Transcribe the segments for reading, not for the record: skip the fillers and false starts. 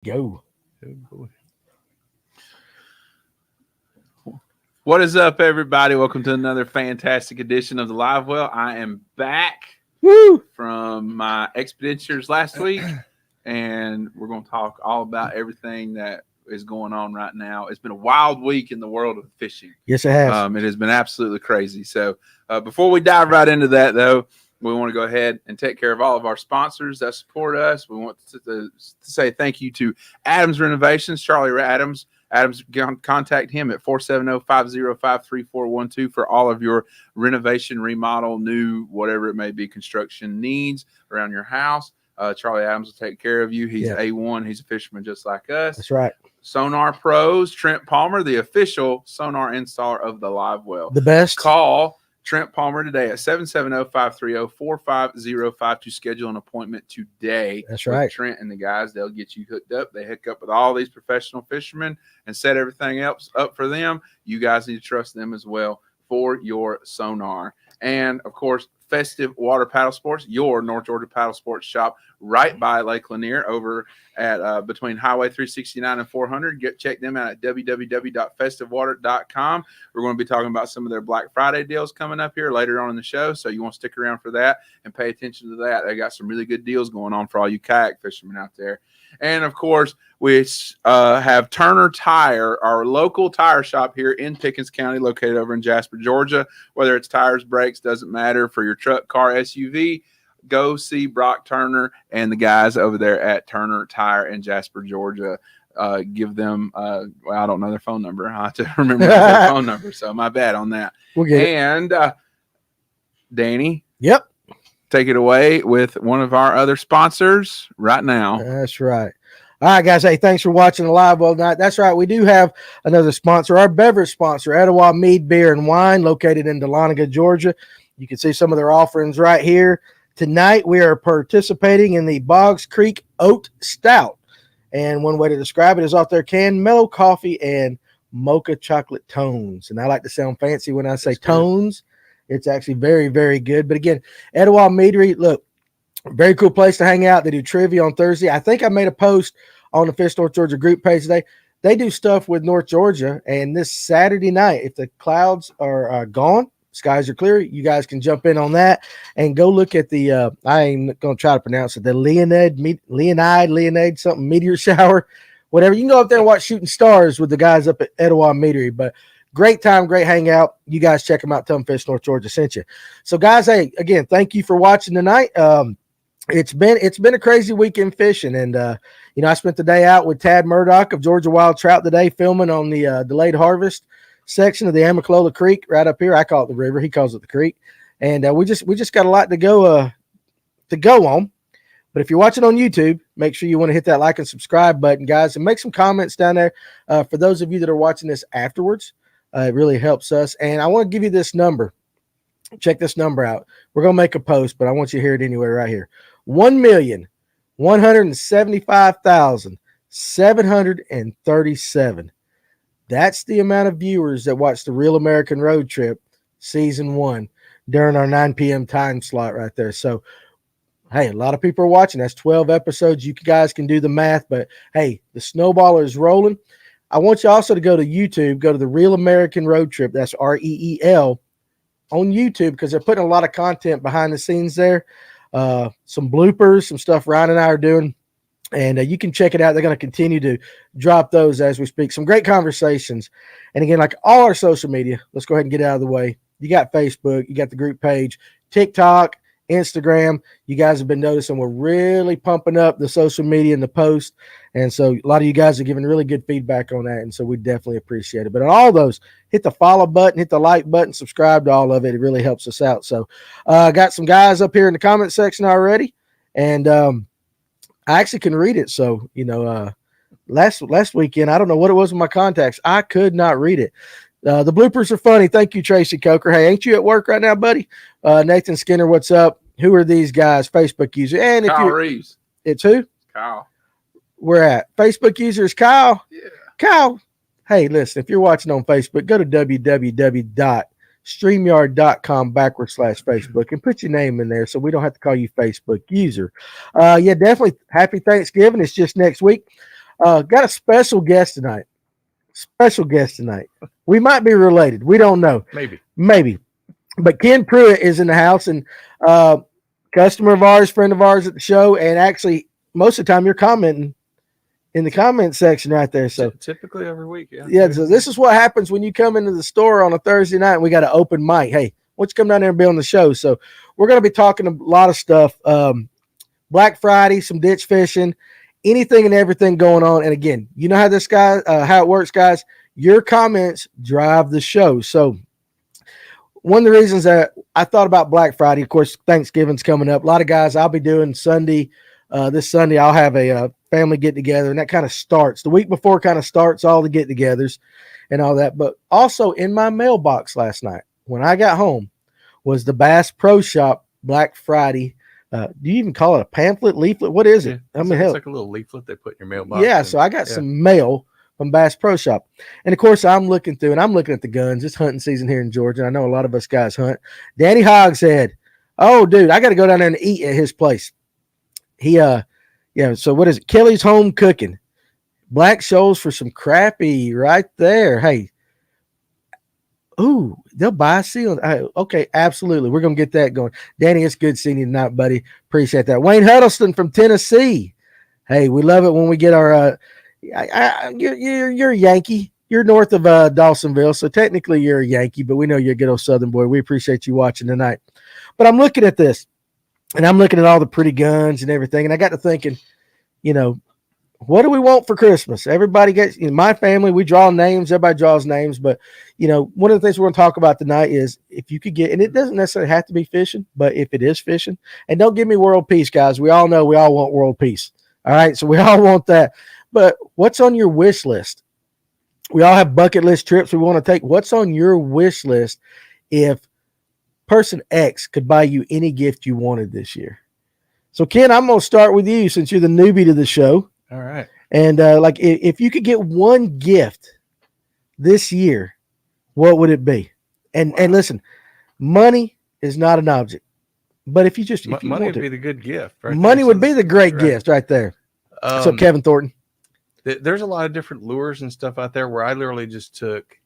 Go. Oh, boy. What is up, everybody? Welcome to another fantastic edition of the Live Well. I am back from my expenditures last week, and we're going to talk all about everything that is going on right now. It's been a wild week in the world of fishing. Yes, it has. It has been absolutely crazy. So before we dive right into that, though, we want to go ahead and take care of all of our sponsors that support us. We want to say thank you to Adams Renovations, Charlie Adams. Adams, contact him at 470-505-3412 for all of your renovation, remodel, new, whatever it may be, construction needs around your house. Charlie Adams will take care of you. He's A1. He's a fisherman just like us. That's right. Sonar Pros, Trent Palmer, the official sonar installer of the Live Well. The best. Call Trent Palmer today at 770-530-4505 to schedule an appointment today. That's right. With Trent and the guys, they'll get you hooked up. They hook up with all these professional fishermen and set everything else up for them. You guys need to trust them as well for your sonar. And, of course, Festive Water Paddle Sports, your North Georgia paddle sports shop right by Lake Lanier over at between Highway 369 and 400. Check them out at www.festivewater.com. We're going to be talking about some of their Black Friday deals coming up here later on in the show, so you want to stick around for that and pay attention to that. They got some really good deals going on for all you kayak fishermen out there. And, of course, we have Turner Tire, our local tire shop here in Pickens County, located over in Jasper, Georgia. Whether it's tires, brakes, doesn't matter. For your truck, car, SUV, go see Brock Turner and the guys over there at Turner Tire in Jasper, Georgia. Give them, I don't know their phone number. I have to remember their phone number, so my bad on that. We'll get it. And Danny. Yep. Take it away with one of our other sponsors right now. That's right. All right, guys. Hey, thanks for watching the Live Well tonight. That's right. We do have another sponsor, our beverage sponsor, Etowah Mead Beer and Wine, located in Dahlonega, Georgia. You can see some of their offerings right here. Tonight, we are participating in the Boggs Creek Oat Stout. And one way to describe it is off their canned mellow coffee and mocha chocolate tones. And I like to sound fancy when I say tones. It's actually very, very good. But again, Etowah Meadery, look, very cool place to hang out. They do trivia on Thursday. I think I made a post on the Fish North Georgia group page today. They do stuff with North Georgia. And this Saturday night, if the clouds are gone, skies are clear, you guys can jump in on that and go look at the, I ain't going to try to pronounce it, the Leonide, something meteor shower, whatever. You can go up there and watch Shooting Stars with the guys up at Etowah Meadery. But great time, great hangout. You guys check them out. Tell them Fish North Georgia sent you. So, guys, hey, again, thank you for watching tonight. It's been a crazy weekend fishing, and I spent the day out with Tad Murdoch of Georgia Wild Trout today, filming on the delayed harvest section of the Amicalola Creek right up here. I call it the river; he calls it the creek. And we just got a lot to go on. But if you're watching on YouTube, make sure you want to hit that like and subscribe button, guys, and make some comments down there. For those of you that are watching this afterwards, it really helps us. And I want to give you this number. Check this number out. We're going to make a post, but I want you to hear it anyway right here. 1,175,737. That's the amount of viewers that watched the Real American Road Trip season 1 during our 9 p.m. time slot right there. So, hey, a lot of people are watching. That's 12 episodes. You guys can do the math, but hey, the snowball is rolling. I want you also to go to YouTube, go to the Real American Road Trip. That's REEL on YouTube, because they're putting a lot of content behind the scenes there. Some bloopers, some stuff Ryan and I are doing, and you can check it out. They're going to continue to drop those as we speak. Some great conversations. And again, like all our social media, let's go ahead and get it out of the way. You got Facebook, you got the group page, TikTok, Instagram. You guys have been noticing we're really pumping up the social media and the post. And so a lot of you guys are giving really good feedback on that. And so we definitely appreciate it. But on all those, hit the follow button, hit the like button, subscribe to all of it. It really helps us out. So got some guys up here in the comment section already. And I actually can read it. So, last weekend, I don't know what it was with my contacts. I could not read it. The bloopers are funny. Thank you, Tracy Coker. Hey, ain't you at work right now, buddy? Nathan Skinner, what's up? Who are these guys? Facebook user. And if Kyle you Reeves. It's who? Kyle. We're at Facebook user is Kyle. Yeah. Kyle. Hey, listen, if you're watching on Facebook, go to www.streamyard.com/Facebook and put your name in there so we don't have to call you Facebook user. Yeah, definitely happy Thanksgiving. It's just next week. Got a special guest tonight. Special guest tonight. We might be related. We don't know. Maybe. But Ken Pruitt is in the house, and customer of ours, friend of ours at the show, and actually most of the time you're commenting in the comment section right there. So typically every week, yeah. Yeah, so this is what happens when you come into the store on a Thursday night and we got an open mic. Hey, why don't you come down there and be on the show? So we're going to be talking a lot of stuff. Black Friday, some ditch fishing, anything and everything going on. And again, you know how this guy, how it works, guys. Your comments drive the show. So one of the reasons that I thought about Black Friday, of course, Thanksgiving's coming up. A lot of guys I'll be doing Sunday. This Sunday I'll have a family get together, and that kind of starts the week before. Kind of starts all the get-togethers and all that. But also in my mailbox last night when I got home was the Bass Pro Shop Black Friday. Do you even call it a pamphlet, leaflet? What is it? Yeah, it's like a little leaflet they put in your mailbox. Yeah, so I got some mail from Bass Pro Shop. And, of course, I'm looking through, and I'm looking at the guns. It's hunting season here in Georgia. I know a lot of us guys hunt. Danny Hogshead. Oh, dude, I got to go down there and eat at his place. So what is it? Kelly's Home Cooking. Black Shoals for some crappie right there. Hey. Ooh, they'll buy seals. Okay, absolutely. We're going to get that going. Danny, it's good seeing you tonight, buddy. Appreciate that. Wayne Huddleston from Tennessee. Hey, we love it when we get our you're a Yankee. You're north of Dawsonville, so technically you're a Yankee, but we know you're a good old Southern boy. We appreciate you watching tonight. But I'm looking at this, and I'm looking at all the pretty guns and everything, and I got to thinking, what do we want for Christmas? Everybody gets, my family, we draw names. Everybody draws names. But, one of the things we're going to talk about tonight is if you could get, and it doesn't necessarily have to be fishing, but if it is fishing, and don't give me world peace, guys. We all know we all want world peace. All right. So we all want that. But what's on your wish list? We all have bucket list trips we want to take. What's on your wish list if person X could buy you any gift you wanted this year? So, Ken, I'm going to start with you since you're the newbie to the show. All right. And if you could get one gift this year, what would it be? And listen, money is not an object. But if you just money would be the good gift, right? Money would be the great gift right there. So Kevin Thornton. There's a lot of different lures and stuff out there where I literally just took,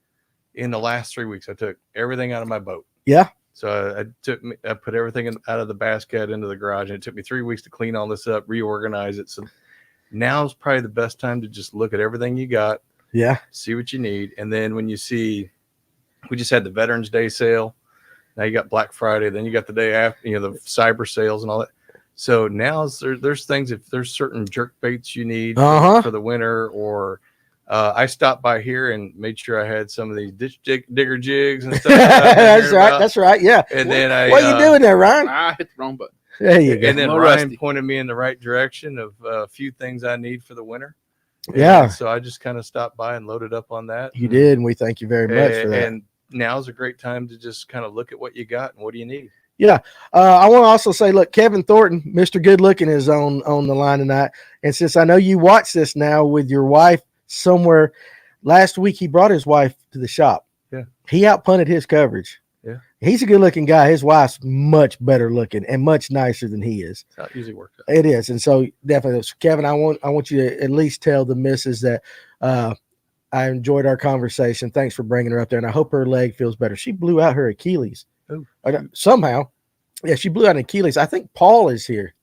in the last 3 weeks, I took everything out of my boat. Yeah. So I put everything out of the basket into the garage, and it took me 3 weeks to clean all this up, reorganize it. So now's probably the best time to just look at everything you got. Yeah. See what you need. And then when you see, we just had the Veterans Day sale. Now you got Black Friday. Then you got the day after, the cyber sales and all that. So now there's things, if there's certain jerk baits you need for the winter, or I stopped by here and made sure I had some of these ditch digger jigs and stuff. That's right. Yeah. And then what are you doing there, Ryan? I hit the wrong button. There you go. And then Ryan pointed me in the right direction of a few things I need for the winter. Yeah. So I just kind of stopped by and loaded up on that. You did, and we thank you very much for that. And now's a great time to just kind of look at what you got and what do you need. Yeah. I want to also say, look, Kevin Thornton, Mr. Good Looking, is on the line tonight. And since I know you watch this now with your wife somewhere, last week he brought his wife to the shop. Yeah. He outpunted his coverage. Yeah. He's a good looking guy. His wife's much better looking and much nicer than he is. That's how it usually works out. It is. And so definitely, Kevin, I want you to at least tell the missus that I enjoyed our conversation. Thanks for bringing her up there. And I hope her leg feels better. She blew out her Achilles. Somehow. Yeah, she blew out an Achilles. I think Paul is here.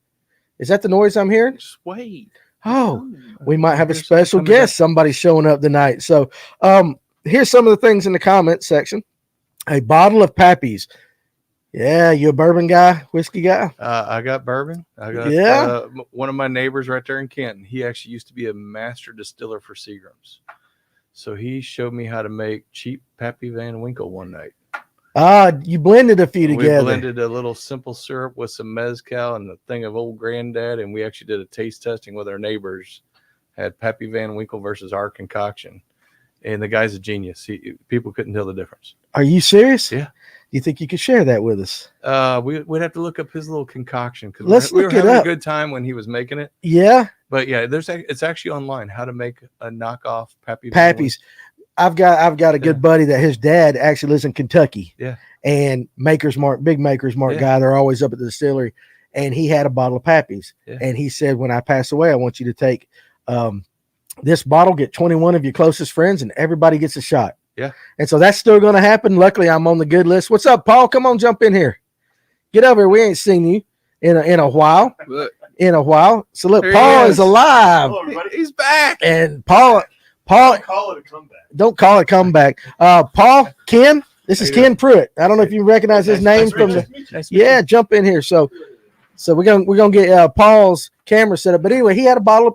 Is that the noise I'm hearing? Wait. Oh, we might have a special guest. Somebody's showing up tonight. So here's some of the things in the comment section. A bottle of Pappy's. Yeah, you a bourbon guy, whiskey guy? I got bourbon. I got one of my neighbors right there in Canton. He actually used to be a master distiller for Seagram's. So he showed me how to make cheap Pappy Van Winkle one night. You blended a few together. We blended a little simple syrup with some mezcal and a thing of old granddad, and we actually did a taste testing with our neighbors. Had Pappy Van Winkle versus our concoction, and the guy's a genius. People couldn't tell the difference. Are you serious? Yeah. Do you think you could share that with us? We'd have to look up his little concoction because we were having a good time when he was making it. Yeah. But yeah, it's actually online how to make a knockoff Pappy's. I've got a good buddy that his dad actually lives in Kentucky. Yeah. And Maker's Mark, big Maker's Mark guy. They're always up at the distillery. And he had a bottle of Pappy's. Yeah. And he said, when I pass away, I want you to take this bottle, get 21 of your closest friends, and everybody gets a shot. Yeah. And so that's still going to happen. Luckily, I'm on the good list. What's up, Paul? Come on, jump in here. Get over here. We ain't seen you in a while. Look, So look, There he Paul is. is alive. Hello, everybody. he's back. And Paul, Don't call it a comeback. don't call it comeback. Paul, Ken, this is How you Ken Pruitt. I don't know if you recognize his name Nice to from meet the. you. Nice to meet Yeah, jump in here. So we're gonna get Paul's camera set up. But anyway, he had a bottle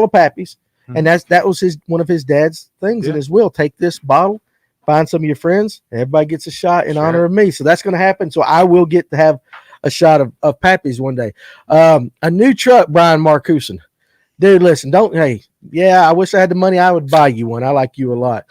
of Pappy's, and that was one of his dad's things in Yeah. his will. Take this bottle, find some of your friends, and everybody gets a shot in Sure. honor of me. So that's gonna happen. So I will get to have a shot of Pappy's one day. A new truck, Brian Marcuson. Dude, listen, I wish I had the money. I would buy you one. I like you a lot.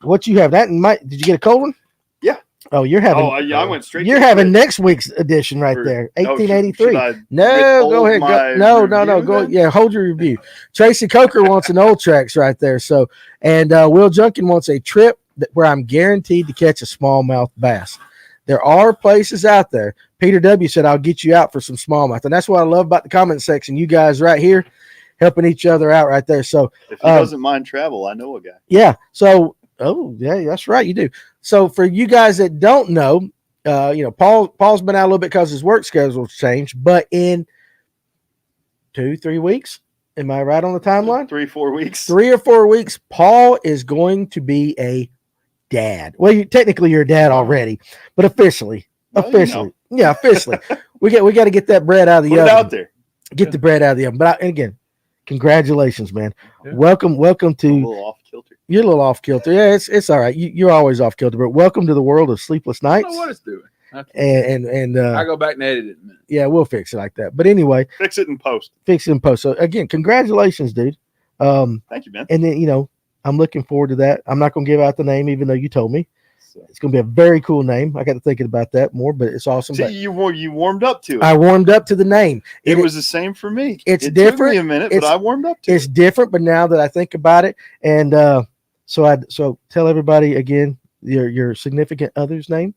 What you have? That in my, did you get a cold one? Yeah. Oh, you're having. I went straight. You're to having it. next week's edition right Or- there, Oh, 1883. should I No, go withhold ahead. my No, review go. then? Yeah, hold your review. Tracy Coker wants an old tracks right there. So, and Will Junkin wants a trip where I'm guaranteed to catch a smallmouth bass. There are places out there. Peter W said, I'll get you out for some smallmouth. And that's what I love about the comment section. You guys right here helping each other out right there. So, If he doesn't mind travel, I know a guy. yeah. So, yeah, that's right. You do. So for you guys that don't know, Paul's been out a little bit because his work schedule's changed, but in 2-3 weeks, am I right on the timeline? 3-4 weeks. 3 or 4 weeks, Paul is going to be a dad. Well, technically you're a dad already, but officially, Well, officially, we got to get that bread out of the Put it oven. out there. Get the bread out of the oven. But and again, congratulations, man. Yeah. Welcome A to. little off kilter. You're a little off kilter. Yeah, it's all right. You're always off kilter, but welcome to the world of sleepless I don't nights. know what it's doing. And I go back and edit it in a minute. yeah, we'll fix it like that. But anyway, Fix it in post. fix it in post. So again, congratulations, dude. Thank you, man. And then I'm looking forward to that. I'm not gonna give out the name, even though you told me. So, It's gonna be a very cool name. I got to thinking about that more, but it's awesome. see, But you warmed up to it. I warmed up to the name. It was the same for me. It's it different. Took me a minute, It's- but I warmed up to It's it. different, but now that I think about it, and so tell everybody again your significant other's name.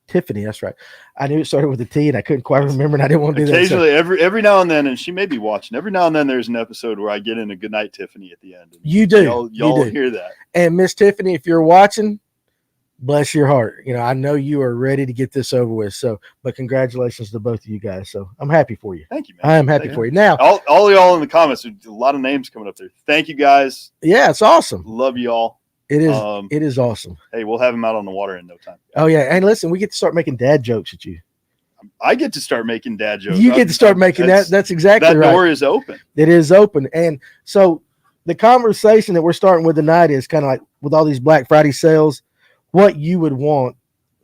Tiffany, that's right. I knew it started with a T, and I couldn't quite remember, and I didn't want to do that. So- Occasionally, every now and then, and she may be watching. Every now and then, there's an episode where I get in a good night, Tiffany, at the end. And you do, y'all you do. hear that? And Miss Tiffany, if you're watching, bless your heart. I know you are ready to get this over with. So, but congratulations to both of you guys. So I'm happy for you. Thank you, man. I am happy Thank for you. Now, All y'all in the comments, there's a lot of names coming up there. Thank you guys. yeah, it's awesome. Love you all. It is. Um, It is awesome. Hey, we'll have him out on the water in no time. Oh yeah, and listen, we get to start making dad jokes at you. I get to start making dad jokes. You get to start making that. That's exactly that right. door is open. It is open. And so the conversation that we're starting with tonight is kind of like with all these Black Friday sales, what you would want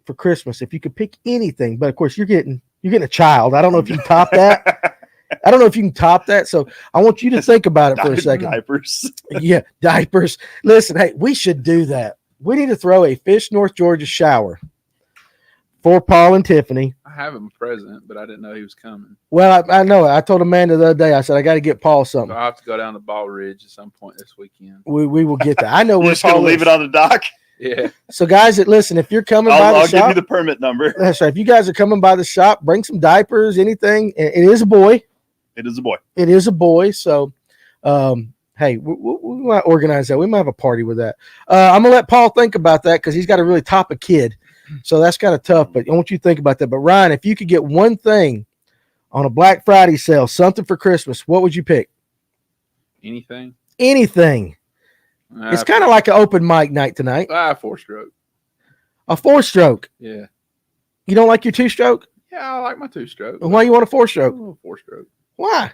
for Christmas if you could pick anything. But of course, you're getting a child. I don't know if you can top that. I don't know if you can top that. So I want you to think about it for a second. Diapers. Yeah, diapers. Listen, hey, we should do that. We need to throw a Fish North Georgia shower for Paul and Tiffany. I have him present, but I didn't know he was coming. Well, I know. I told Amanda the other day, I said, I got to get Paul So something. I'll have to go down to Ball Ridge at some point this weekend. We will get that. I know We're where just gonna Paul leave lives. it on the dock. Yeah. So guys that listen, if you're coming by I'll the give shop, you the permit number. that's right. If you guys are coming by the shop, bring some diapers, anything. It is a boy. It is a boy. It is a boy. So, hey, we might organize that. We might have a party with that. I'm gonna let Paul think about that because he's got to really top a kid. So that's kind of tough. But I want you to think about that. But Ryan, if you could get one thing on a Black Friday sale, something for Christmas, what would you pick? Anything? Anything. It's kind of like an open mic night tonight. 4-stroke. A 4-stroke. Yeah. You don't like your 2-stroke? Yeah, I like my 2-stroke. Why you want a 4-stroke? 4-stroke. Why?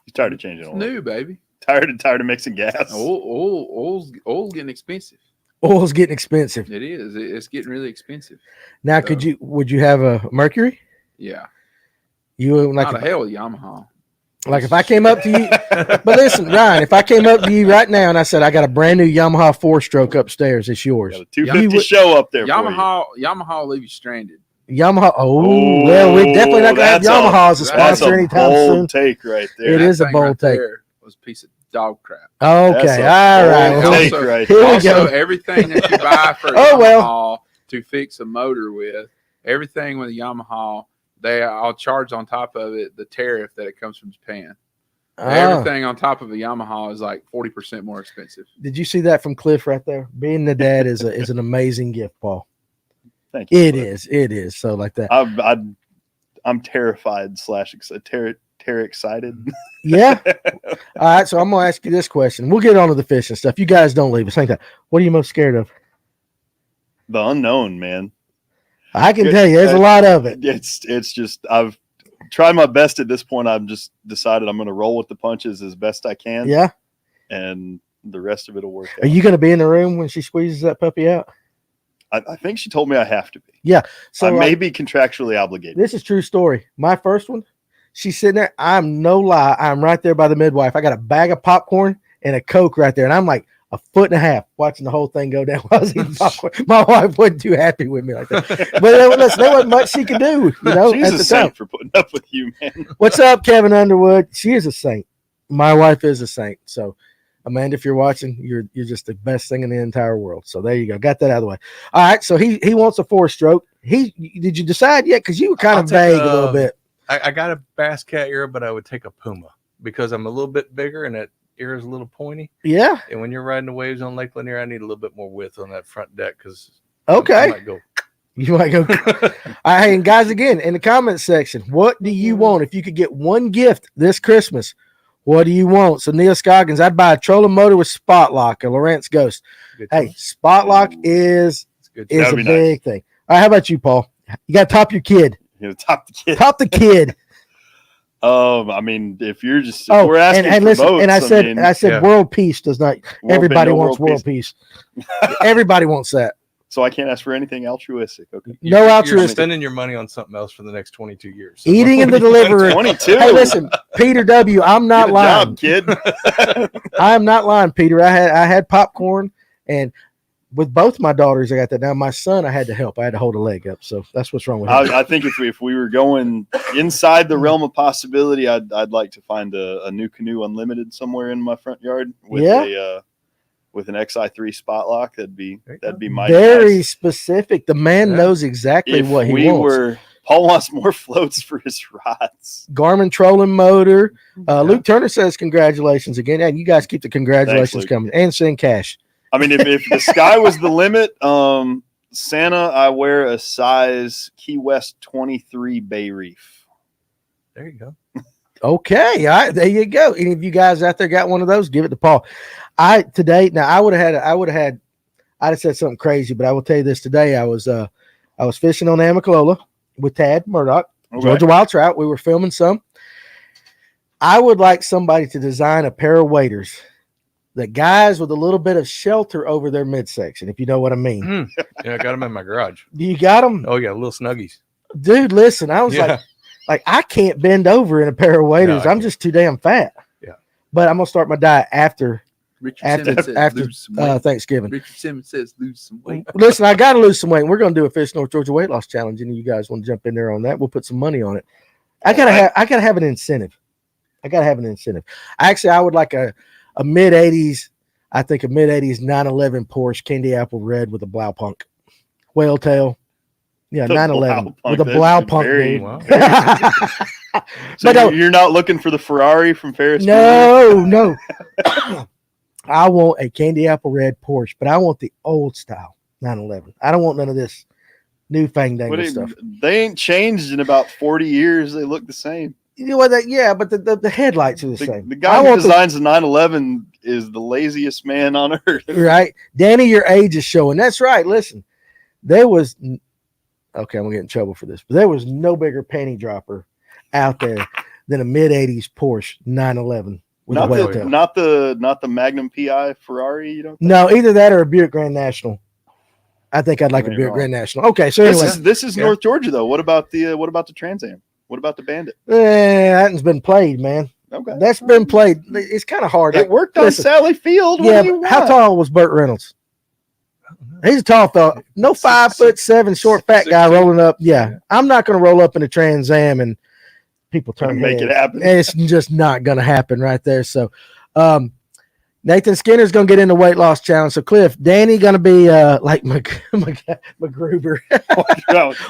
He's tired of changing It's oil. new, baby. Tired of mixing gas. Oil's getting expensive. Oil's getting expensive. It is. It's getting really expensive. Now, So- would you have a Mercury? Yeah. You Not like a hell with Yamaha. like if I came up to you, but listen, Ryan, if I came up to you right now and I said I got a brand new Yamaha 4-stroke upstairs, it's yours. Got a 250 You would- show up there. Yamaha will leave you stranded. Yamaha. Oh, Oh, well, we're definitely not gonna have that's a- Yamaha as a that's That's sponsor a anytime bold soon. take right there. It That is a thing bold right take. there was a piece of dog crap. Okay, That's a all right. bold well, take Also- right here there. we Also, go. everything that you buy for a Oh, Yamaha well. to fix a motor with, everything with a Yamaha, I'll charge on top of it the tariff that it comes from Japan. Everything on top of a Yamaha is like 40% more expensive. Did you see that from Cliff right there? Being the dad is an amazing gift, Paul. Thank you. It is. So like that. I'm terrified / excited. Yeah. All right. So I'm gonna ask you this question. We'll get on to the fishing stuff. You guys don't leave us. Think that. What are you most scared of? The unknown, man. I can tell you, there's a lot of it. It's just I've tried my best at this point. I've just decided I'm going to roll with the punches as best I can. Yeah. And the rest of it will work out. Are you going to be in the room when she squeezes that puppy out? I think she told me I have to be. Yeah. So I may be contractually obligated. This is true story. My first one, she's sitting there. I'm no lie. I'm right there by the midwife. I got a bag of popcorn and a Coke right there. And I'm like a foot and a half watching the whole thing go down while I was eating popcorn. My wife wasn't too happy with me like that. But listen, there wasn't much she could do, She's at a the saint time. for putting up with you, man. What's up, Kevin Underwood? She is a saint. My wife is a saint. So, Amanda, if you're watching, you're just the best thing in the entire world. So there you go. Got that out of the way. All right. So he wants a 4-stroke. Did you decide yet? Because you were kind of vague a little bit. I got a Bass Cat ear, but I would take a Puma because I'm a little bit bigger and that ear is a little pointy. Yeah. And when you're riding the waves on Lake Lanier, I need a little bit more width on that front deck because Okay. I might go. You might go. All right, and guys, again, in the comments section, what do you want? If you could get one gift this Christmas, what do you want? So Neil Scoggins, I'd buy a trolling motor with spot lock, a Lowrance Ghost. Good Hey, choice. spot lock is It's good. a That'd be big thing. All right, how about you, Paul? You got to top your kid. You know, top the kid. Top the kid. I mean, if you're just Oh, we're asking and for listen, votes, and I said yeah. world peace does not. Everybody wants world peace. Everybody wants that. So I can't ask for anything altruistic. Okay. No You're altruistic. spending your money on something else for the next 22 years. So Eating in the delivery. 22. Hey, listen, Peter W. I'm not Good lying. job, kid. I am not lying, Peter. I had popcorn, and with both my daughters, I got that. Now my son, I had to help. I had to hold a leg up, so that's what's wrong with him. I think if we were going inside the realm of possibility, I'd like to find a new canoe unlimited somewhere in my front yard with with an XI3 spot lock. That'd be my Very nice. specific. The man knows exactly If what he we wants. Paul wants more floats for his rods. Garmin trolling motor. Luke Turner says congratulations again, and you guys keep the congratulations Luke. coming and send cash. I mean, if the sky was the limit, Santa, I wear a size Key West 23 Bay Reef. there you go. Okay, all right, there you go. Any of you guys out there got one of those? Give it to Paul. I'd have said something crazy, but I will tell you this today. I was fishing on Amicalola with Tad Murdoch, Okay. Georgia Wild Trout. We were filming some. I would like somebody to design a pair of waders, the guys with a little bit of shelter over their midsection, if you know what I mean. Yeah, I got them in my garage. Do you got them? Oh, yeah, little snuggies. Dude, listen, I was Yeah. like I can't bend over in a pair of waders. No, I I'm just too damn fat. Yeah. But I'm gonna start my diet after Richard Simmons says lose some weight. Thanksgiving. Richard Simmons says lose some weight. Listen, I got to lose some weight. We're going to do a Fish North Georgia weight loss challenge, and you guys want to jump in there on that? We'll put some money on it. I gotta have an incentive. Actually, I would like a mid 80s. I think a mid 80s 911 Porsche Candy Apple Red with a Blaupunk whale tail. Yeah, The 911 Blaupunk, with a that's Blaupunk. very- dude. Wow. So But no. you're not looking for the Ferrari from Ferris Bueller? No. I want a Candy Apple Red Porsche, but I want the old style 911. I don't want none of this new What fandangle do you- stuff. They ain't changed in about 40 years. They look the same. You know what? But the headlights are the same. The guy who designs the 911 is the laziest man on earth. Right, Danny, your age is showing. That's right. Listen, there was okay. I'm gonna get in trouble for this, but there was no bigger panty dropper out there than a mid 80s Porsche 911 with a Not whale the, tail. not the Magnum PI Ferrari. You don't. No, either that or a Buick Grand National. I think I'd like a Ain't Buick wrong. Grand National. Okay, so This anyway, is Yeah. North Georgia though. What about the Trans Am? What about the Bandit? that one's been played, man. Okay, That's been played. It's kind of hard. it worked on listen, Sally Field. What Yeah, do you but how want? tall was Burt Reynolds? He's a tall fella. No 5'7" short fat guy 6'2". rolling up. Yeah, I'm not going to roll up in a Trans Am and people Gonna turn make heads. it happen. It's just not going to happen right there. So, Nathan Skinner's gonna get in the weight loss challenge. So Cliff, Danny gonna be like MacGruber,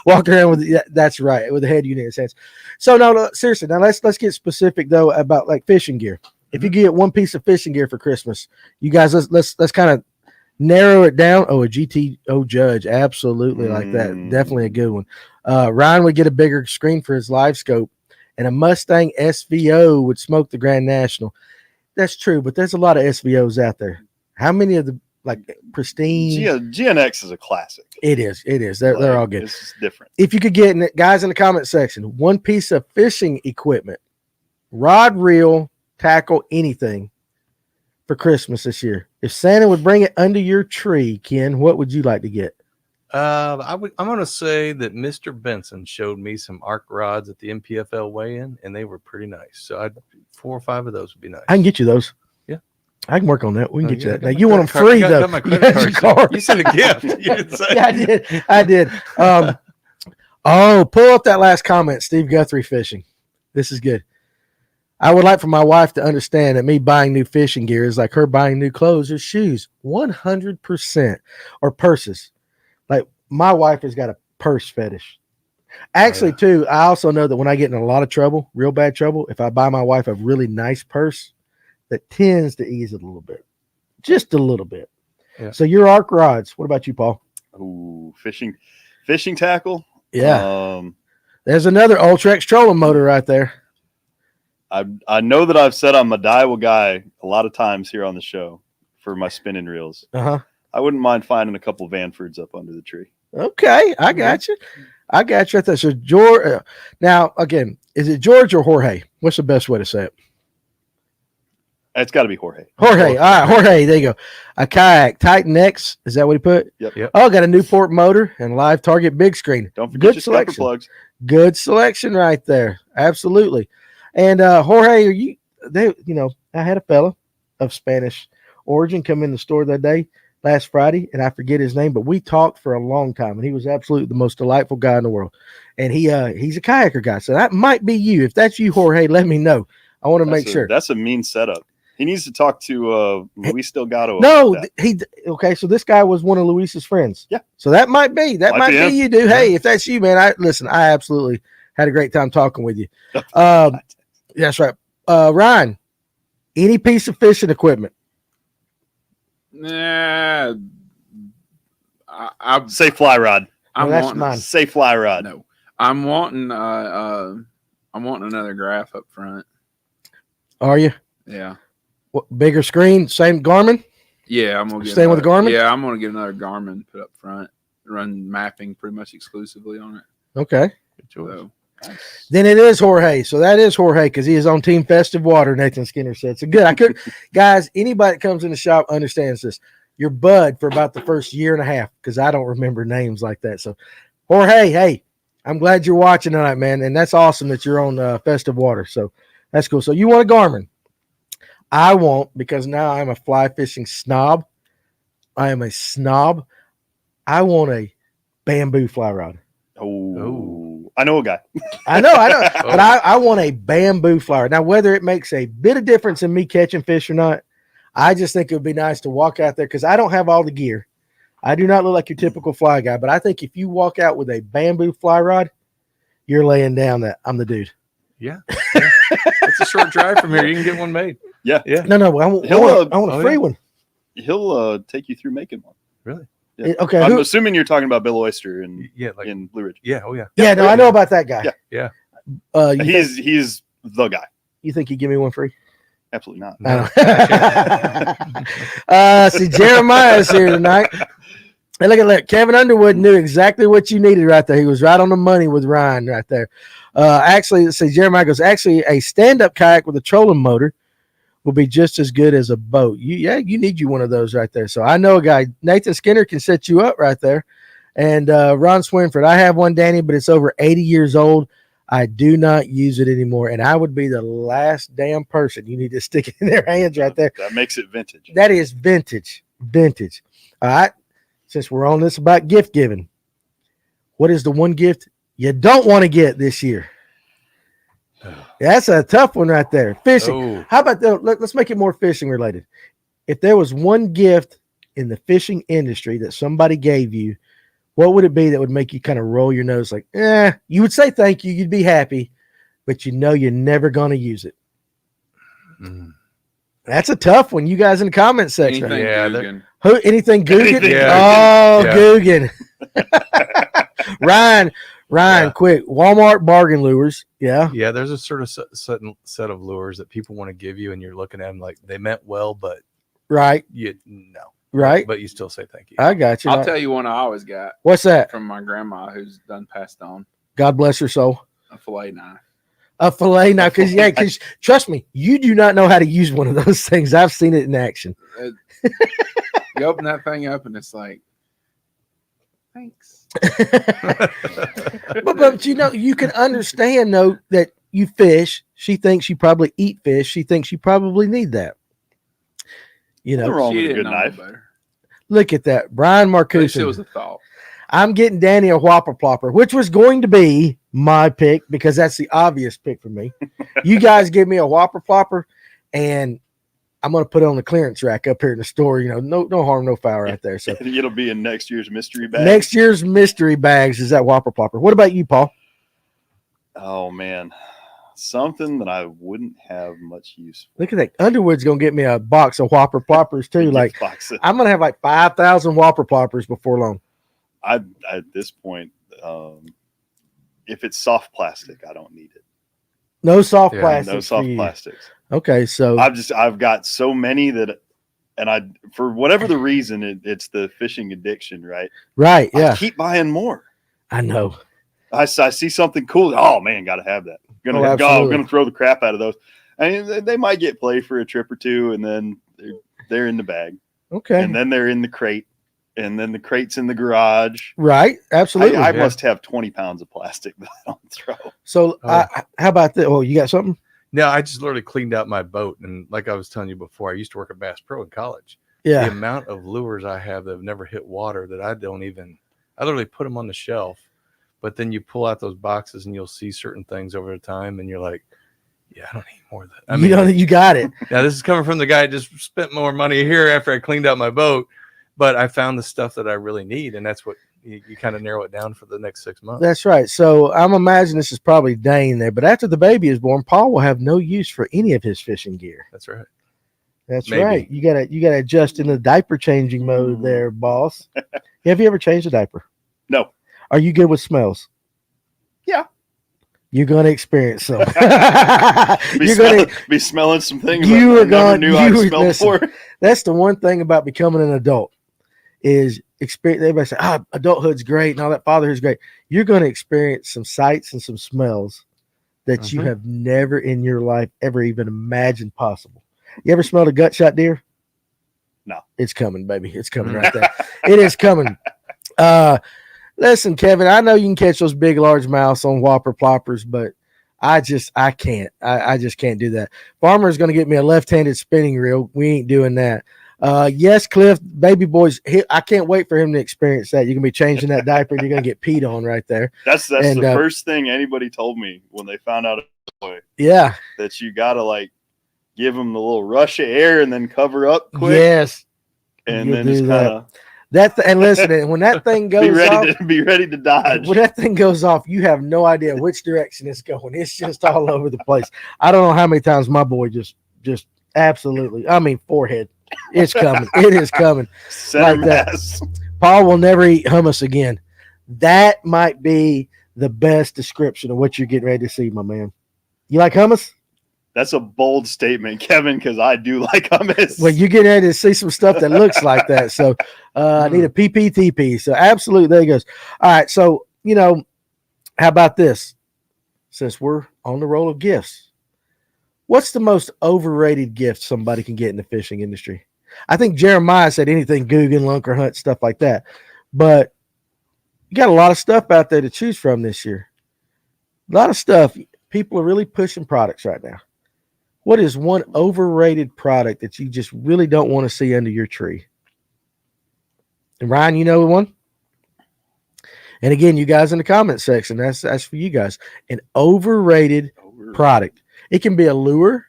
walking around with that's right, with the head unit in his hands. So no, seriously, now let's get specific though about like fishing gear. If you get one piece of fishing gear for Christmas, you guys let's kind of narrow it down. Oh, a GTO Judge, absolutely like that. Definitely a good one. Ryan would get a bigger screen for his live scope, and a Mustang SVO would smoke the Grand National. That's true, but there's a lot of SVOs out there. How many of the like pristine? GNX is a classic. It is. They're all good. It's different. If you could get guys in the comment section, one piece of fishing equipment, rod, reel, tackle, anything for Christmas this year. If Santa would bring it under your tree, Ken, what would you like to get? I'm going to say that Mr. Benson showed me some arc rods at the MPFL weigh-in, and they were pretty nice. So 4 or 5 of those would be nice. I can get you those. Yeah. I can work on that. We can get you yeah, that. Now, you want them free, though. Got my credit card. You said a gift. You didn't say. Yeah, I did. Pull up that last comment, Steve Guthrie fishing. This is good. I would like for my wife to understand that me buying new fishing gear is like her buying new clothes or shoes. 100%. Or purses. Like my wife has got a purse fetish. Actually, too, I also know that when I get in a lot of trouble, real bad trouble, if I buy my wife a really nice purse, that tends to ease it a little bit. Just a little bit. Yeah. So your arc rods. What about you, Paul? Ooh, fishing tackle. Yeah. There's another Ultrex trolling motor right there. I know that I've said I'm a Daiwa guy a lot of times here on the show for my spinning reels. Uh-huh. I wouldn't mind finding a couple Vanfords up under the tree. Okay, I got you. I got you right there. So George, now again, is it George or Jorge? What's the best way to say it? It's got to be Jorge. Jorge. All right, Jorge. There you go. A kayak Titan X. Is that what he put? Yep. Oh, got a Newport motor and live target big screen. Don't forget Good your selection selection. plugs. Good selection right there. Absolutely. And Jorge, are you? I had a fella of Spanish origin come in the store that day last Friday, and I forget his name, but we talked for a long time, and he was absolutely the most delightful guy in the world. And he's a kayaker guy, so that might be you. If that's you, Jorge, let me know. I want to make sure. That's a mean setup. He needs to talk to Luis Delgado. No, okay. So this guy was one of Luis's friends. Yeah. So that might be be you, dude. Hey, if that's you, man, I absolutely had a great time talking with you. That's right. Ryan, any piece of fishing equipment? Nah, I say fly rod. That's mine. Say fly rod. No, I'm wanting another graph up front. Are you? Yeah. What, bigger screen, same Garmin? Yeah, I'm gonna get staying with the Garmin. Yeah, I'm gonna get another Garmin put up front. Run mapping pretty much exclusively on it. Okay. So, then it is Jorge. So that is Jorge because he is on Team Festive Water. Nathan Skinner said so. Good. I could, guys. Anybody that comes in the shop understands this. You're bud for about the first year and a half because I don't remember names like that. So Jorge, hey, I'm glad you're watching tonight, man, and that's awesome that you're on Festive Water. So that's cool. So you want a Garmin? I won't because now I'm a fly fishing snob. I am a snob. I want a bamboo fly rod. Oh, I know a guy. I know. But I want a bamboo fly rod. Now, whether it makes a bit of difference in me catching fish or not, I just think it would be nice to walk out there because I don't have all the gear. I do not look like your typical fly guy, but I think if you walk out with a bamboo fly rod, you're laying down that I'm the dude. Yeah. It's a short drive from here. You can get one made. Yeah. No, I want a free one. He'll take you through making one. Really? Yeah. Okay. I'm assuming you're talking about Bill Oyster in Blue Ridge. Yeah. Oh, yeah. Yeah. No, I know about that guy. Yeah. Yeah. He's the guy. You think he'd give me one free? Absolutely not. No. See, Jeremiah's here tonight. Hey, look. Kevin Underwood knew exactly what you needed right there. He was right on the money with Ryan right there. Actually, see, Jeremiah goes, actually, a stand-up kayak with a trolling motor will be just as good as a boat. You need one of those right there. So I know a guy, Nathan Skinner, can set you up right there. And Ron Swinford, I have one, Danny, but it's over 80 years old. I do not use it anymore, and I would be the last damn person you need to stick it in their hands right there. That makes it vintage. That is vintage. All right. Since we're on this about gift giving, what is the one gift you don't want to get this year? That's a tough one right there. Fishing. Oh. How about let's make it more fishing related. if there was one gift in the fishing industry that somebody gave you, what would it be that would make you kind of roll your nose like, you would say thank you, you'd be happy, but you know you're never going to use it? That's a tough one. You guys in the comment section. Anything Yeah, Guggen. Who? Anything Guggen? Anything Oh, Guggen. Guggen. Ryan, Yeah. quick. Walmart bargain lures. Yeah. Yeah, there's a sort of set of lures that people want to give you, and you're looking at them like they meant well, but Right. no, Right. but you still say thank you. I got you. I'll tell you one I always got What's that? from my grandma who's done passed on, God bless her soul. a fillet knife. A fillet knife. Because trust me, you do not know how to use one of those things. I've seen it in action. You open that thing up and it's like, thanks. but you know, you can understand though that you fish. She thinks you probably eat fish. She thinks you probably need that. You Nothing know, wrong She with a didn't good know no knife. better. look at that. Brian At least it Marcuson. was a thought. I'm getting Danny a Whopper Plopper, which was going to be my pick because that's the obvious pick for me. You guys give me a Whopper Plopper, and I'm going to put it on the clearance rack up here in the store. You know, no harm, no foul right there. So It'll be in next year's mystery bag. next year's mystery bags is that Whopper Plopper. What about you, Paul? Oh man, something that I wouldn't have much use for. Look at that. Underwood's going to get me a box of Whopper Ploppers too. Like Gift box. I'm going to have like 5,000 Whopper Ploppers before long. I at this point, if it's soft plastic, I don't need it. No soft Yeah, plastic. No soft plastics. Okay, so I've got so many that, and I for whatever the reason, it's the fishing addiction, right? right, I yeah, keep buying more. I know. I see something cool. Oh man, got to have that. Oh, I'm absolutely. gonna throw the crap out of those. I mean, they might get play for a trip or two, and then they're in the bag, Okay, and then they're in the crate, and then the crate's in the garage. right, absolutely. I yeah. must have 20 pounds of plastic that I don't throw. So, Oh. how about this? Oh, you got something? No, I just literally cleaned out my boat, and like I was telling you before, I used to work at Bass Pro in college. The Yeah, amount of lures I have that have never hit water that I literally put them on the shelf, but then you pull out those boxes and you'll see certain things over the time, and you're like, yeah, I don't need more of that. I mean, you got it. now this is coming from the guy who just spent more money here after I cleaned out my boat, but I found the stuff that I really need, and that's what you kind of narrow it down for the next 6 months. That's right. So I'm imagining this is probably Dane there, but after the baby is born, Paul will have no use for any of his fishing gear. That's right. That's Maybe. right. You gotta adjust in the diaper changing mode there, boss. Have you ever changed a diaper? No. Are you good with smells? Yeah. You're gonna experience some. Be smelling some things You I are never going- knew you I'd were- smell listen. before. That's the one thing about becoming an adult is experience. Everybody say, adulthood's great and all that, fatherhood's great. You're going to experience some sights and some smells that you Mhm. have never in your life ever even imagined possible. You ever smelled a gut shot deer? No. It's coming, baby. It's coming right there. It is coming. Listen, Kevin, I know you can catch those big, large mouths on Whopper Ploppers, but I can't. I just can't do that. Farmer's going to get me a left-handed spinning reel. We ain't doing that. Yes, Cliff, baby boys, I can't wait for him to experience that. You're going to be changing that diaper and you're going to get peed on right there. That's And, the first thing anybody told me when they found out Yeah. that you got to like give them the little rush of air and then cover up quick, Yes. and you then do just that. kind of And listen, and when that thing goes be ready to dodge. when that thing goes off, you have no idea which direction it's going. It's just all over the place. I don't know how many times my boy just absolutely, I mean, forehead. It's coming. It is coming. Center like that. mass. Paul will never eat hummus again. That might be the best description of what you're getting ready to see, my man. You like hummus? That's a bold statement, Kevin, because I do like hummus. Well, you're getting ready to see some stuff that looks like that. So I need a PPTP. So absolutely, there he goes. All right. So, how about this? Since we're on the roll of gifts, what's the most overrated gift somebody can get in the fishing industry? I think Jeremiah said anything Guggen, Lunker Hunt, stuff like that. But you got a lot of stuff out there to choose from this year. A lot of stuff. People are really pushing products right now. What is one overrated product that you just really don't want to see under your tree? And Ryan, you know one? And again, you guys in the comment section, that's for you guys. An overrated product. It can be a lure.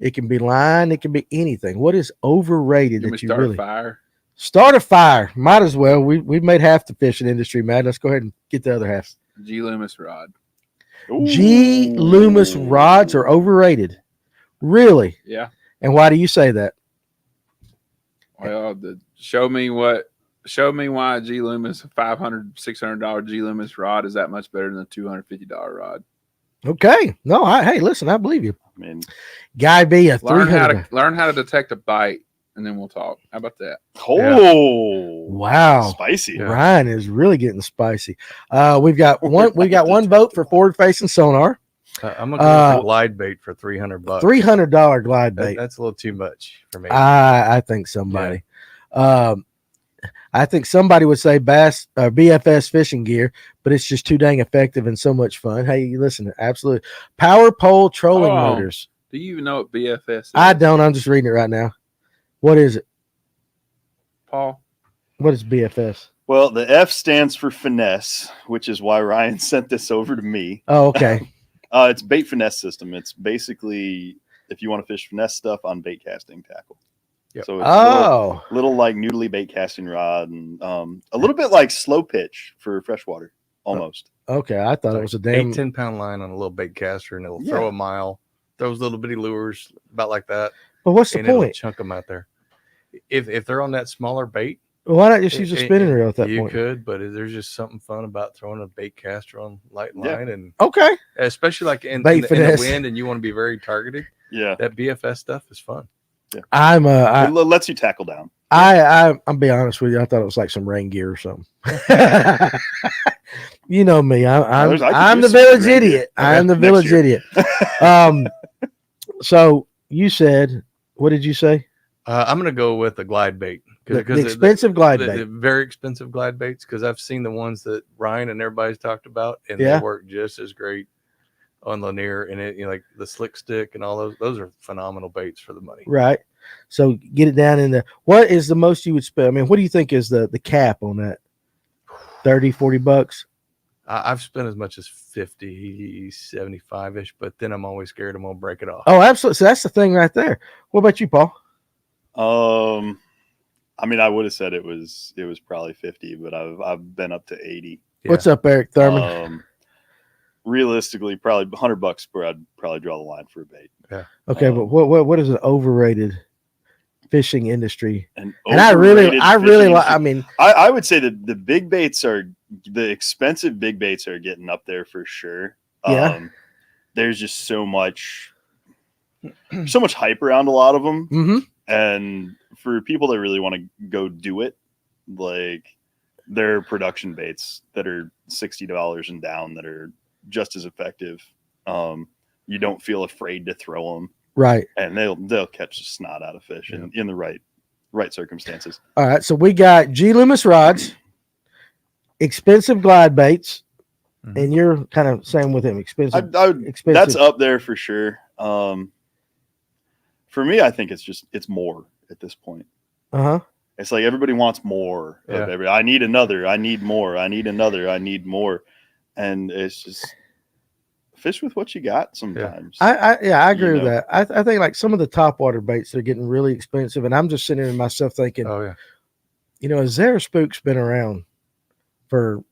It can be line. It can be anything. What is overrated You that you start really a fire. start a fire? Might as well. We've made half the fishing industry mad. Let's go ahead and get the other half. G Loomis rod. G Loomis rods are overrated. Really? Yeah. And why do you say that? Well, show me why a G Loomis, a $500, $600 G Loomis rod is that much better than a $250 rod. Okay. No, hey, listen, I believe you. I mean, Guy B, a Learn how 300. to learn how to detect a bite, and then we'll talk. How about that? oh, Wow. spicy. Yeah. Ryan is really getting spicy. We've got one vote for forward facing sonar. I'm gonna go with the glide bait for $300. $300 glide bait. That's a little too much for me. I think somebody. I think somebody would say Bass BFS fishing gear, but it's just too dang effective and so much fun. Hey, listen, absolutely. Power pole trolling Oh. motors. Do you even know what BFS is? I don't. I'm just reading it right now. What is it? Paul. What is BFS? Well, the F stands for finesse, which is why Ryan sent this over to me. Oh, okay. It's bait finesse system. It's basically if you want to fish finesse stuff on bait casting tackle. Yep. So it's Oh, little like noodly bait casting rod and a little bit like slow pitch for freshwater, almost. okay. I thought it was a damn. 8-10 pound line on a little bait caster, and it'll Yeah. throw a mile. Those little bitty lures, about like that, But what's the and it'll point? chunk them out there. If they're on that smaller bait, Why not just use a spinning reel at that you point? could, but there's just something fun about throwing a bait caster on light Yeah. line, and Okay. especially like in Bait the finesse. wind, and you want to be very targeted. Yeah. That BFS stuff is fun. I It lets you tackle down. I'll be honest with you. I thought it was like some rain gear or something. You know me. I'm I could I'm the use some village rain gear. idiot. I am the Next village year. idiot. So you said, what did you say? I'm gonna go with the glide bait The expensive glide the bait. very expensive glide baits, because I've seen the ones that Ryan and everybody's talked about, and Yeah. they work just as great on Lanier, and it, like the slick stick and all those are phenomenal baits for the money. Right. So get it down in the, what is the most you would spend? I mean, what do you think is the cap on that? 30, 40 bucks? I've spent as much as 50, 75 ish, but then I'm always scared I'm gonna break it off. Oh, absolutely. So that's the thing right there. What about you, Paul? I mean, I would have said it was probably 50, but I've been up to 80. Yeah. What's up, Eric Thurman? Realistically, probably $100 where I'd probably draw the line for a bait. Okay, but what is an overrated fishing industry? And And I really like. I mean, I would say that the big baits are the expensive big baits are getting up there for sure. Yeah. There's just so much hype around a lot of them. mhm. And for people that really want to go do it, like there are production baits that are $60 and down that are just as effective. You don't feel afraid to throw them, Right. and they'll catch the snot out of fish in the right circumstances. All right. So we got G Loomis rods, expensive glide baits, Mhm. and you're kind of saying with him expensive. I would, expensive. that's up there for sure. For me, I think it's more at this point. Uh-huh. It's like everybody wants more. Yeah. I need another. I need more. I need another. I need more. And it's just fish with what you got sometimes. I agree You with know. that. I think like some of the top water baits are getting really expensive, and I'm just sitting in myself thinking, Oh yeah, Zara Spook's been around for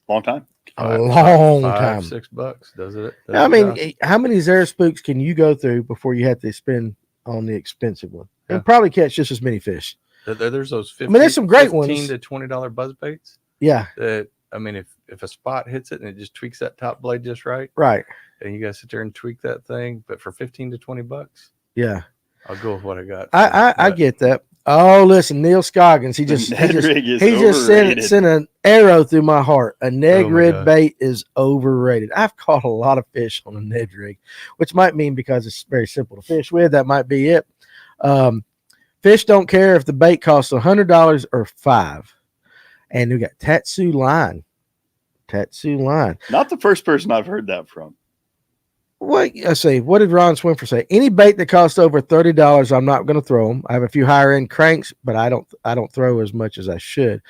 Long time. a long $5, time. $6 does it? I mean, how many Zara Spooks can you go through before you have to spend on the expensive one? Yeah. And probably catch just as many fish. there's those 15, there's some great ones. $15 to $20 buzz baits. Yeah, That I mean, if a spot hits it and it just tweaks that top blade just right, right. and you guys sit there and tweak that thing, but for 15 to 20 bucks, Yeah, I'll go with what I got. I But get that. Oh, listen, Neil Scoggins, he just Ned-rig is sent an arrow through my heart. A neg Oh my rig God. bait is overrated. I've caught a lot of fish on a Ned rig, which might mean because it's very simple to fish with. That might be it. Fish don't care if the bait costs $100 or $5. And we got Tatsu line. Not the first person I've heard that from. What I say? What did Ron Swinford say? Any bait that costs over $30, I'm not going to throw them. I have a few higher end cranks, but I don't throw as much as I should.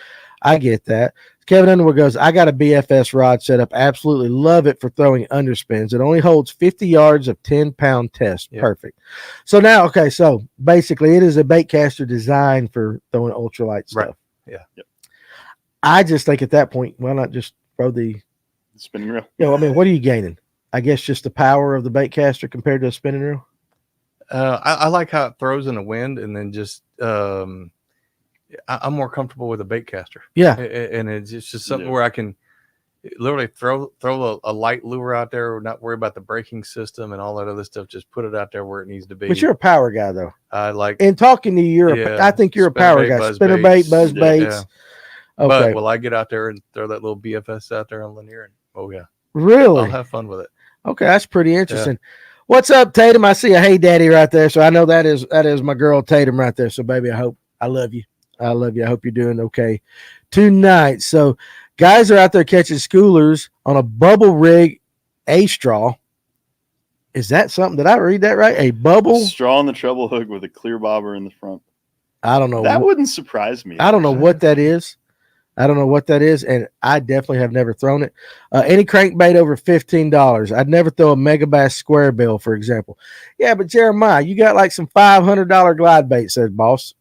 I get that. Kevin Underwood goes, I got a BFS rod set up. Absolutely love it for throwing underspins. It only holds 50 yards of 10-pound test. Yeah. Perfect. So now, okay, so basically it is a bait caster designed for throwing ultralight stuff. Right. Yeah. Yep. I just think at that point, why not just throw the, Spinning reel. I mean, what are you gaining? I guess just the power of the bait caster compared to a spinning reel. I like how it throws in the wind, and then just I'm more comfortable with a bait caster. Yeah. And it's just something Yeah. where I can literally throw a light lure out there, not worry about the braking system and all that other stuff. Just put it out there where it needs to be. But you're a power guy, though. I like, In talking to you, I think you're a power guy. buzz Spinner baits. bait, buzz Yeah. baits. but Okay. will I get out there and throw that little BFS out there on Lanier? And oh yeah, Really? I'll have fun with it. Okay, that's pretty interesting. What's up, Tatum? I see a hey daddy right there. So I know that is my girl Tatum right there. So baby, I love you. I love you. I hope you're doing okay tonight. So guys are out there catching schoolers on a bubble rig A straw. Is that something? Did I read that right? A bubble? Straw on the treble hook with a clear bobber in the front. I don't know. That wouldn't surprise me. I don't know what that is. I don't know what that is, and I definitely have never thrown it. Any crankbait over $15. I'd never throw a Megabass square bill, for example. Yeah, but Jeremiah, you got like some $500 glide bait, says boss.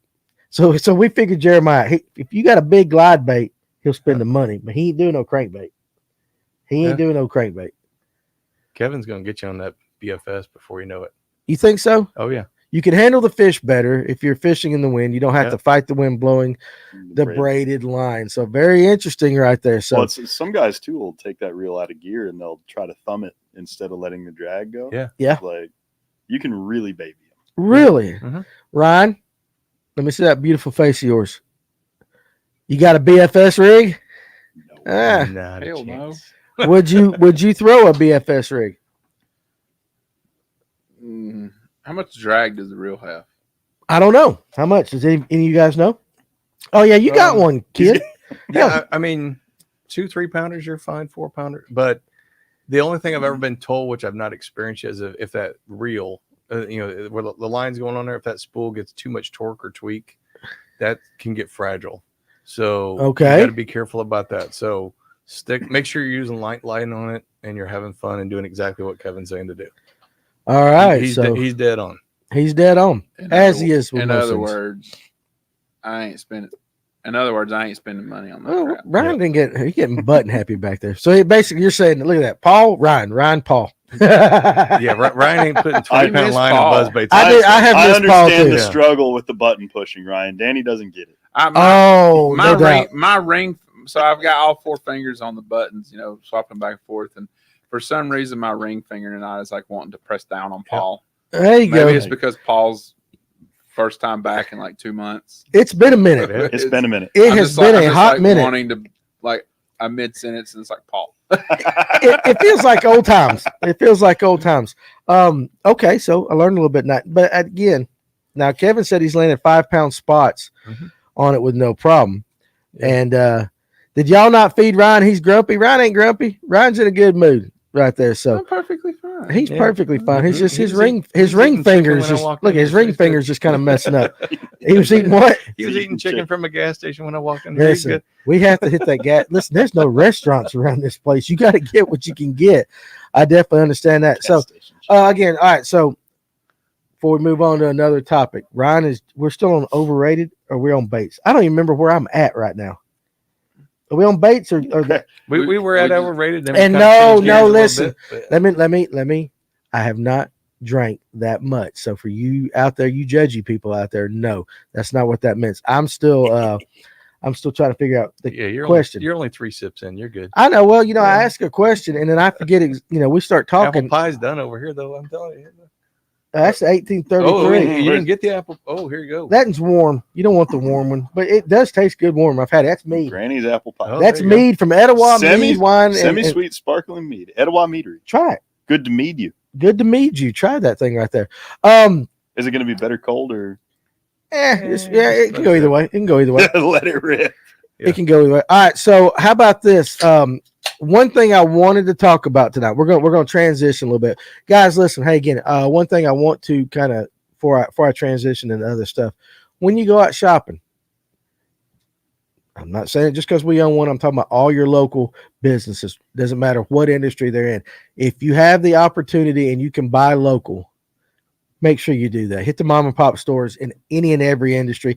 So we figured Jeremiah, if you got a big glide bait, he'll spend the money, but he ain't doing no crankbait. He ain't doing no crankbait. Kevin's gonna get you on that BFS before you know it. You think so? Oh yeah. You can handle the fish better if you're fishing in the wind. You don't have Yeah. to fight the wind blowing the braided line. So very interesting right there. So Well, some guys too will take that reel out of gear and they'll try to thumb it instead of letting the drag go. Yeah. Yeah. Like you can really baby them. really, Mhm. Ryan, let me see that beautiful face of yours. You got a BFS rig? Ah, Not a Hell no. chance. would you throw a BFS rig? How much drag does the reel have? I don't know. How much? Does any of you guys know? Oh yeah, you got one, kid. Yeah, I mean, 2-3 pounders, you're fine. 4-pounder, but the only thing I've ever been told, which I've not experienced yet, is if that reel, where the line's going on there, if that spool gets too much torque or tweak, that can get fragile. So Okay. you got to be careful about that. So make sure you're using light line on it, and you're having fun and doing exactly what Kevin's saying to do. All right, he's so he's dead on. he's dead on, as he is with In most other things. words, I ain't spending money on that Oh, crap. Ryan didn't he getting button happy back there. So basically, you're saying, look at that, Paul, Ryan, Paul. Yeah, Ryan ain't putting 20-pound miss line Paul. and buzz baits. I have I missed Paul understand too. the Yeah. struggle with the button pushing, Ryan. Danny doesn't get it. Oh, my no doubt. ring. So I've got all 4 fingers on the buttons, swapping back and forth. And for some reason, my ring finger tonight is like wanting to press down on Paul. There you Maybe go. it's because Paul's first time back in like 2 months. It's been a minute. Yeah. It's been a minute. It I'm has just been I'm a just hot like minute. wanting to like a mid sentence, and it's like Paul. It feels like old times. It feels like old times. Okay, so I learned a little bit. But again, now Kevin said he's landed 5-pound spots Mhm. on it with no problem. Yeah. And did y'all not feed Ryan? He's grumpy. Ryan ain't grumpy. Ryan's in a good mood right there. So I'm perfectly fine. he's Yeah. perfectly fine. He's just his He's ring eating chicken fingers when I just walked look. in His here, so ring he's good. fingers just kind of messing up. He was eating what? He was eating chicken from a gas station when I walked in. Listen, we have to hit that gas. Listen, there's no restaurants around this place. You got to get what you can get. I definitely understand that. So again, all right. So before we move on to another topic, we're still on overrated or we're on baits? I don't even remember where I'm at right now. Are we on baits or we were at we just- overrated. Then we And kinda changed no, gears a little listen. bit, but- let me. I have not drank that much. So for you out there, you judgy people out there, no, that's not what that means. I'm still trying to figure out the yeah, you're question. You're only 3 sips in. You're good. I know. Well, I ask a question and then I forget. We start talking. Apple pie's done over here, though. I'm telling you. That's Oh, 1833. you didn't get the apple. Oh, here you go. That one's warm. You don't want the warm one, but it does taste good warm. I've had it. That's mead. Granny's apple pie. Oh, That's there you go. mead from Etowah Mead Wine. Semi-sweet sparkling mead. Etowah Meadery. Try it. Good to meet you. Good to meet you. Try that thing right there. Is it going to be better cold or It can go either way. It can go either way. let it rip? Yeah. It can go either way. All right. So how about this? One thing I wanted to talk about tonight. We're gonna transition a little bit, guys. Listen. Hey, again. One thing I want to kind of before I transition into other stuff. When you go out shopping, I'm not saying just because we own one. I'm talking about all your local businesses. Doesn't matter what industry they're in. If you have the opportunity and you can buy local, make sure you do that. Hit the mom and pop stores in any and every industry.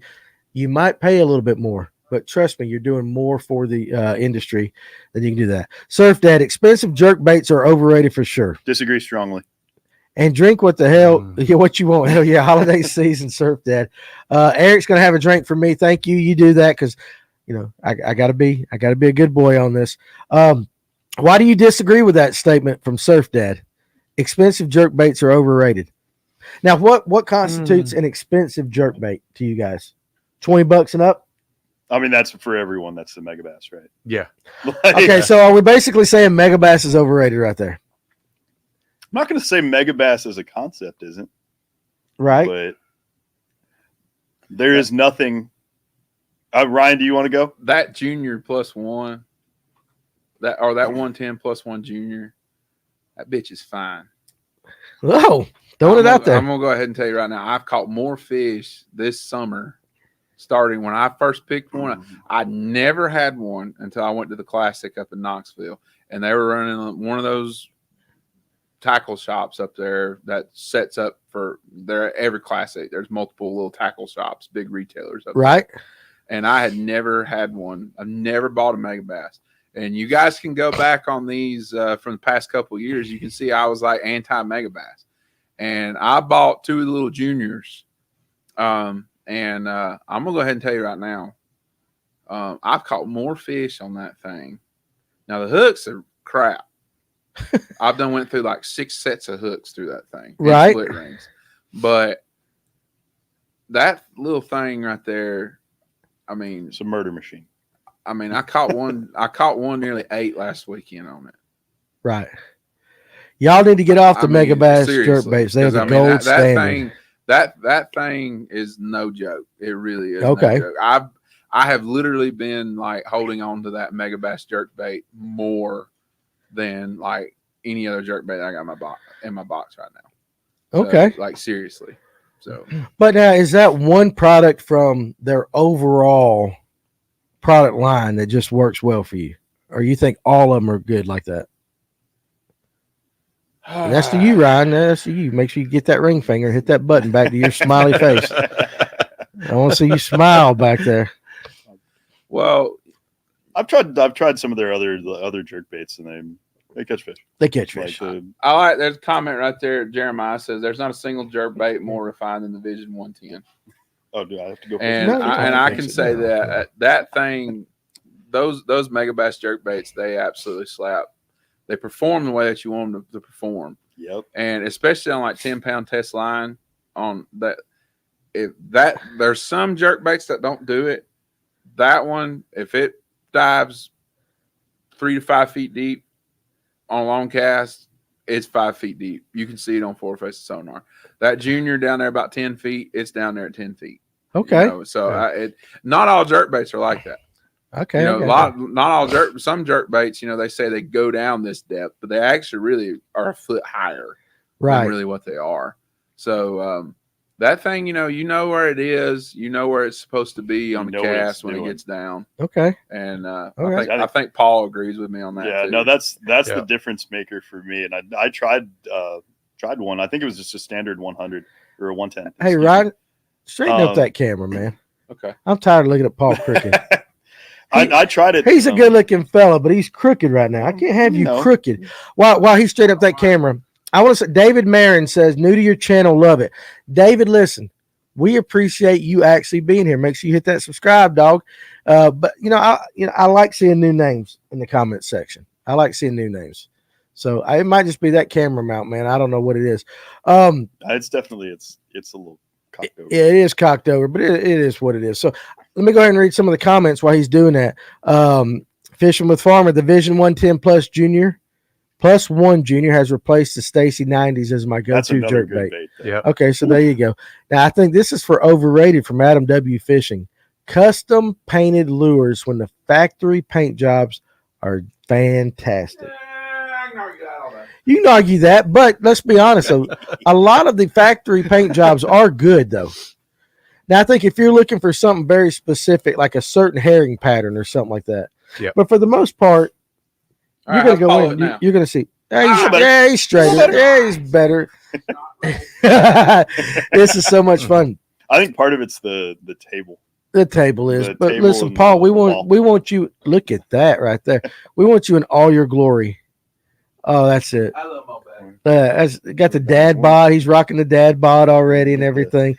You might pay a little bit more, but trust me, you're doing more for the industry than you can do that. Surf Dad, expensive jerk baits are overrated for sure. Disagree strongly. And drink what the hell, what you want. Hell yeah, holiday season, Surf Dad. Eric's gonna have a drink for me. Thank you. You do that because, you know, I gotta be a good boy on this. Why do you disagree with that statement from Surf Dad? Expensive jerk baits are overrated. Now, what constitutes an expensive jerk bait to you guys? $20 and up? I mean, that's for everyone. That's the Megabass, right? Yeah. Okay, so are we basically saying Megabass is overrated right there? I'm not going to say Megabass as a concept isn't, right? But there is nothing. Ryan, do you want to go? That junior plus one, that 110 plus one junior, that bitch is fine. Oh, throwing it out there. I'm gonna go ahead and tell you right now. I've caught more fish this summer, starting when I first picked one. I never had one until I went to the Classic up in Knoxville, and they were running one of those tackle shops up there that sets up for every Classic. There's multiple little tackle shops, big retailers up right there. And I had never had one. I've never bought a Megabass. And you guys can go back on these from the past couple of years. You can see I was like anti-Megabass. And I bought two of the little juniors. I'm going to go ahead and tell you right now, I've caught more fish on that thing. Now, the hooks are crap. I've went through like 6 sets of hooks through that thing. Right. Split rings. But that little thing right there, I mean, it's a murder machine. I mean, I caught one nearly 8 last weekend on it. Right. Y'all need to get off the Megabass jerk baits. They're the gold standard. That thing is no joke. It really is. Okay. No joke. I have literally been like holding on to that Megabass jerk bait more than like any other jerk bait I got in my box right now. So, okay. Like seriously. So, but now is that one product from their overall product line that just works well for you, or you think all of them are good like that? And that's to you, Ryan. That's to you. Make sure you get that ring finger, hit that button back to your smiley face. I want to see you smile back there. Well, I've tried some of their other jerk baits, and they catch fish. They catch fish. There's a comment right there. Jeremiah says there's not a single jerk bait more refined than the Vision 110. Oh, do I have to go? I can say that thing, those Megabass jerk baits, they absolutely slap. They perform the way that you want them to perform. Yep. And especially on like 10-pound test line, on that, there's some jerk baits that don't do it. That one, if it dives 3 to 5 feet deep on a long cast, it's 5 feet deep. You can see it on Four Faces Sonar. That junior down there about 10 feet, it's down there at 10 feet. Okay. You know? So not all jerk baits are like that. Okay. You know, not all some jerk baits, you know, they say they go down this depth, but they actually really are a foot higher than really what they are. So that thing, you know where it is, you know where it's supposed to be on the cast when it gets down. Okay. And I think Paul agrees with me on that. Yeah, too. no, that's the difference maker for me. And I tried one. I think it was just a standard 100 or a 110. Hey, Ryan, straighten up that camera, man. Okay. I'm tired of looking at Paul crooked. I tried it. He's a good-looking fella, but he's crooked right now. I can't have you crooked. While he straight up that camera, I want to say, David Marin says, new to your channel, love it. David, listen, we appreciate you actually being here. Make sure you hit that subscribe, dog. But I like seeing new names in the comment section. I like seeing new names. So it might just be that camera mount, man. I don't know what it is. It's definitely it's a little cocked over. It is cocked over, but it is what it is. So let me go ahead and read some of the comments while he's doing that. Fishing with Farmer, the Vision 110 Plus Junior. Plus One Junior has replaced the Stacy 90s as my go-to jerk bait. Yeah. Okay, so there you go. Now I think this is for overrated from Adam W. Fishing. Custom painted lures when the factory paint jobs are fantastic. You can argue that, but let's be honest. A lot of the factory paint jobs are good, though. Now, I think if you're looking for something very specific, like a certain herring pattern or something like that, Yep. but for the most part, All you're right, going to I'll go follow in. it now. You're going to see. He's straighter. better. Yeah, he's better. This is so much fun. I think part of it's the table. The table is, The but table listen, and Paul, the wall. we want you. Look at that right there. We want you in all your glory. Oh, that's it. I love my bag. That's got the dad bod. He's rocking the dad bod already and everything.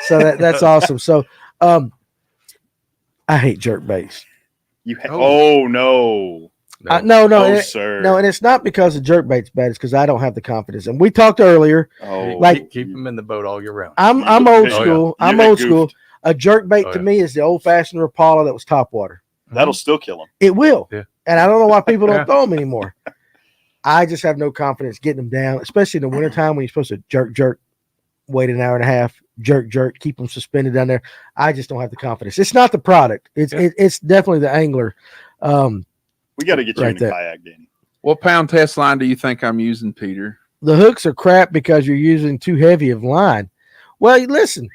So that's awesome. So, I hate jerk baits. Oh no, No, oh and sir, no, and it's not because the jerk bait's bad. It's because I don't have the confidence. And we talked earlier. oh like- keep them in the boat all year round. I'm You- old oh, yeah. school. I'm You get old school. goofed. A jerk bait Oh, to yeah. me is the old fashioned Rapala that was top water. That'll still kill them. It will. Yeah. And I don't know why people don't Yeah. throw them anymore. I just have no confidence getting them down, especially in the wintertime when you're supposed to jerk, wait an hour and a half, jerk, keep them suspended down there. I just don't have the confidence. It's not the product. It's definitely the angler. We got to get you Right in a there. kayak, Danny. What pound test line do you think I'm using, Peter? The hooks are crap because you're using too heavy of line. Well, listen,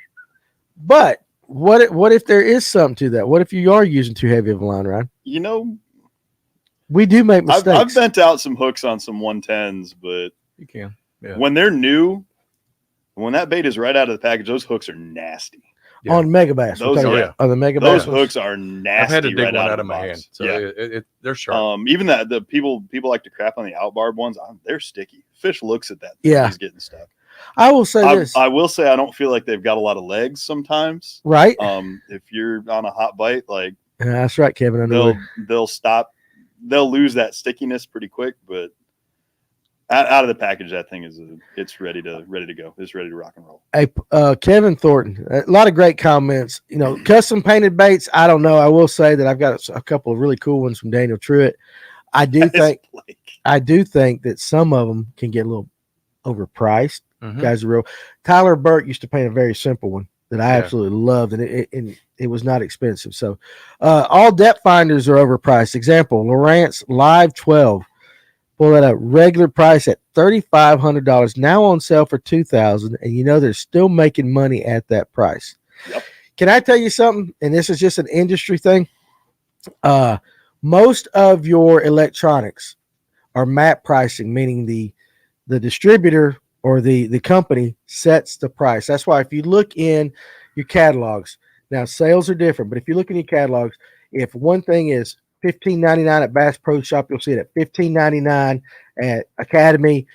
but what if there is something to that? What if you are using too heavy of a line, Ryan? You know, We do make I've mistakes. bent out some hooks on some 110s, but You can. Yeah. when they're new, when that bait is right out of the package, those hooks are nasty. Yeah. On Mega Bass. Those are- on the Mega Those Bass. hooks are nasty. I've had to dig right one out of of the my box. hand. So yeah. they're sharp. Even that the people like to crap on the outbarb ones. They're sticky. Fish looks at that. Yeah. He's getting stuck. I will say this, I will say I don't feel like they've got a lot of legs sometimes. right? If you're on a hot bite, like Yeah, that's right, Kevin. Underwood. they'll stop. They'll lose that stickiness pretty quick, but out of the package, that thing it's ready to go. It's ready to rock and roll. Hey, Kevin Thornton, a lot of great comments. You know, custom painted baits. I don't know. I will say that I've got a couple of really cool ones from Daniel Truitt. I do think that some of them can get a little overpriced. Mhm. Guys are real. Tyler Burke used to paint a very simple one that I Yeah. absolutely loved, and it was not expensive. So, all depth finders are overpriced. Example: Lowrance Live 12. Pull that up. Regular price at $3,500. Now on sale for $2,000, and you know they're still making money at that price. Yep. Can I tell you something? And this is just an industry thing. Most of your electronics are MAP pricing, meaning the distributor or the company sets the price. That's why if you look in your catalogs, now sales are different, but if you look in your catalogs, if one thing is $15.99 at Bass Pro Shop, you'll see it at $15.99 at Academy.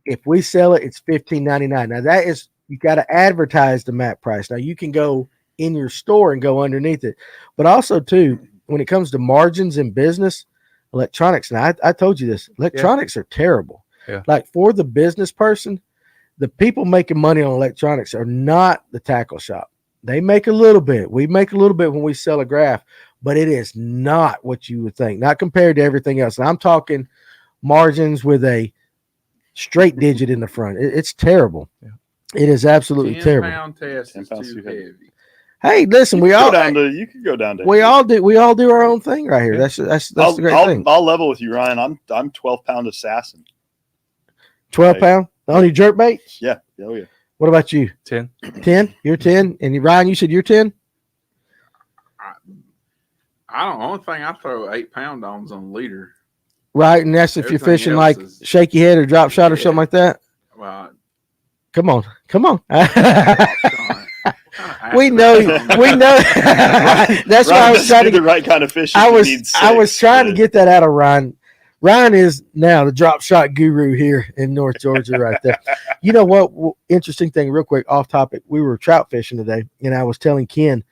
If we sell it, it's $15.99. Now that is, you got to advertise the MAP price. Now you can go in your store and go underneath it, but also too, when it comes to margins in business, electronics. Now I told you this, electronics are terrible. Yeah. Like for the business person, the people making money on electronics are not the tackle shop. They make a little bit. We make a little bit when we sell a graph, but it is not what you would think, not compared to everything else. And I'm talking margins with a straight digit in the front. It's terrible. Yeah. It is absolutely 10 terrible. pound test 10 is pounds too too heavy. heavy. Hey, listen, we all You could go down to. we all do our own thing right here. Yeah. That's the great thing. I'll level with you, Ryan. I'm 12-pound assassin. 12 pound on your jerk baits. Yeah. Oh yeah. What about you? 10. 10? You're 10, and Ryan, you said you're 10. I don't. Only thing I throw 8 pound ons on leader. Right, and that's if you're Everything fishing else like is- shaky head or drop shot or Yeah. something like that. Well, Come on. we we know. That's why I Ryan was doesn't trying do to the right kind of fishing. I He was needs I was six, trying to but- get that out of Ryan. Ryan is now the drop shot guru here in North Georgia, right there. You know what? Interesting thing, real quick, off topic. We were trout fishing today, and I was telling Ken,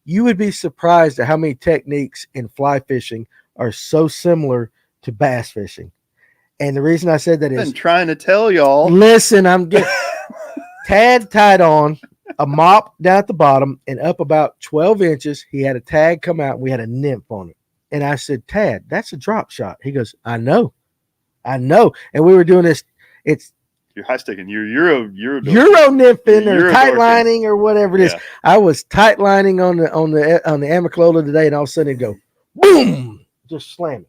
you would be surprised at how many techniques in fly fishing are so similar to bass fishing. And the reason I said that I've is, been trying to tell y'all. listen, I'm getting Tad tied on a mop down at the bottom and up about 12 inches. He had a tag come out, and we had a nymph on it. And I said, Tad, that's a drop shot. He goes, I know. And we were doing this. It's You're high sticking. You're Euro Euro nymphing or Euro tight dorking. lining or whatever it is. Yeah. I was tight lining on the Amiclola today, and all of a sudden it go boom, just slam it.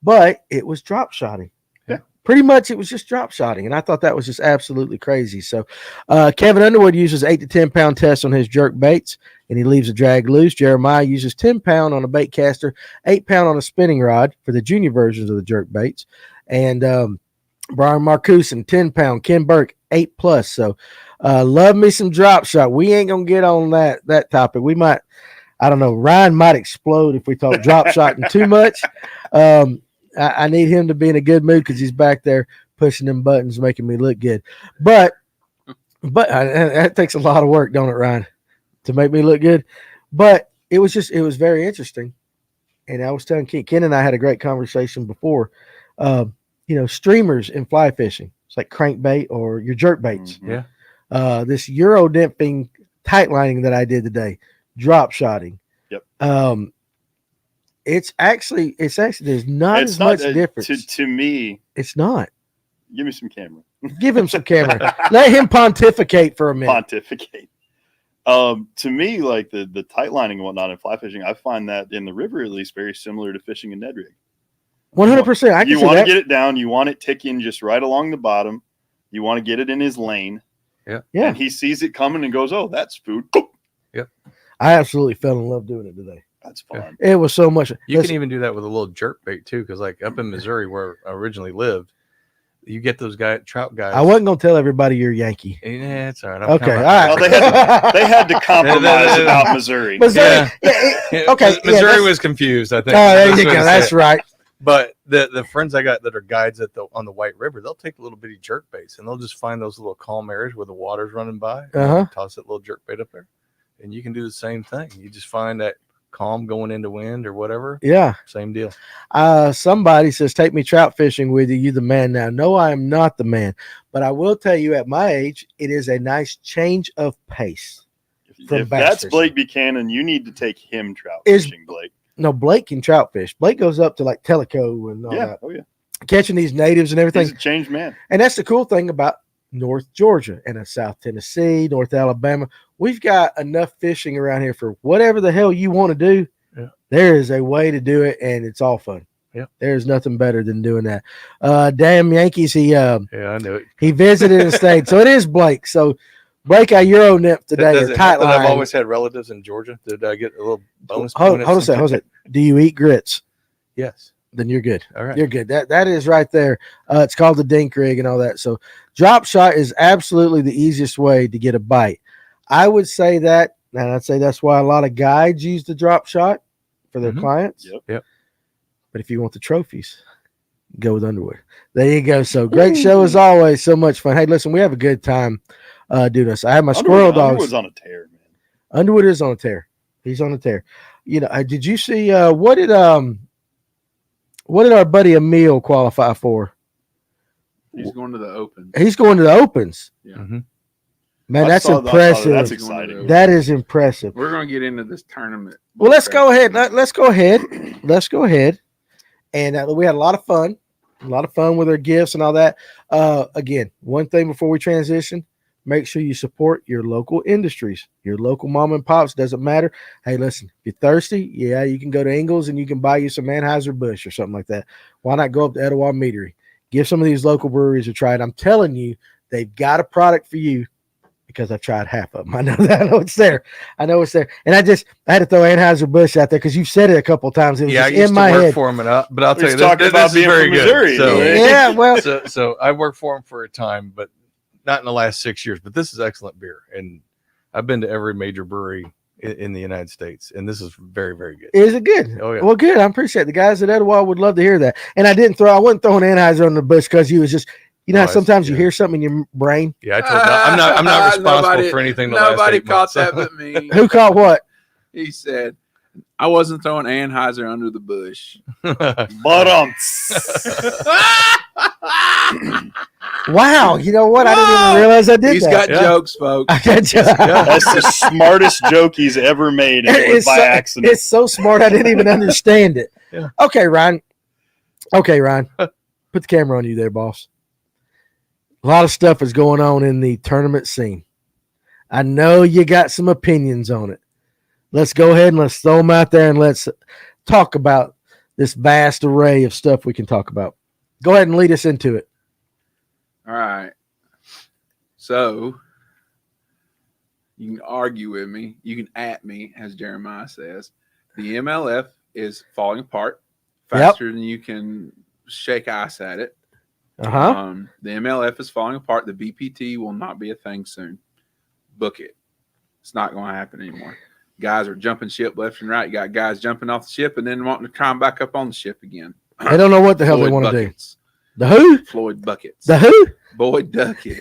But it was drop shotting. Yeah. pretty much it was just drop shotting. And I thought that was just absolutely crazy. So Kevin Underwood uses 8 to 10 pound test on his jerk baits, and he leaves a drag loose. Jeremiah uses 10 pound on a bait caster, 8 pound on a spinning rod for the junior versions of the jerk baits. And Brian Marcuson, 10 pound. Ken Burke, 8+. So love me some drop shot. We ain't going to get on that topic. We might, I don't know, Ryan might explode if we talk drop shotting too much. I need him to be in a good mood because he's back there pushing them buttons, making me look good. But that takes a lot of work, don't it, Ryan, to make me look good? But it was very interesting. And I was telling Ken and I had a great conversation before. Streamers in fly fishing, it's like crankbait or your jerk baits. Mhm. Yeah. This Euro dipping tight lining that I did today, drop shotting. Yep. It's actually there's not It's as not much difference. to me. It's not. Give me some camera. Give him some camera. Let him pontificate for a minute. Pontificate. To me, like the tight lining and whatnot in fly fishing, I find that in the river at least very similar to fishing a Ned rig. 100%. I can You see want to that. get it down. You want it ticking just right along the bottom. You want to get it in his lane. Yeah. And he sees it coming and goes, "Oh, that's food." I absolutely fell in love doing it today. That's fun. It was so much. You can even do that with a little jerk bait too, because like up in Missouri where I originally lived, you get those trout guys. I wasn't gonna tell everybody you're Yankee. Yeah, it's all right. Okay, all Well, right. they had to compromise about Missouri. Missouri. Okay, Missouri that's- was confused. I think. Oh, there That's you what go. it That's said. right. But the friends I got that are guides on the White River, they'll take the little bitty jerk baits and they'll just find those little calm areas where the water's running by. and Uh-huh. Toss that little jerk bait up there, and you can do the same thing. You just find that calm going into wind or whatever. Yeah. Same deal. Somebody says, take me trout fishing with you. You the man now. No, I am not the man. But I will tell you at my age, it is a nice change of pace. From If bass that's fishing. Blake Buchanan, you need to take him trout Is- fishing, Blake. No, Blake can trout fish. Blake goes up to like Tellico and all Yeah. that, Oh, yeah. catching these natives and everything. He's a changed man. And that's the cool thing about North Georgia and South Tennessee, North Alabama. We've got enough fishing around here for whatever the hell you want to do. Yeah. There is a way to do it, and it's all fun. Yeah. There's nothing better than doing that. Damn Yankees, Yeah, I knew it. he visited and stayed. So it is Blake. So Blake, I Euro nip today Does or it tight happen that line. I've always had relatives in Georgia. Did I get a little bonus? Hold point on at a second. some Hold on a point? second. Do you eat grits? Yes. Then you're good. All right. You're good. That is right there. It's called the dink rig and all that. So drop shot is absolutely the easiest way to get a bite. I would say that, and I'd say that's why a lot of guides use the drop shot for their Mhm. clients. Yep. But if you want the trophies, go with Underwood. There you go. So great show as always. So much fun. Hey, listen, we have a good time doing this. I have my squirrel dogs. Underwood's on a tear, man. Underwood is on a tear. He's on a tear. Did you see what did our buddy Emil qualify for? He's going to the Open. He's going to the Opens. Mhm. Man, I that's saw that. impressive. That's He's going to the exciting. Open. That is impressive. We're going to get into this tournament. Well, let's go ahead. Let's go ahead. Let's go ahead. And we had a lot of fun with our gifts and all that. Again, one thing before we transition, make sure you support your local industries, your local mom and pops. Doesn't matter. Hey, listen, if you're thirsty, yeah, you can go to Ingles and you can buy you some Anheuser-Busch or something like that. Why not go up to Etowah Meadery? Give some of these local breweries a try. I'm telling you, they've got a product for you because I've tried half of them. I know that. I know it's there. And I had to throw Anheuser-Busch out there because you've said it a couple of times. It was Yeah, I just used in to my work head. for him, but I'll tell He's you, this, talking this about is being very from good. Missouri, So, dude. Yeah, well, so I worked for him for a time, but not in the last 6 years. But this is excellent beer, and I've been to every major brewery in the United States, and this is very, very good. is it good? Oh yeah. Well, good. I appreciate it. The guys at Etowah would love to hear that. And I wasn't throwing Anheuser on the bush because he was just, how it's- sometimes you yeah. hear something in your brain. Yeah, I told you, I'm not responsible Nobody- for anything. The last Nobody 8 caught months. that but me. Who caught what? He said, I wasn't throwing Anheuser under the bush. But Wow. You know what? I didn't even realize I did He's that. got Yeah. jokes, folks. I got you. that's the smartest joke he's ever made, and it was by accident. It's so smart I didn't even understand it. Yeah. Okay, Ryan. Put the camera on you there, boss. A lot of stuff is going on in the tournament scene. I know you got some opinions on it. Let's go ahead and let's throw them out there and let's talk about this vast array of stuff we can talk about. Go ahead and lead us into it. So you can argue with me. You can at me, as Jeremiah says. The MLF is falling apart faster than you can shake ice at it. The MLF is falling apart. The BPT will not be a thing soon. Book it. It's not going to happen anymore. Guys are jumping ship left and right. You got guys jumping off the ship and then wanting to climb back up on the ship again. They don't know what the hell they want to do. Buckets. The who? Floyd Buckets. The who? Boyd Duckett.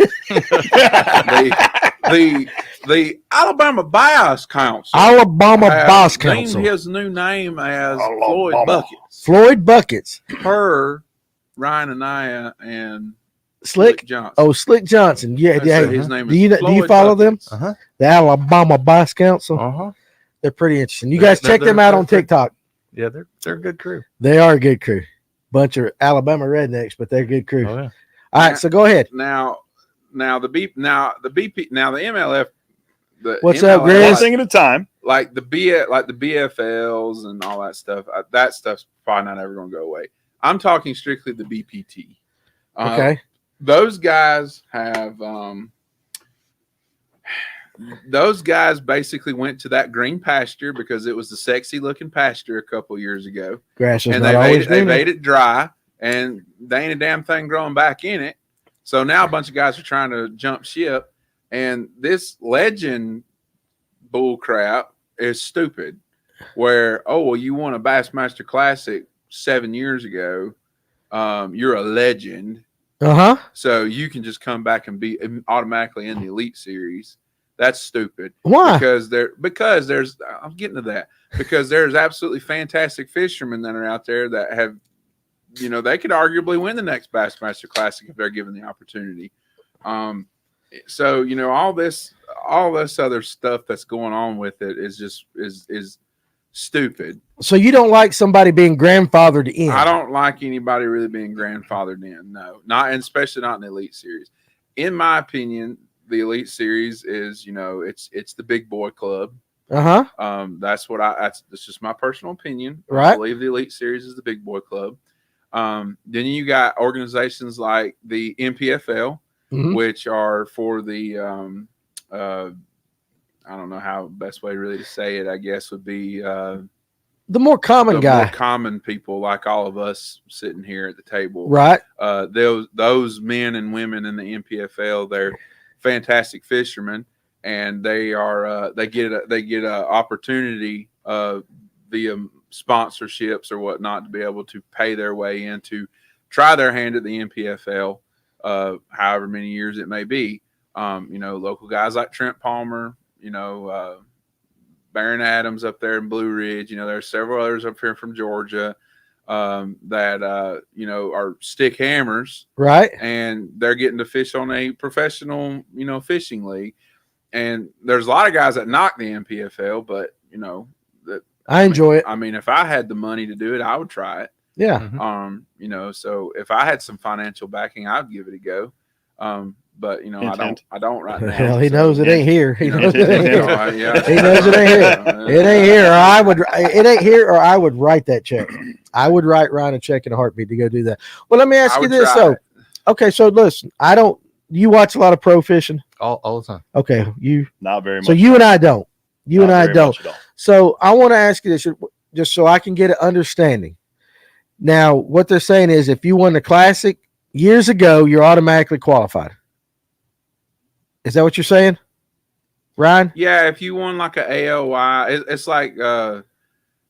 the Alabama Bass Council. Alabama Bass Council. Named his new name as Floyd Buckets. Floyd Buckets. Per Ryan Anaya and Slick Johnson. Oh, Slick Johnson. Yeah, So yeah. his name is Do you Floyd follow Buckets. them? The Alabama Bass Council. They're pretty interesting. You guys check them out on TikTok. Yeah, they're a good crew. They are a good crew. Bunch of Alabama rednecks, but they're a good crew. Oh, yeah. All right, so go ahead. Now the MLF. What's MLF, up, Grizz? One thing at a time. Like the BFLs and all that stuff. That stuff's probably not ever going to go away. I'm talking strictly the BPT. Okay. Those guys have. Those guys basically went to that green pasture because it was the sexy looking pasture a couple years ago. Grass is And not they always greener. made it dry, and they ain't a damn thing growing back in it. So now a bunch of guys are trying to jump ship, and this legend bull crap is stupid. Where, you won a Bassmaster Classic 7 years ago, you're a legend, so you can just come back and be automatically in the Elite Series. That's stupid. Why? Because there's I'm getting to that. Because there's absolutely fantastic fishermen that are out there that have, they could arguably win the next Bassmaster Classic if they're given the opportunity. So all this other stuff that's going on with it is just is stupid. So you don't like somebody being grandfathered in? I don't like anybody really being grandfathered in. No, not, and especially not in the Elite Series. In my opinion, the Elite Series is, it's the big boy club. That's just my personal opinion. Right. I believe the Elite Series is the big boy club. Then you got organizations like the MPFL, which are for the I don't know how best way really to say it. I guess would be the more common guy, more common people like all of us sitting here at the table. Right. Those men and women in the MPFL, they're fantastic fishermen, and they are they get a opportunity via sponsorships or whatnot to be able to pay their way in to try their hand at the MPFL, however many years it may be. Local guys like Trent Palmer, Baron Adams up there in Blue Ridge. There's several others up here from Georgia that are stick hammers, right? And they're getting to fish on a professional, fishing league. And there's a lot of guys that knock the MPFL, but I enjoy it. I mean, if I had the money to do it, I would try it. Yeah. So if I had some financial backing, I'd give it a go. But I don't right now. Hell, he knows it ain't here. He knows it ain't here. Yeah. He knows it ain't here. It ain't here, or I would. It ain't here, or I would write that check. I would write Ryan a check in a heartbeat to go do that. Well, let me ask you this though. Okay, so listen, you watch a lot of pro fishing all the time. Okay, not very much. So you and I don't. You and I don't. much at all. So I want to ask you this, just so I can get an understanding. Now, what they're saying is, if you won the Classic years ago, you're automatically qualified. Is that what you're saying, Ryan? Yeah, if you won like a AOY, it's like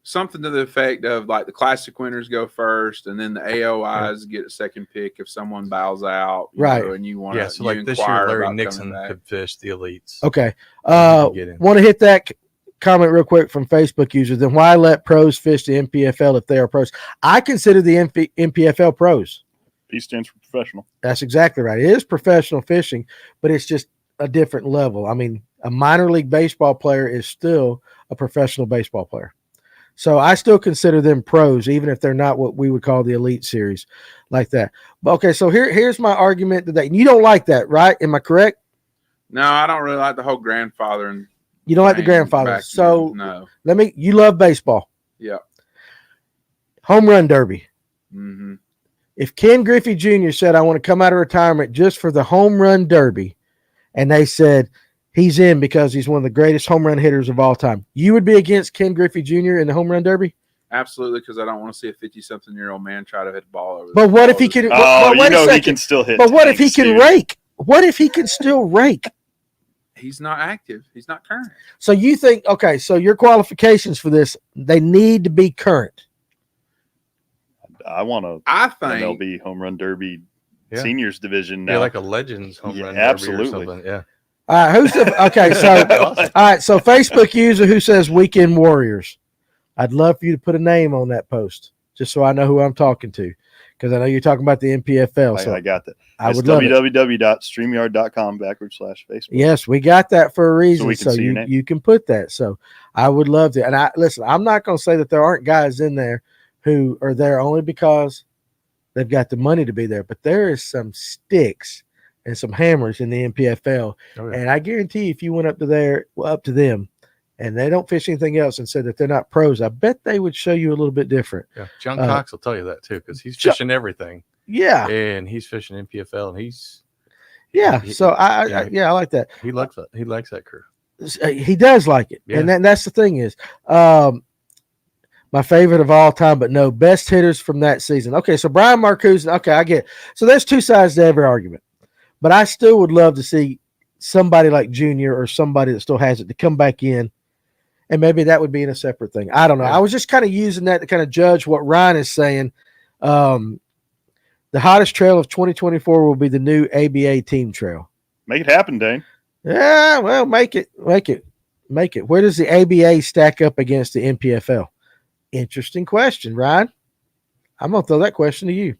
something to the effect of like the Classic winners go first, and then the AOYs get a second pick if someone bows out, right? And you want to, so like this year, Larry Nixon could fish the Elites. Okay, want to hit that comment real quick from Facebook user. Then why let pros fish the MPFL if they are pros? I consider the MPFL pros. P stands for professional. That's exactly right. It is professional fishing, but it's just a different level. I mean, a minor league baseball player is still a professional baseball player. So I still consider them pros, even if they're not what we would call the Elite Series like that. But okay, so here's my argument today. You don't like that, right? Am I correct? No, I don't really like the whole grandfathering. You don't like the grandfather. So no. You love baseball. Yeah. Home run derby. Mm-hmm. If Ken Griffey Jr. said, I want to come out of retirement just for the home run derby, and they said he's in because he's one of the greatest home run hitters of all time. You would be against Ken Griffey Jr. in the home run derby? Absolutely, because I don't want to see a 50-something-year-old man try to hit the ball over. But what if he can? Oh, but wait a he second. can still hit. But what if he tanks, can dude. rake? What if he can still rake? He's not active. He's not current. So you think, okay, so your qualifications for this, they need to be current. I want a I think MLB home run derby Yeah. seniors division now. Yeah, like a Legends home Yeah, run derby absolutely. or something. Yeah. All right, who's the okay? So all right, so Facebook user who says Weekend Warriors. I'd love for you to put a name on that post, just so I know who I'm talking to, because I know you're talking about the NPFL. So I got that. I It's would love it. www.streamyard.com/Facebook. Yes, we got that for a reason. we can see your name. you can put that. So I would love to. And listen, I'm not going to say that there aren't guys in there who are there only because they've got the money to be there, but there is some sticks and some hammers in the NPFL. Oh, yeah. And I guarantee if you went up to them, and they don't fish anything else and said that they're not pros, I bet they would show you a little bit different. Yeah. John Cox will tell you that too, because he's fishing everything. Yeah. And he's fishing NPFL, and Yeah. So I like that. he likes that. He likes that crew. He does like it. Yeah. And that's the thing is, my favorite of all time, but no, best hitters from that season. Okay, so Brian Marcoux. Okay, I get it. So there's two sides to every argument, but I still would love to see somebody like Junior or somebody that still has it to come back in, and maybe that would be in a separate thing. I don't know. Yeah. I was just kind of using that to kind of judge what Ryan is saying. The hottest trail of 2024 will be the new ABA team trail. Make it happen, Dane. Yeah, well, make it. Where does the ABA stack up against the NPFL? Interesting question, Ryan. I'm gonna throw that question to you.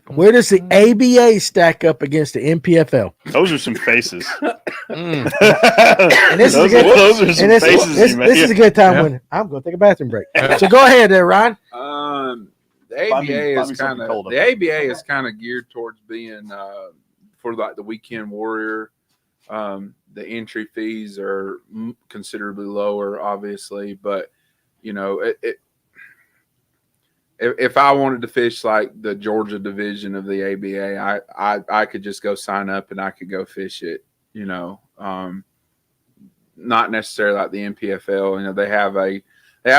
Where does the ABA stack up against the NPFL? Those are some faces. Mm. And this is a good. Those are some And faces this you made. is a good time Yeah. when I'm gonna take a bathroom break. So go ahead there, Ryan. The Find me ABA is something kind of cold up the ABA is kind of geared towards being for like the weekend warrior. The entry fees are considerably lower, obviously, but you know, if I wanted to fish like the Georgia division of the ABA, I could just go sign up and I could go fish it. You know, not necessarily like the NPFL. You know, they have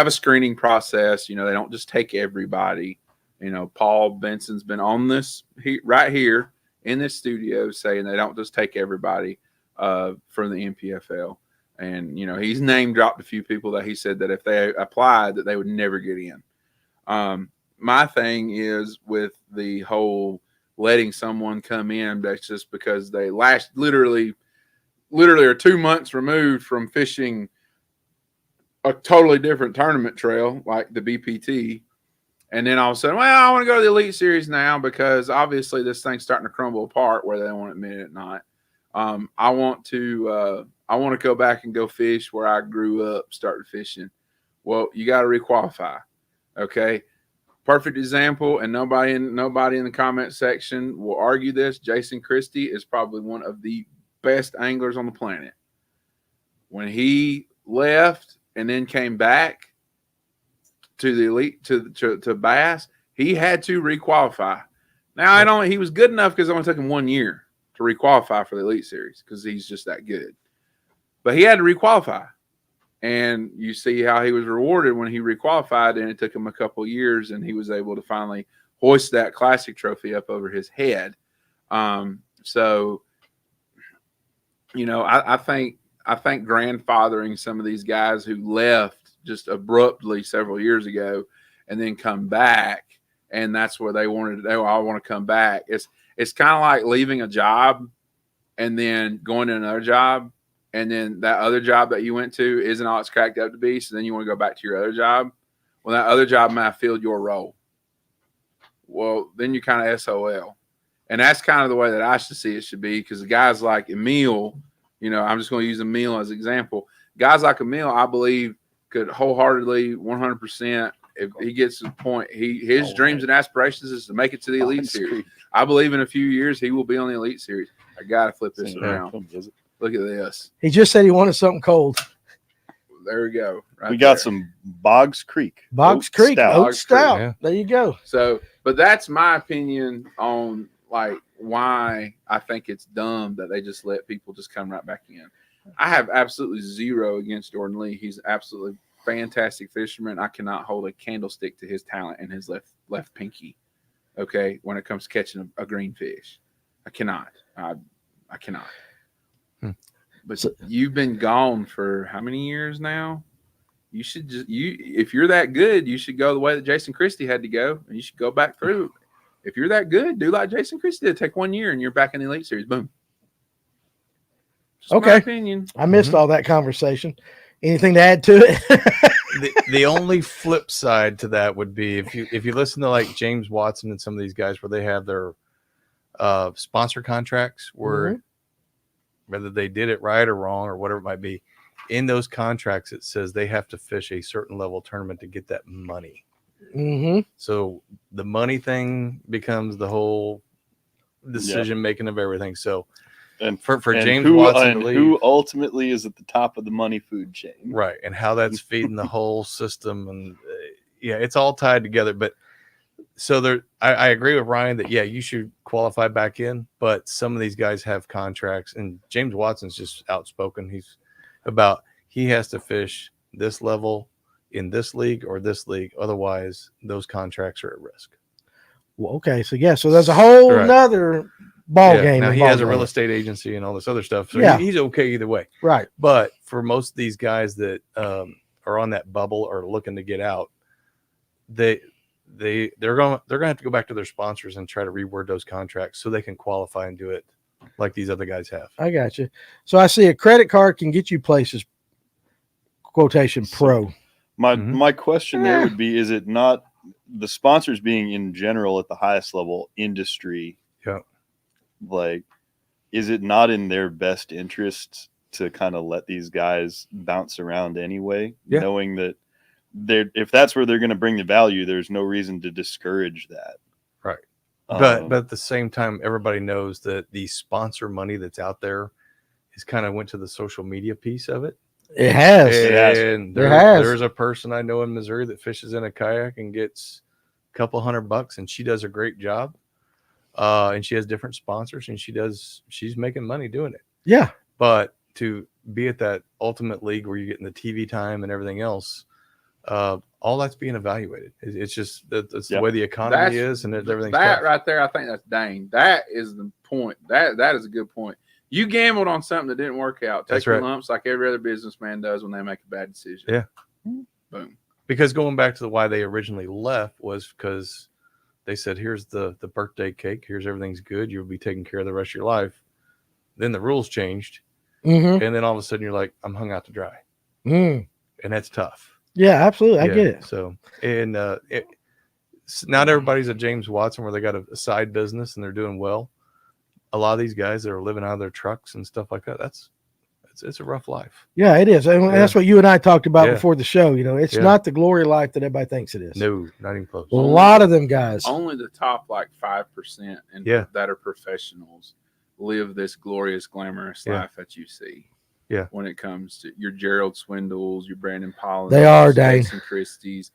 a screening process. You know, they don't just take everybody. You know, Paul Benson's been on this right here in this studio saying they don't just take everybody from the NPFL. And, you know, he's name dropped a few people that he said that if they applied that they would never get in. My thing is with the whole letting someone come in, that's just because they literally are 2 months removed from fishing a totally different tournament trail like the BPT. And then all of a sudden, well, I want to go to the Elite Series now because obviously this thing's starting to crumble apart where they won't admit it not. I want to go back and go fish where I grew up, started fishing. Well, you got to requalify. Okay. Perfect example, and nobody in the comment section will argue this. Jason Christie is probably one of the best anglers on the planet. When he left and then came back to the Elite to Bass, he had to requalify. Now he was good enough because it only took him 1 year to requalify for the Elite Series because he's just that good. But he had to requalify. And you see how he was rewarded when he requalified, and it took him a couple years, and he was able to finally hoist that classic trophy up over his head. So, you know, I think grandfathering some of these guys who left just abruptly several years ago and then come back, and that's where they wanted to. I want to come back. It's kind of like leaving a job and then going to another job. And then that other job that you went to isn't all it's cracked up to be. So then you want to go back to your other job. Well, that other job might have filled your role. Well, then you kind of SOL. And that's kind of the way that I should see it should be, because the guys like Emil, you know, I'm just going to use Emil as an example. Guys like Emil, I believe, could wholeheartedly 100%, if he gets to the point, his dreams and aspirations is to make it to the Elite Series. I believe in a few years he will be on the Elite Series. I got to flip this around. Look at this. He just said he wanted something cold. There we go. We got some Boggs Creek. Boggs Creek, Stout. Oat Stout. Yeah. There you go. So, but that's my opinion on like why I think it's dumb that they just let people just come right back in. I have absolutely zero against Jordan Lee. He's absolutely fantastic fisherman. I cannot hold a candlestick to his talent in his left pinky. Okay, when it comes to catching a green fish, I cannot. I cannot. But you've been gone for how many years now? You should if you're that good, you should go the way that Jason Christie had to go, and you should go back through. If you're that good, do like Jason Christie did. Take 1 year, and you're back in the Elite Series. Boom. Just Okay. my opinion. I missed all that conversation. Anything to add to it? The only flip side to that would be if you listen to like James Watson and some of these guys where they have their sponsor contracts where whether they did it right or wrong or whatever it might be, in those contracts it says they have to fish a certain level tournament to get that money. So the money thing becomes the whole decision making of everything. So and for and James who, Watson and to leave, who ultimately is at the top of the money food chain, right, and how that's feeding the whole system, and yeah, it's all tied together. But so there, I agree with Ryan that you should qualify back in, but some of these guys have contracts, and James Watson's just outspoken. He's about he has to fish this level in this league or this league, otherwise those contracts are at risk. Well, okay, so so there's a whole nother ball game. Now he has a real estate agency and all this other stuff, so he's okay either way. Right. But for most of these guys that are on that bubble or looking to get out, they're going to have to go back to their sponsors and try to reword those contracts so they can qualify and do it like these other guys have. I got you. So I see a credit card can get you places. Quotation pro. My question there would be: is it not the sponsors being in general at the highest level industry? Yeah. Like, is it not in their best interest to kind of let these guys bounce around anyway, knowing that if that's where they're going to bring the value, there's no reason to discourage that. Right. But at the same time, everybody knows that the sponsor money that's out there is kind of went to the social media piece of it. It has. And there's a person I know in Missouri that fishes in a kayak and gets a couple $100, and she does a great job. And she has different sponsors, and she's making money doing it. Yeah. But to be at that ultimate league where you're getting the TV time and everything else, all that's being evaluated. It's just that's the way the economy is, and everything's tough. Right there. I think that's dang. That is the point. That is a good point. You gambled on something that didn't work out. Take your lumps like every other businessman does when they make a bad decision. Yeah. Boom. Because going back to why they originally left was because they said, here's the birthday cake. Here's everything's good. You'll be taking care of the rest of your life. Then the rules changed. And then all of a sudden you're like, I'm hung out to dry. And that's tough. Yeah, absolutely. I get it. So, and not everybody's a James Watson where they got a side business and they're doing well. A lot of these guys that are living out of their trucks and stuff like that, it's a rough life. Yeah, it is. And that's what you and I talked about before the show. You know, it's not the glory life that everybody thinks it is. No, not even close. A lot of them guys. Only the top 5% that are professionals live this glorious, glamorous life that you see. Yeah. When it comes to your Gerald Swindles, your Brandon Pollins, they are, Dane. Jason Christie's.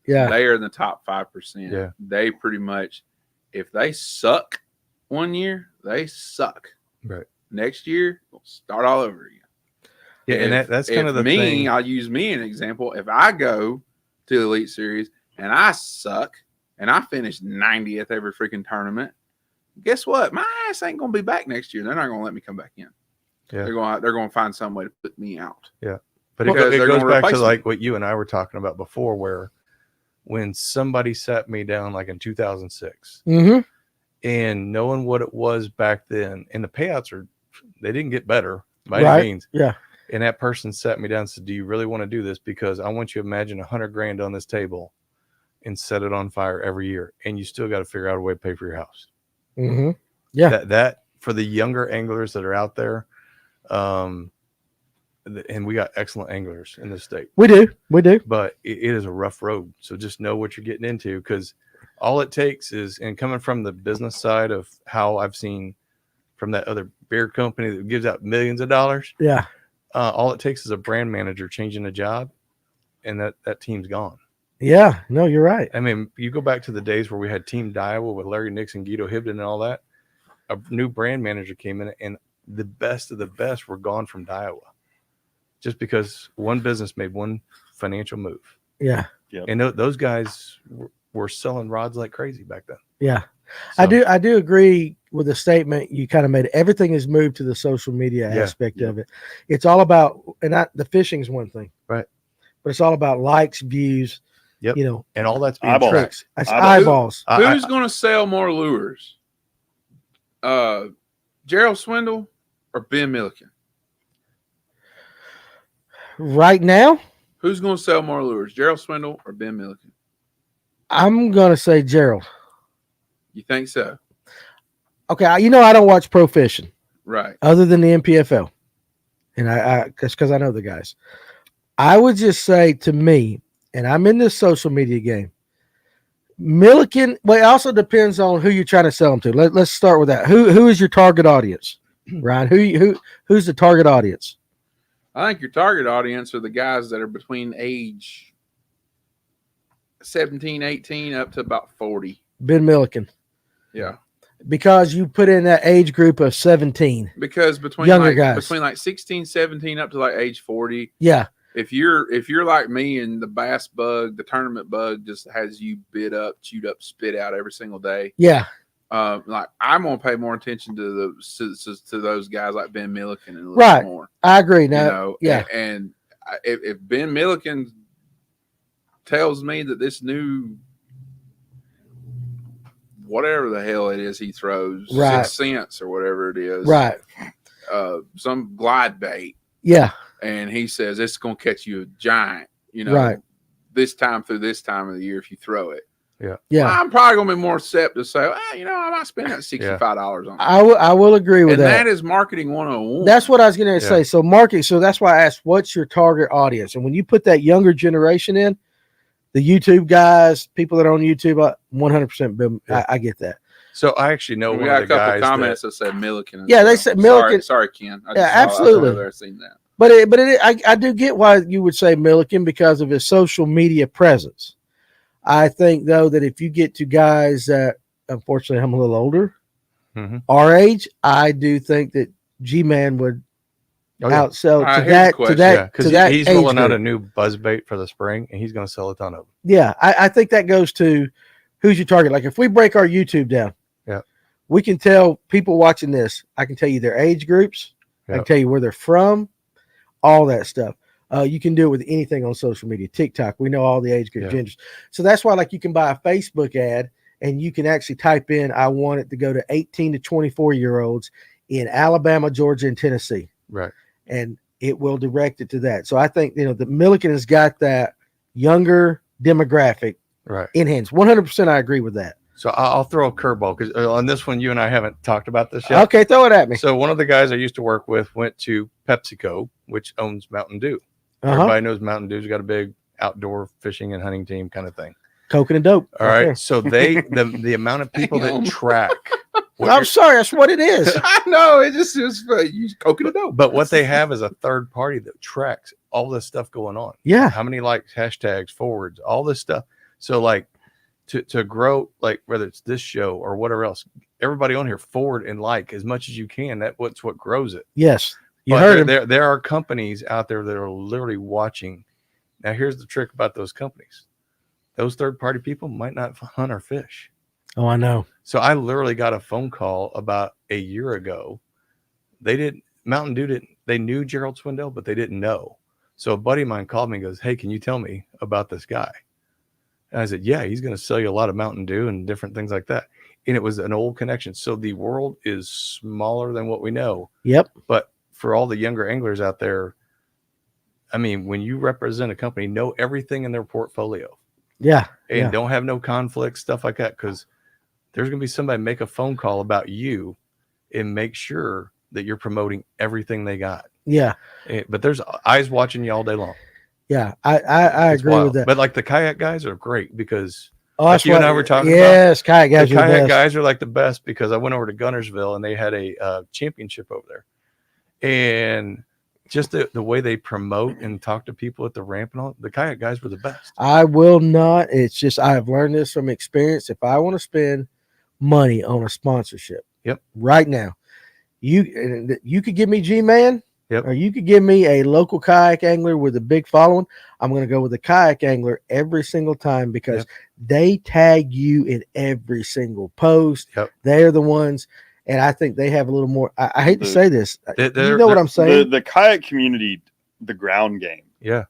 Yeah. They are in the top 5%. Yeah. They pretty much, if they suck 1 year, they suck. Right. Next year, we'll start all over again. Yeah, and that's kind of the thing. I'll use me as an example. If I go to the Elite Series and I suck and I finish 90th every freaking tournament, guess what? My ass ain't gonna be back next year. They're not gonna let me come back in. Yeah. They're gonna find some way to put me out. Yeah. But it goes back to like what you and I were talking about before, where when somebody sat me down like in 2006 and knowing what it was back then, and the payouts they didn't get better by any means. Yeah. And that person sat me down and said, do you really want to do this? Because I want you to imagine $100,000 on this table and set it on fire every year. And you still got to figure out a way to pay for your house. Yeah. That for the younger anglers that are out there, and we got excellent anglers in this state. We do. But it is a rough road. So just know what you're getting into, because all it takes is, and coming from the business side of how I've seen from that other beer company that gives out millions of dollars. Yeah. All it takes is a brand manager changing a job, and that team's gone. Yeah. No, you're right. I mean, you go back to the days where we had Team Daiwa with Larry Nixon, Guido Hibden, and all that. a new brand manager came in, and the best of the best were gone from Daiwa, just because one business made one financial move. Yeah. Yep. And those guys were selling rods like crazy back then. Yeah. So, I do agree with the statement you kind of made. Everything is moved to the social media Yeah, aspect of it. It's all about, and the fishing's one thing, right? But it's all about likes, views, Yep. you know, And all that's being Eyeballs. tracked. tricks. That's Eyeballs. eyeballs. Who's going to sell more lures? Gerald Swindle or Ben Milliken? Right now, Who's going to sell more lures, Gerald Swindle or Ben Milliken? I'm gonna say Gerald. You think so? Okay, I don't watch pro fishing Right. other than the MPFL, and I because I know the guys. I would just say to me, and I'm in this social media game. Milliken, well, it also depends on who you're trying to sell them to. Let's start with that. Who is your target audience, Ryan? Who's the target audience? I think your target audience are the guys that are between age 17, 18 up to about 40. Ben Milliken, Yeah. because you put in that age group of 17. Because between Younger guys. between 16, 17 up to like age 40, Yeah, if you're like me and the bass bug, the tournament bug just has you bit up, chewed up, spit out every single day. yeah, Like I'm gonna pay more attention to those guys like Ben Milliken and a little Right. more. I agree. Now, yeah, and if Ben Milliken tells me that this new whatever the hell it is he throws, Right. 6 cents or whatever it is, right. some glide bait, Yeah, and he says it's gonna catch you a giant, Right. this time through this time of the year if you throw it. yeah. I'm probably gonna be more apt to say, I might spend that $65 on it. I will agree with And that. that is marketing 101. That's what I was going to Yeah. say. So marketing. So that's why I asked, what's your target audience? And when you put that younger generation in, the YouTube guys, people that are on YouTube, 100%. Yeah. I get that. So I actually know we one got of a the couple guys comments that said Milliken. Yeah, they said Milliken. Sorry, Ken. Yeah, absolutely. I've seen that. But I do get why you would say Milliken because of his social media presence. I think though that if you get to guys that, unfortunately, I'm a little older, Mhm. our age, I do think that G-Man would Oh, yeah. outsell All right, to here's the that to question. Yeah, that because to that he's age rolling out group. a new buzz bait for the spring, and he's going to sell a ton of them. Yeah, I think that goes to who's your target. Like if we break our YouTube down, Yeah. we can tell people watching this. I can tell you their age groups. I Yeah. can tell you where they're from, all that stuff. You can do it with anything on social media, TikTok. We know all the age group Yeah. genders. So that's why, like, you can buy a Facebook ad and you can actually type in, "I want it to go to 18 to 24-year-olds in Alabama, Georgia, and Tennessee," Right. and it will direct it to that. So I think the Milliken has got that younger demographic Right. in hands. 100%, I agree with that. So I'll throw a curveball because on this one, you and I haven't talked about this yet. Okay, throw it at me. So one of the guys I used to work with went to PepsiCo, which owns Mountain Dew. Uh-huh. Everybody knows Mountain Dew's got a big outdoor fishing and hunting team kind of thing. Coke and dope. All right. So the amount of people Hang on. that track what I'm you're- sorry, that's what it is. I know it just is you coconut dope. but what they have is a third party that tracks all this stuff going on. Yeah. How many likes, hashtags, forwards, all this stuff. So like to grow, like whether it's this show or whatever else, everybody on here forward and like as much as you can. That's what grows it. Yes. You But heard him. there are companies out there that are literally watching. Now here's the trick about those companies. Those third party people might not hunt or fish. Oh, I know. So I literally got a phone call about a year ago. Mountain Dew didn't, they knew Gerald Swindell, but they didn't know. So a buddy of mine called me and goes, "Hey, can you tell me about this guy?" And I said, "Yeah, he's going to sell you a lot of Mountain Dew and different things like that." And it was an old connection. So the world is smaller than what we know. Yep. But for all the younger anglers out there, I mean, when you represent a company, know everything in their portfolio Yeah. and Yeah. don't have no conflicts, stuff like that. Because there's going to be somebody make a phone call about you and make sure that you're promoting everything they got. Yeah. But there's eyes watching you all day long. Yeah. I It's agree wild. with that. But like the kayak guys are great because Oh, like that's you and what- I were talking about, yes, kayak guys the are the kayak best. guys are like the best because I went over to Gunnersville and they had a championship over there. And just the way they promote and talk to people at the ramp and all, the kayak guys were the best. I will not. It's just I have learned this from experience. If I want to spend money on a sponsorship, Yep. Right now. You could give me G-Man. Yep. Or you could give me a local kayak angler with a big following. I'm going to go with a kayak angler every single time because they tag you in every single post. Yep. They're the ones, and I think they have a little more. I hate to say this. You know what I'm The, saying? the kayak community, the ground game, Yeah.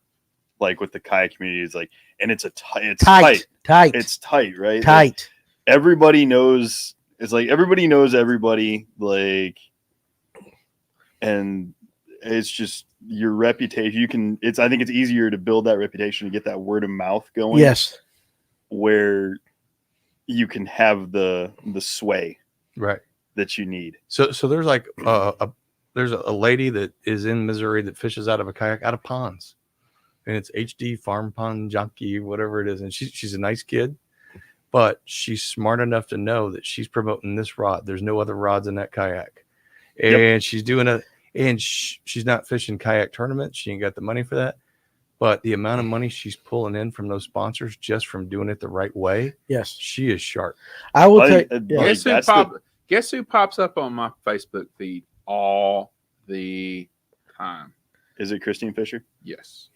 like with the kayak community is like, and it's tight. Tight. It's tight, right? Tight. Like, everybody knows. It's like everybody knows everybody. Like, and it's just your reputation. You can. I think it's easier to build that reputation and get that word of mouth going. Yes. Where you can have the sway Right. that you need. So there's like there's a lady that is in Missouri that fishes out of a kayak out of ponds, and it's HD Farm Pond Junkie, whatever it is, and she's a nice kid, but she's smart enough to know that she's promoting this rod. There's no other rods in that kayak, and she's doing she's not fishing kayak tournaments. She ain't got the money for that. But the amount of money she's pulling in from those sponsors just from doing it the right way, Yes, she is sharp. I will tell you. Guess who pops up on my Facebook feed all the time? Is it Christine Fisher? Yes.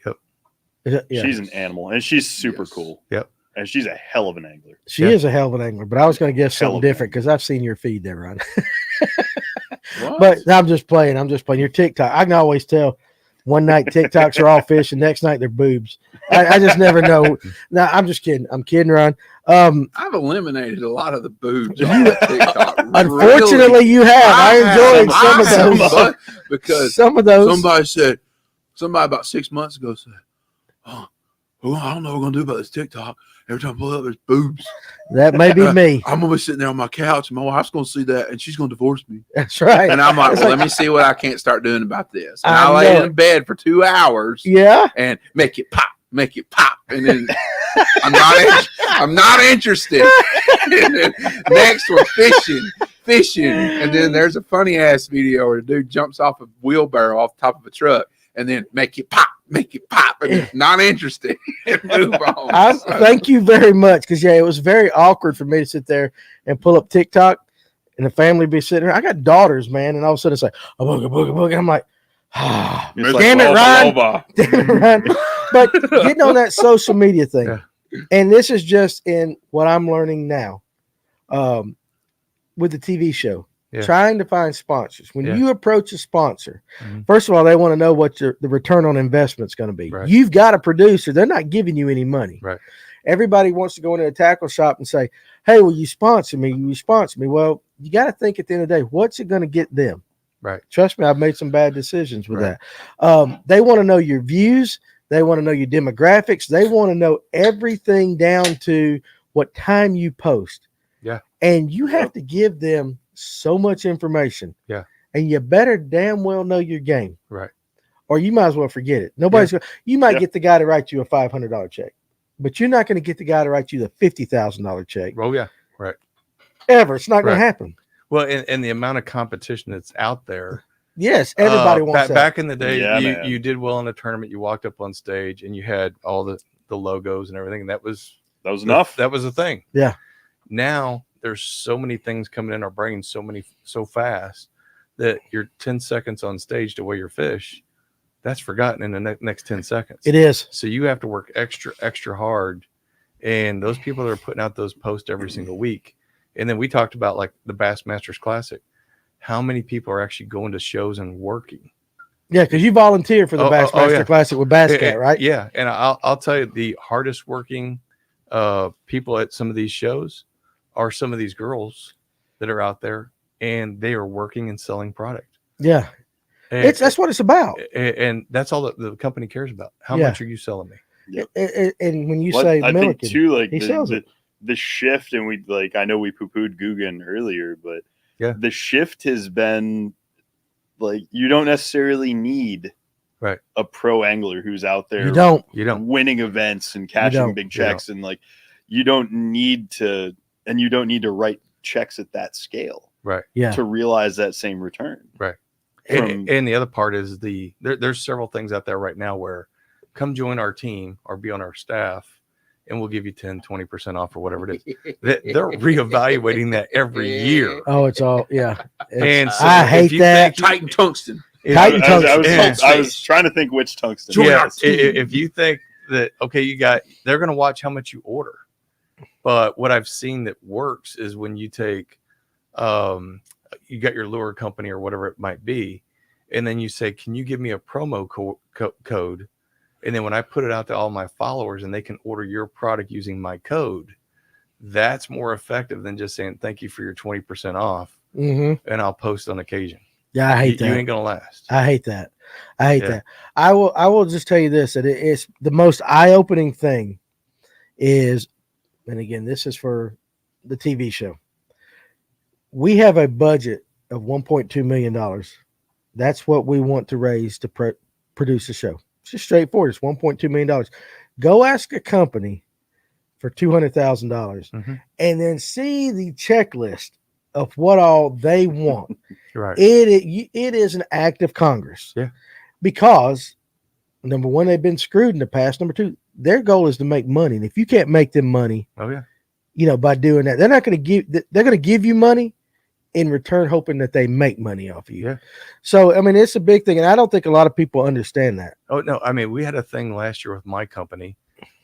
Yep. She's an animal, and she's super cool. Yep. And she's a hell of an angler. She is a hell of an angler, but I was going to guess Hell something of an different because I've seen your feed there, Ron. What? But I'm just playing. Your TikTok. I can always tell. One night TikToks are all fish, and next night they're boobs. I just never know. No, I'm just kidding. I'm kidding, Ron. I've eliminated a lot of the boobs on TikTok. Unfortunately, you have. I enjoyed some of those. Because some of those. Somebody about 6 months ago said, "Oh, well, I don't know what we're gonna do about this TikTok. Every time I pull up, there's boobs. That may be me. I'm gonna be sitting there on my couch, and my wife's gonna see that, and she's gonna divorce me." That's right. And I'm like, It's well, let me see what I can't start doing about this. And I I lay know in bed for 2 hours Yeah. and make it pop, and then I'm not interested. And then next one, fishing, and then there's a funny ass video where a dude jumps off a wheelbarrow off the top of a truck, and then make it pop, and not interested. And move on. Thank you very much because it was very awkward for me to sit there and pull up TikTok and the family be sitting there. I got daughters, man, and all of a sudden it's like a boogie. And I'm like, damn it, Ryan. Damn it, Ryan. But getting on that social media thing, and this is just in what I'm learning now with the TV show. Trying to find sponsors. When you approach a sponsor, first of all, they want to know what the return on investment is going to be. Right. You've got a producer. They're not giving you any money. Right. Everybody wants to go into a tackle shop and say, hey, will you sponsor me? Will you sponsor me? Well, you got to think at the end of the day, what's it going to get them? Right. Trust me, I've made some bad decisions with that. They want to know your views. They want to know your demographics. They want to know everything down to what time you post. Yeah. And you have to give them so much information. Yeah. And you better damn well know your game. Right. Or you might as well forget it. Nobody's going you might get the guy to write you a $500 check, but you're not going to get the guy to write you the $50,000 check. Oh yeah. Right. Ever. It's not going to happen. Well, and the amount of competition that's out there. Yes. Everybody wants that. Back in the day, you did well in a tournament. You walked up on stage and you had all the logos and everything. And that was enough. That was the thing. Yeah. Now there's so many things coming in our brains so fast that your 10 seconds on stage to weigh your fish, that's forgotten in the next 10 seconds. It is. So you have to work extra hard. And those people that are putting out those posts every single week. And then we talked about like the Bassmasters Classic. How many people are actually going to shows and working? Yeah, because you volunteer for the Bassmaster Classic with Basscat, right? Yeah. And I'll tell you, the hardest working people at some of these shows are some of these girls that are out there, and they are working and selling product. Yeah. That's what it's about. And that's all that the company cares about. How much are you selling me? Yep. And when you say I Milliken, think too, like he sells it. The shift, and I know we poo-pooed Guggen earlier, but the shift has been like, you don't necessarily need a pro angler who's out there. You don't winning events and cashing big checks. And like, you don't need to write checks at that scale. Right. Yeah. To realize that same return. Right. And the other part is there's several things out there right now where come join our team or be on our staff and we'll give you 10, 20% off or whatever it is. They're reevaluating that every year. Oh, it's all yeah. And so I if hate you that. think- Titan Tungsten. Titan I was trying to think which tungsten. Join our Yes, team. if you think that they're going to watch how much you order. But what I've seen that works is when you take, you got your lure company or whatever it might be, and then you say, "Can you give me a promo code?" And then when I put it out to all my followers and they can order your product using my code, that's more effective than just saying thank you for your 20% off, and I'll post on occasion. Yeah, I hate that. You ain't gonna last. I hate that. I hate that. I will just tell you this, that it's the most eye-opening thing is, and again, this is for the TV show. We have a budget of $1.2 million. That's what we want to raise to produce a show. It's just straightforward. It's $1.2 million. Go ask a company for $200,000 and then see the checklist of what all they want. Right. It is an act of Congress. Yeah. Because number one, they've been screwed in the past. Number two, their goal is to make money. And if you can't make them money, by doing that, they're going to give you money in return, hoping that they make money off of you. Yeah. So, I mean, it's a big thing. And I don't think a lot of people understand that. Oh, no. I mean, we had a thing last year with my company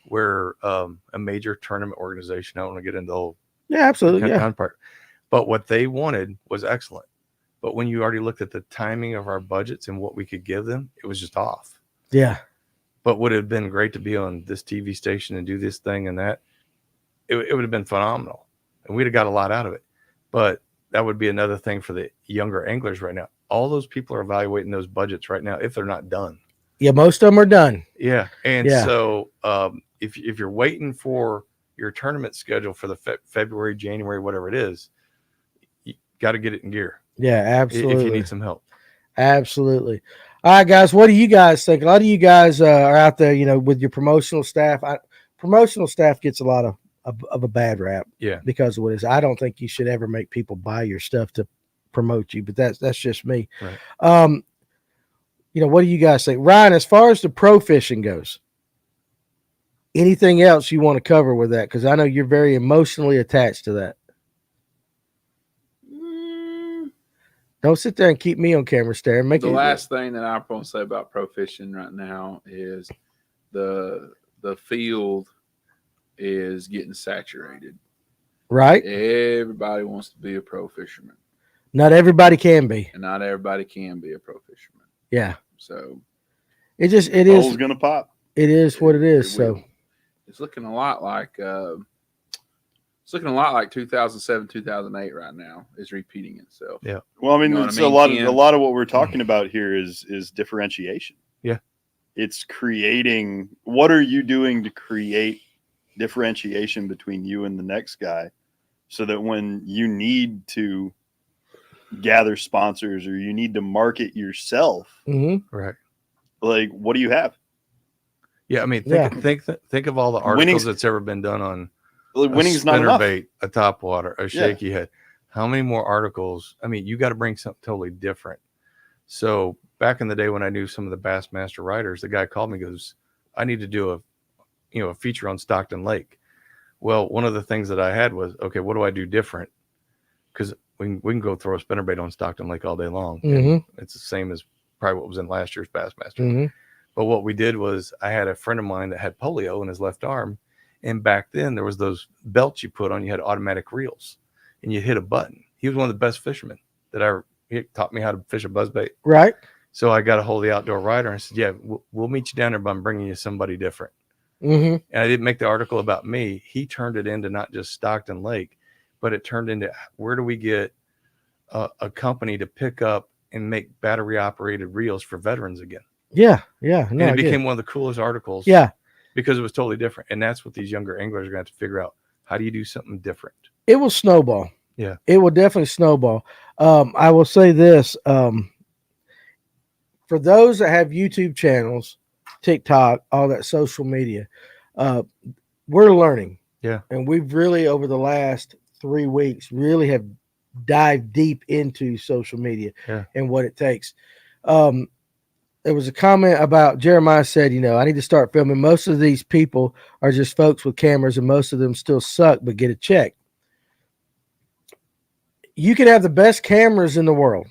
where a major tournament organization, I don't want to get into the whole absolutely. part, but what they wanted was excellent. But when you already looked at the timing of our budgets and what we could give them, it was just off. Yeah. But would it have been great to be on this TV station and do this thing and that? It would have been phenomenal. And we'd have got a lot out of it. But that would be another thing for the younger anglers right now. All those people are evaluating those budgets right now if they're not done. Yeah, most of them are done. Yeah. And so if you're waiting for your tournament schedule for the February, January, whatever it is, you got to get it in gear. Yeah, absolutely. If you need some help. Absolutely. All right, guys, what do you guys think? A lot of you guys are out there, with your promotional staff. Promotional staff gets a lot of a bad rap. Yeah. Because of what it is. I don't think you should ever make people buy your stuff to promote you, but that's just me. Right. What do you guys think? Ryan, as far as the pro fishing goes, anything else you want to cover with that? Because I know you're very emotionally attached to that. Don't sit there and keep me on camera staring. The last thing that I'm going to say about pro fishing right now is the field is getting saturated. Right? Everybody wants to be a pro fisherman. Not everybody can be. And not everybody can be a pro fisherman. Yeah. So it is going to pop. It is what it is. So it's looking a lot like 2007, 2008 right now is repeating itself. Yeah. Well, I mean, a lot of what we're talking about here is differentiation. Yeah. It's creating, what are you doing to create differentiation between you and the next guy so that when you need to gather sponsors or you need to market yourself, right? Like, what do you have? Yeah. I mean, think of all the articles that's ever been done on winning's not enough. Bait, a topwater, a shaky head. How many more articles? I mean, you got to bring something totally different. So back in the day when I knew some of the Bassmaster writers, the guy called me and goes, I need to do a feature on Stockton Lake. Well, one of the things that I had was, okay, what do I do different? Because we can go throw a spinnerbait on Stockton Lake all day long. It's the same as probably what was in last year's Bassmaster. But what we did was I had a friend of mine that had polio in his left arm. And back then there was those belts you put on, you had automatic reels and you hit a button. He was one of the best fishermen he taught me how to fish a buzzbait. Right. So I got a hold of the Outdoor Writer and said, yeah, we'll meet you down there, but I'm bringing you somebody different. And I didn't make the article about me. He turned it into not just Stockton Lake, but it turned into where do we get a company to pick up and make battery operated reels for veterans again. Yeah. No, and it became one of the coolest articles. Yeah. Because it was totally different. And that's what these younger anglers are going to have to figure out. How do you do something different? It will snowball. Yeah. It will definitely snowball. I will say this. For those that have YouTube channels, TikTok, all that social media, we're learning. Yeah. And we've really, over the last 3 weeks, really have dived deep into social media and what it takes. there was a comment about Jeremiah said, I need to start filming. Most of these people are just folks with cameras, and most of them still suck but get a check. You can have the best cameras in the world,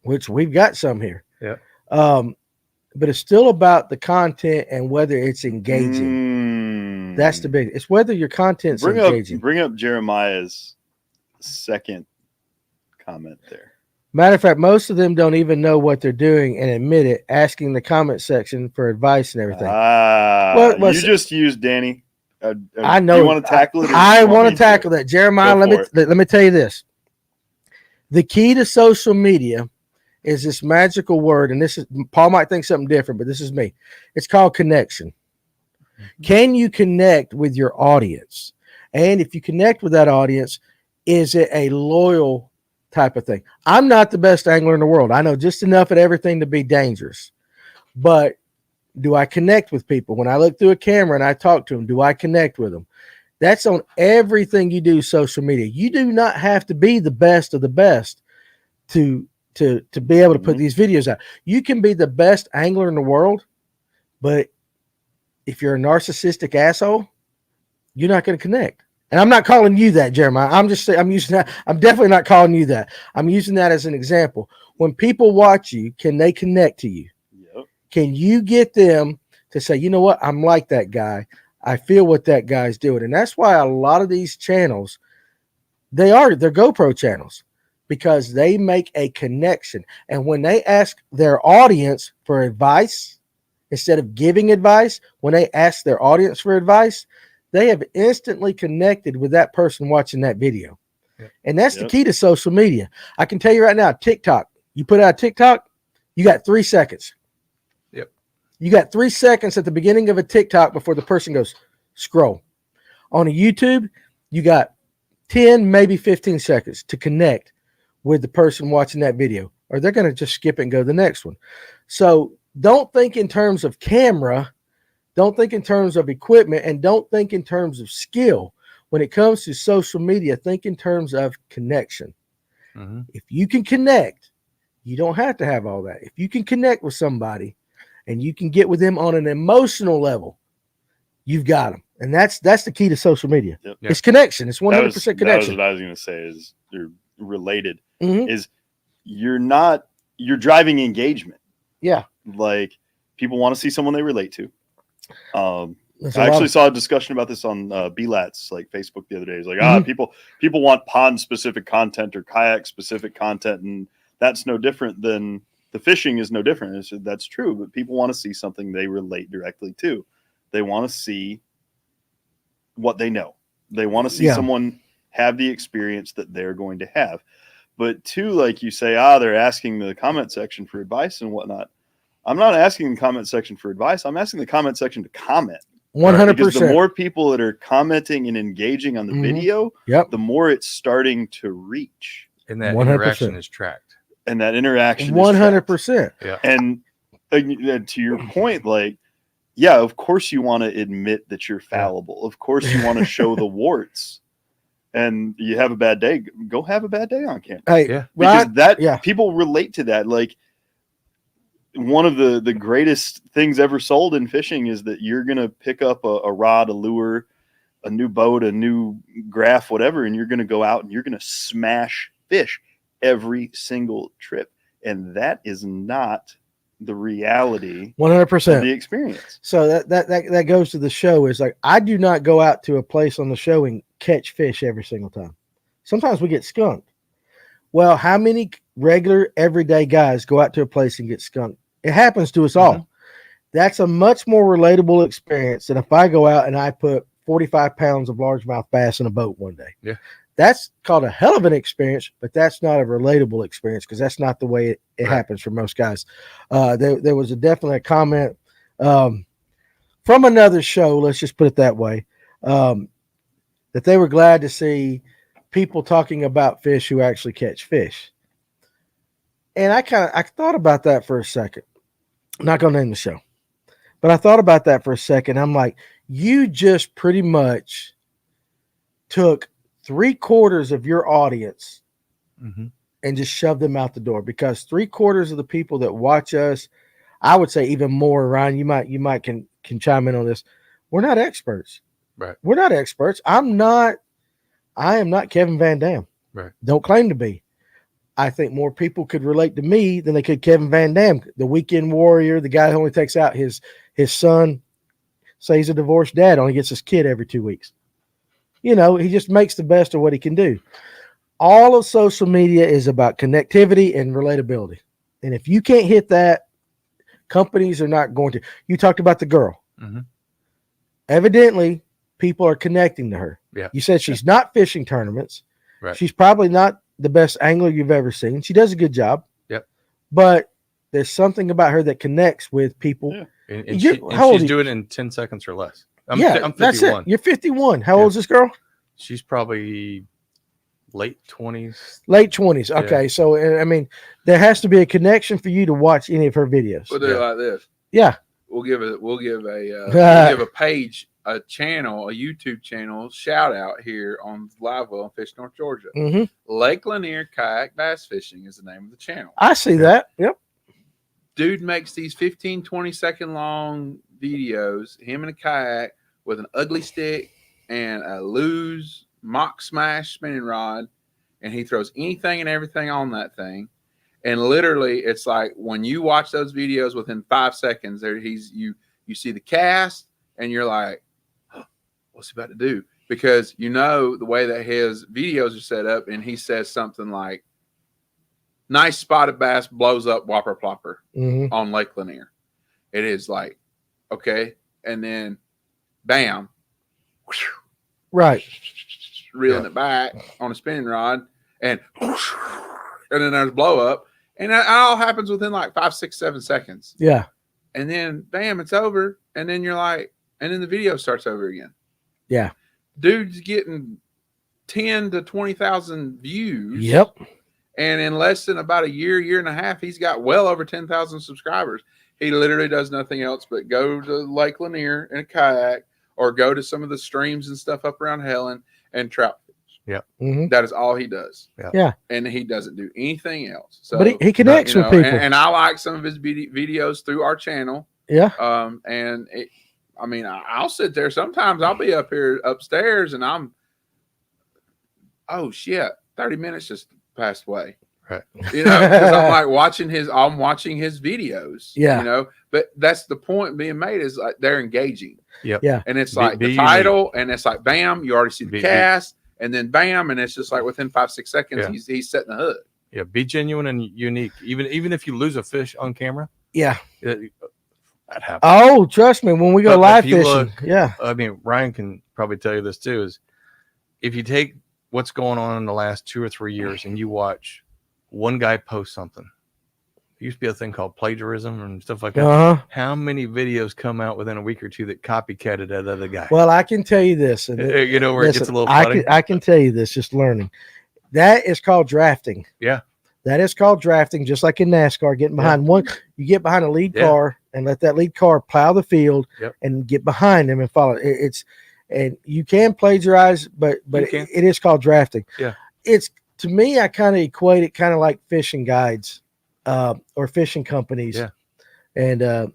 which we've got some here. Yeah. But it's still about the content and whether it's engaging. That's the big. It's whether your content's engaging. Bring up Jeremiah's second comment there. Matter of fact, most of them don't even know what they're doing and admit it, asking the comment section for advice and everything. You just used Danny. I know. You want to tackle it? I want to tackle that. Jeremiah, let me tell you this. The key to social media is this magical word, and this is Paul might think something different, but this is me. It's called connection. Can you connect with your audience? And if you connect with that audience, is it a loyal type of thing? I'm not the best angler in the world. I know just enough at everything to be dangerous. But do I connect with people? When I look through a camera and I talk to them, do I connect with them? That's on everything you do social media. You do not have to be the best of the best to be able to put these videos out. You can be the best angler in the world, but if you're a narcissistic asshole, you're not going to connect. And I'm not calling you that, Jeremiah. I'm just saying, I'm using that. I'm definitely not calling you that. I'm using that as an example. When people watch you, can they connect to you? Yep. Can you get them to say, you know what? I'm like that guy. I feel what that guy's doing. And that's why a lot of these channels, they're GoPro channels, because they make a connection. And when they ask their audience for advice, instead of giving advice, when they ask their audience for advice, they have instantly connected with that person watching that video. Yep. And that's the key to social media. I can tell you right now, TikTok, you put out TikTok, you got 3 seconds. Yep. You got 3 seconds at the beginning of a TikTok before the person goes scroll. On a YouTube, you got 10, maybe 15 seconds to connect with the person watching that video, or they're going to just skip it and go to the next one. So don't think in terms of camera, don't think in terms of equipment, and don't think in terms of skill. When it comes to social media, think in terms of connection. Mm-hmm. If you can connect, you don't have to have all that. If you can connect with somebody and you can get with them on an emotional level, you've got them. And that's the key to social media. Yep. It's connection. It's 100% connection. That was what I was going to say is they're related. Mm-hmm. Is you're driving engagement. Yeah. Like people want to see someone they relate to. I actually saw a discussion about this on BLAT's like Facebook the other day. It's like, people want pond specific content or kayak specific content, and that's no different than the fishing is no different. That's true, but people want to see something they relate directly to. They want to see what they know. They want to see someone have the experience that they're going to have. But two, like you say, they're asking the comment section for advice and whatnot. I'm not asking the comment section for advice. I'm asking the comment section to comment. 100%. Because the more people that are commenting and engaging on the video, the more it's starting to reach. And that 100%. Interaction is tracked. And that interaction 100%. Yeah. And to your point, like, yeah, of course you want to admit that you're fallible. Of course you want to show the warts. And you have a bad day, go have a bad day on camera. Hey, because people relate to that. Like, one of the greatest things ever sold in fishing is that you're going to pick up a rod, a lure, a new boat, a new graph, whatever, and you're going to go out and you're going to smash fish every single trip. And that is not the reality 100% of the experience. So that goes to the show is like, I do not go out to a place on the show and catch fish every single time. Sometimes we get skunked. Well, how many regular everyday guys go out to a place and get skunked? It happens to us all. That's a much more relatable experience than if I go out and I put 45 pounds of largemouth bass in a boat one day. Yeah. That's called a hell of an experience, but that's not a relatable experience because that's not the way it happens for most guys. There was definitely a comment from another show, let's just put it that way, that they were glad to see people talking about fish who actually catch fish. And I thought about that for a second. I'm not going to name the show, but I thought about that for a second. I'm like, you just pretty much took 3/4 of your audience and just shoved them out the door, because 3/4 of the people that watch us, I would say even more, Ryan, you might can chime in on this. We're not experts. Right. We're not experts. I am not Kevin Van Dam. Right. Don't claim to be. I think more people could relate to me than they could Kevin Van Dam, the weekend warrior, the guy who only takes out his son, say he's a divorced dad, only gets his kid every 2 weeks. You know, he just makes the best of what he can do. All of social media is about connectivity and relatability. And if you can't hit that, companies are not going to. You talked about the girl. Mhm. Evidently, people are connecting to her. Yeah. You said she's not fishing tournaments. Right. She's probably not the best angler you've ever seen. She does a good job. Yep. But there's something about her that connects with people. Yeah. And How old she's are you? doing it in 10 seconds or less. I'm that's 51. it. You're 51. How Yeah. old is this girl? She's probably late 20s. Late 20s. Okay. So, I mean, there has to be a connection for you to watch any of her videos. We'll do it like this. Yeah. We'll give a page, a channel, a YouTube channel shout out here on Live Well and Fish North Georgia. Mm-hmm. Lake Lanier Kayak Bass Fishing is the name of the channel. I see that. Yep. Dude makes these 15, 20-second long videos, him in a kayak with an ugly stick and a loose mock smash spinning rod, and he throws anything and everything on that thing. And literally, it's like when you watch those videos, within 5 seconds, you see the cast, and you're like, oh, what's he about to do? Because you know the way that his videos are set up, and he says something like, nice spotted bass blows up whopper plopper on Lake Lanier. It is like, okay, and then bam, right, reeling it back on a spinning rod, and then there's blow up, and that all happens within like 5, 6, 7 seconds. Yeah. And then bam, it's over, and then you're like, and then the video starts over again. Yeah. Dude's getting 10 to 20,000 views. Yep. And in less than about a year and a half, he's got well over 10,000 subscribers. He literally does nothing else but go to Lake Lanier in a kayak or go to some of the streams and stuff up around Helen and trout fish. Yep. Mm-hmm. That is all he does. Yeah. And he doesn't do anything else. So, but he connects with people. And I like some of his videos through our channel. Yeah. And I'll sit there. Sometimes I'll be up here upstairs and oh shit, 30 minutes just passed away. Right. You know, because I'm watching his videos. Yeah. You know, but that's the point being made is like they're engaging. Yep. Yeah. And it's like the title, and it's like bam, you already see the cast, and then bam, and it's just like within 5, 6 seconds, he's setting the hook. Yeah, be genuine and unique. Even if you lose a fish on camera. Yeah. That happens. Oh, trust me, when we go live fishing. Yeah. I mean, Ryan can probably tell you this too, is if you take what's going on in the last 2 or 3 years and you watch one guy post something. There used to be a thing called plagiarism and stuff like that. Uh-huh. How many videos come out within a week or two that copycatted that other guy? Well, I can tell you this. And you know where it gets a little funny? I can tell you this, just learning. That is called drafting. Yeah. That is called drafting, just like in NASCAR. Getting behind one, you get behind a lead car and let that lead car plow the field and get behind them and follow. And you can plagiarize, but it is called drafting. Yeah. It's, to me, I kind of equate it kind of like fishing guides or fishing companies. Yeah. And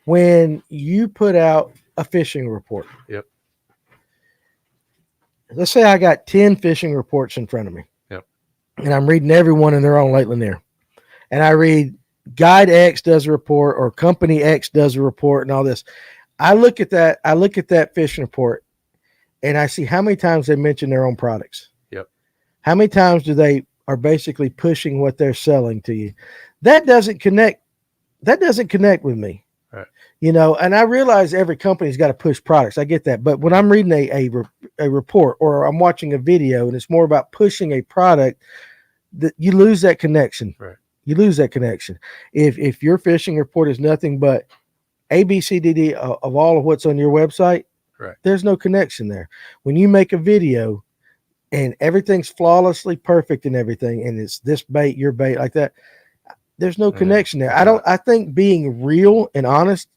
when you put out a fishing report, let's say I got 10 fishing reports in front of me. And I'm reading every one and they're on Lake Lanier. And I read Guide X does a report or Company X does a report and all this. I look at that fishing report and I see how many times they mention their own products. Yep. How many times do they are basically pushing what they're selling to you? That doesn't connect with me. Right. You know, and I realize every company's got to push products. I get that. But when I'm reading a report or I'm watching a video and it's more about pushing a product, that you lose that connection. Right. You lose that connection. If your fishing report is nothing but A, B, C, D, D of all of what's on your website, right, there's no connection there. When you make a video and everything's flawlessly perfect and everything, and it's this bait, your bait, like that, there's no connection there. I think being real and honest,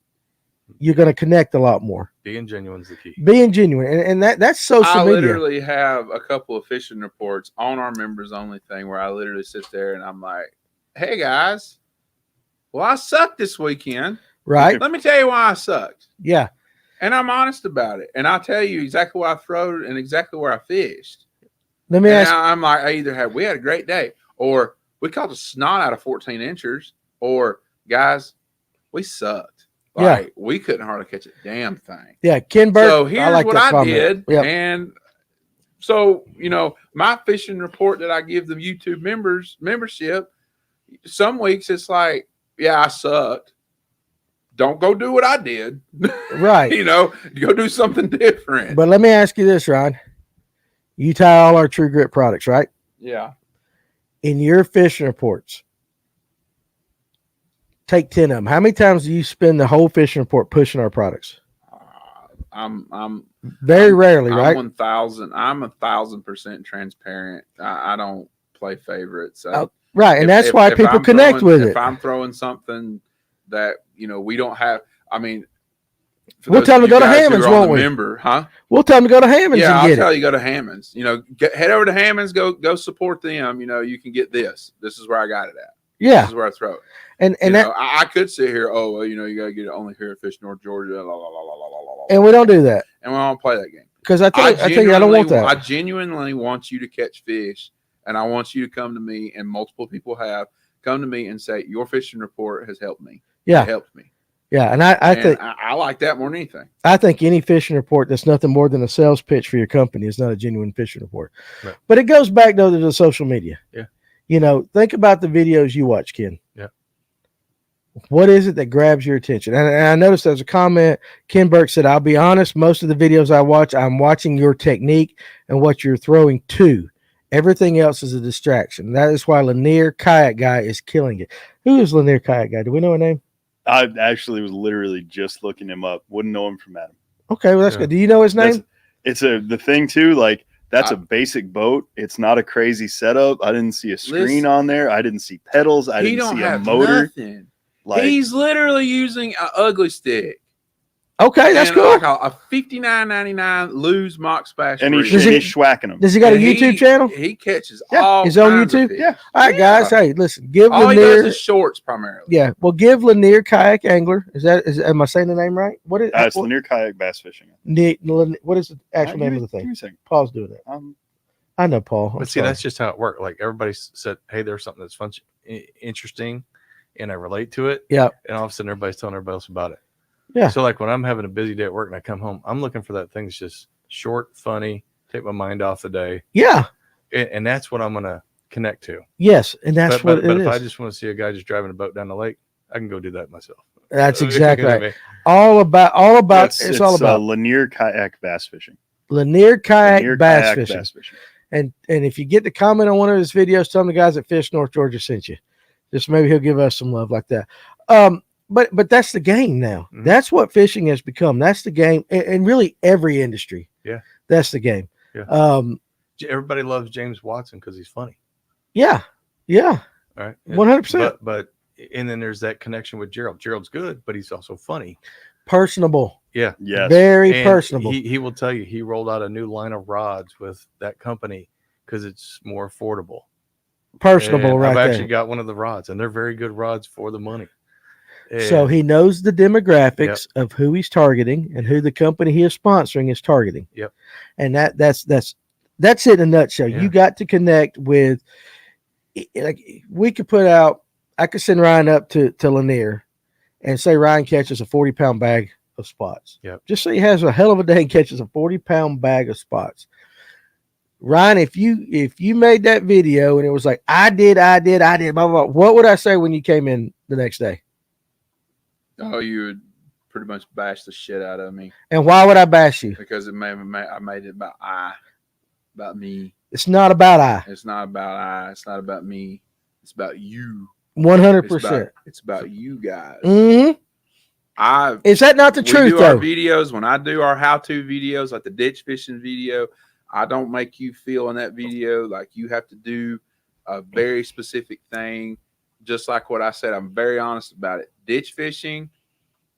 you're going to connect a lot more. Being genuine is the key. Being genuine. And that's social media. I literally have a couple of fishing reports on our members only thing where I literally sit there and I'm like, hey guys, Well, I sucked this weekend. Right? Let me tell you why I sucked. Yeah. And I'm honest about it. And I'll tell you exactly where I throwed and exactly where I fished. Let me And ask. I'm like, we had a great day, or we caught the snot out of 14 inchers, or guys, we sucked. Yeah. Like, we couldn't hardly catch a damn thing. Yeah, Ken Burke. So here's like what that I comment. did. Yep. And so, my fishing report that I give the YouTube membership, some weeks it's like, yeah, I sucked. Don't go do what I did. Right. Go do something different. But let me ask you this, Ryan. You tie all our True Grit products, right? Yeah. In your fishing reports, take 10 of them. How many times do you spend the whole fishing report pushing our products? I'm Very rarely, right? I'm 1,000% transparent. I don't play favorites. So Right. And that's why people connect with it. If I'm throwing something that, we don't have, for We'll those tell of them to you go to guys who Hammond's, are on won't the we? Member, huh? We'll tell them to go to Hammond's Yeah, and I'll get tell it. you, go to Hammond's. Head over to Hammond's, go support them. You can get this. This is where I got it at. Yeah. This is where I throw it. And I could sit here, you got to get it only here at Fish North Georgia, la, la, la, la, la, la, la, la. and we don't do that. And we don't play that game. Because I tell you, I don't want that. I genuinely want you to catch fish, and I want you to come to me, and multiple people have come to me and say, your fishing report has helped me. Yeah. It helped me. Yeah. And I like that more than anything. I think any fishing report that's nothing more than a sales pitch for your company is not a genuine fishing report. Right. But it goes back though to the social media. Yeah. Think about the videos you watch, Ken. Yeah. What is it that grabs your attention? And I noticed there's a comment. Ken Burke said, I'll be honest, most of the videos I watch, I'm watching your technique and what you're throwing to. Everything else is a distraction. That is why Lanier Kayak Guy is killing it. Who is Lanier Kayak Guy? Do we know a name? I actually was literally just looking him up. Wouldn't know him from Adam. Okay, well, that's good. Do you know his name? It's the thing too, like that's a basic boat. It's not a crazy setup. I didn't see a screen on there. I didn't see pedals. I didn't see a motor. Nothing. Like, He's literally using an ugly stick. Okay, that's and cool. Like a $59.99 Lose Mox Bass. and Reel. he's swacking them. Does he got a And YouTube channel? He catches Yeah, all he's on kinds of YouTube? fish. Yeah. All right, guys. Hey, listen, give All he Lanier. does is shorts primarily. Yeah, well, give Lanier Kayak Angler. Am I saying the name right? What is It's Lanier Kayak Bass Fishing. what is the actual name of the Give thing? me a second. Paul's doing it. I know Paul. I'm But see, sorry. that's just how it worked. Like everybody said, hey, there's something that's fun, interesting, and I relate to it. Yeah. And all of a sudden, everybody's telling everybody else about it. Yeah. So like when I'm having a busy day at work and I come home, I'm looking for that thing that's just short, funny, take my mind off the day. Yeah. And that's what I'm going to connect to. Yes, and that's but what it if is. I just want to see a guy just driving a boat down the lake, I can go do that myself. That's You exactly know what I right. mean? All about it's all about Lanier Kayak Bass Fishing. Lanier Kayak Lanier Bass Kayak Fishing. Bass Fishing. And if you get to comment on one of his videos, tell him the guys at Fish North Georgia sent you. Just maybe he'll give us some love like that. But that's the game now. Mhm. That's what fishing has become. That's the game, and really every industry. Yeah, that's the game. Yeah. Everybody loves James Watson because he's funny. Yeah. All right. 100%. But and then there's that connection with Gerald. Gerald's good, but he's also funny. Personable. Yeah. Yes. Very And personable. He will tell you he rolled out a new line of rods with that company because it's more affordable. Personable, And right I've there. actually got one of the rods, and they're very good rods for the money. So And- he knows the demographics of who he's targeting and who the company he is sponsoring is targeting. Yep. And that's it in a nutshell. Yeah. You got to connect with, like, we could put out, I could send Ryan up to Lanier and say Ryan catches a 40-pound bag of spots. Yep. Just say he has a hell of a day and catches a 40-pound bag of spots. Ryan, if you made that video and it was like, I did, blah, blah, blah, what would I say when you came in the next day? Oh, you would pretty much bash the shit out of me And why would I bash you? because I made it about me. It's not about I. It's not about I. It's not about me. It's about you. 100%. It's about you guys. Mm-hmm. Is that not the we truth, do our though? videos. When I do our how-to videos, like the ditch fishing video, I don't make you feel in that video like you have to do a very specific thing. Just like what I said, I'm very honest about it. Ditch fishing,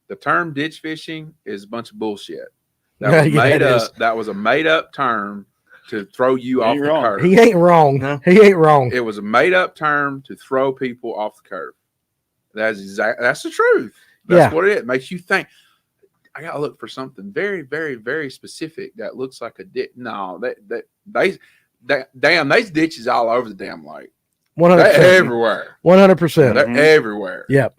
the term ditch fishing is a bunch of bullshit. That was Yeah, made it up. is. That was a made-up term to throw you off Ain't the wrong. curve. He ain't wrong. No. He ain't wrong. It was a made-up term to throw people off the curve. That's the truth. That's Yeah. what it is. It makes you think. I gotta look for something very, very, very specific that looks like a ditch. No, damn, there's ditches all over the damn lake. 100%. They're everywhere. 100%. They're Mhm. everywhere. Yep.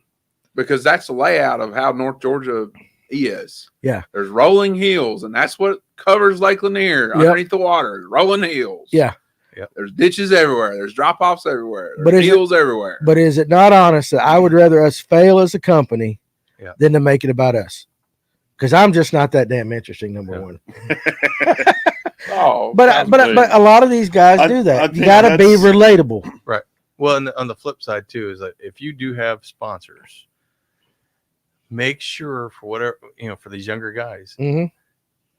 Because that's the layout of how North Georgia is. Yeah. There's rolling hills, and that's what covers Lake Lanier Yep. underneath the water. Rolling hills. Yeah. Yep. There's ditches everywhere. There's drop offs everywhere. But There's is it- hills everywhere. But is it not honest that I would rather us fail as a company Yeah. than to make it about us? Because I'm just not that damn interesting, number Yeah. one. Oh, But a lot of these guys I- do I that. You think got to be that's- relatable. Well, and on the flip side too is that if you do have sponsors, make sure for whatever for these younger guys, Hmm.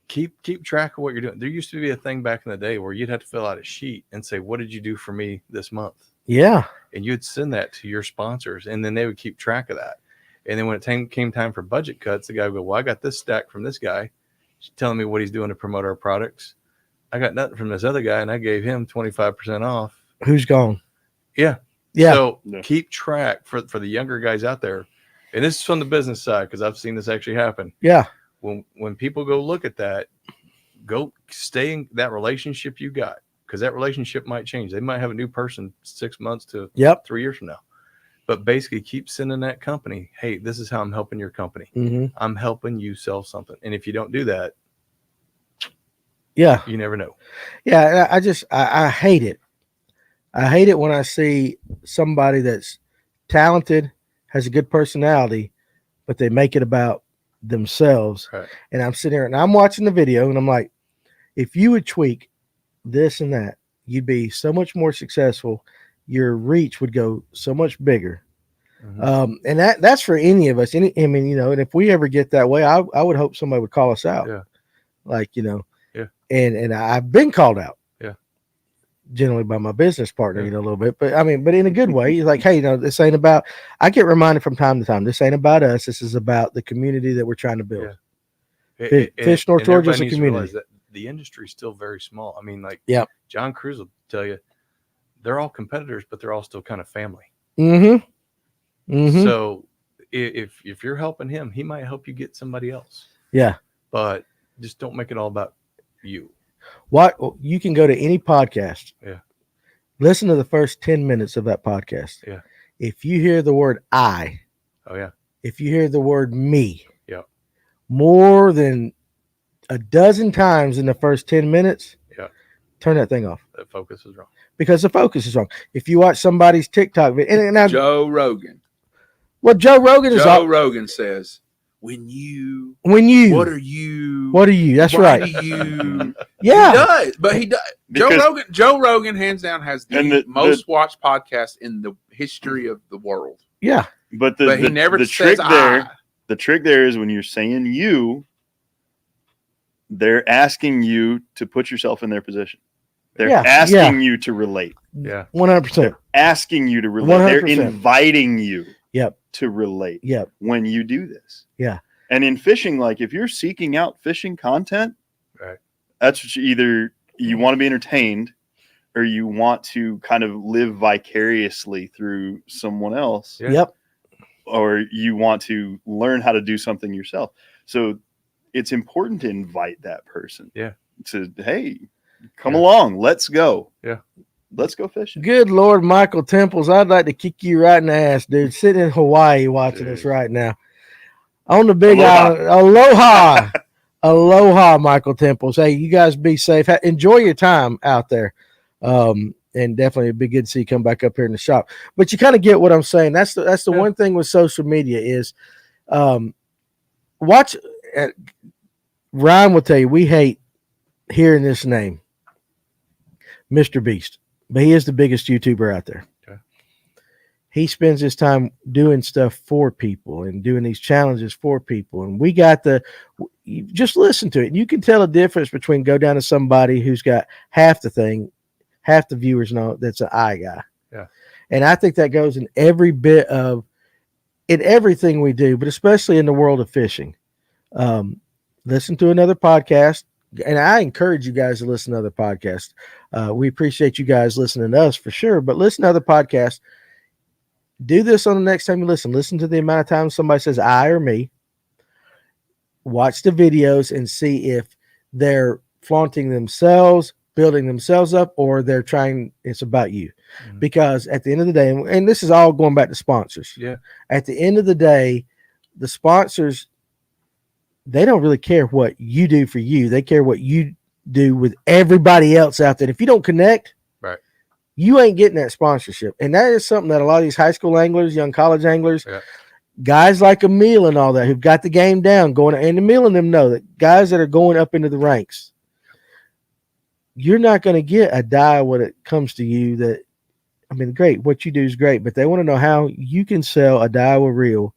keep track of what you're doing. There used to be a thing back in the day where you'd have to fill out a sheet and say, "What did you do for me this month?" Yeah. And you'd send that to your sponsors, and then they would keep track of that. And then when it came time for budget cuts, the guy would go, "Well, I got this stack from this guy, telling me what he's doing to promote our products. I got nothing from this other guy, and I gave him 25% off." Who's gone? Yeah. Yeah. So Yeah. keep track for the younger guys out there. And this is from the business side because I've seen this actually happen. Yeah. When people go look at that, go stay in that relationship you got because that relationship might change. They might have a new person 6 months to Yep. 3 years from now. But basically, keep sending that company, "Hey, this is how I'm helping your company. Hmm. I'm helping you sell something." And if you don't do that, Yeah. you never know. Yeah. I hate it. I hate it when I see somebody that's talented, has a good personality, but they make it about themselves. Right. And I'm sitting there and I'm watching the video and I'm like, if you would tweak this and that, you'd be so much more successful. Your reach would go so much bigger. Mhm. And that's for any of us. And if we ever get that way, I would hope somebody would call us out. Yeah. Yeah. Yeah. And I've been called out. Yeah. Generally by my business partner, Yeah. a little bit, but in a good way. Like, hey, this ain't about, I get reminded from time to time, this ain't about us. This is about the community that we're trying to build. Yeah. Fish North Georgia is everybody a needs to realize community. that the industry is still very small. I mean, like Yep. John Cruz will tell you, they're all competitors, but they're all still kind of family. Mm-hmm. Mm-hmm. So if you're helping him, he might help you get somebody else. Yeah. But just don't make it all about you. What you can go to any podcast. Yeah. Listen to the first 10 minutes of that podcast. Yeah. If you hear the word I, Oh yeah. if you hear the word me, Yep. more than a dozen times in the first 10 minutes, Yeah. turn that thing off That focus is wrong. because the focus is wrong. If you watch somebody's TikTok video, and now, Joe Rogan. well, Joe Rogan is Joe all, Rogan says, "When you, when you, what are you? what are you? That's why right. do you?" Yeah. He does, but he does. Because- Joe Rogan, hands down, has And the the- most watched podcast in the history of the world. Yeah. But But he never the says trick there, I. the trick there is when you're saying you, they're asking you to put yourself in their position. They're Yeah, asking you to relate. Yeah. 100%. Asking you to relate. They're 100%. inviting you Yep. to relate Yep. when you do this. Yeah. And in fishing, like if you're seeking out fishing content, Right. that's what you want to be entertained or you want to kind of live vicariously through someone else. Yeah. Yep. Or you want to learn how to do something yourself. So it's important to invite that person. Yeah. To, hey, come Yeah. along. Let's go. Yeah. Let's go fishing. Good Lord, Michael Temples, I'd like to kick you right in the ass, dude. Sitting in Hawaii watching us Dude. right now. On the big Aloha. island. Aloha. Aloha, Michael Temples. Hey, you guys be safe. Enjoy your time out there. And definitely it'd be good to see you come back up here in the shop. But you kind of get what I'm saying. That's the Yeah. one thing with social media is watch. Ryan will tell you we hate hearing this name, Mr. Beast, but he is the biggest YouTuber out there. Okay. He spends his time doing stuff for people and doing these challenges for people. And we got you just listen to it. And you can tell a difference between go down to somebody who's got half the thing, half the viewers know that's an eye guy. Yeah. And I think that goes in every bit of in everything we do, but especially in the world of fishing. Listen to another podcast. And I encourage you guys to listen to other podcasts. We appreciate you guys listening to us for sure, but listen to other podcasts. Do this on the next time you listen. Listen to the amount of times somebody says I or me. Watch the videos and see if they're flaunting themselves, building themselves up, or they're trying, it's about you. Mhm. Because at the end of the day, and this is all going back to sponsors. Yeah. At the end of the day, the sponsors, they don't really care what you do for you. They care what you do with everybody else out there. If you don't connect, Right, you ain't getting that sponsorship. And that is something that a lot of these high school anglers, young college anglers, yeah, guys like Emil and all that who've got the game down, going, and Emil and them know that guys that are going up into the ranks, you're not going to get a die when it comes to you. That, I mean, great, what you do is great, but they want to know how you can sell a Daiwa reel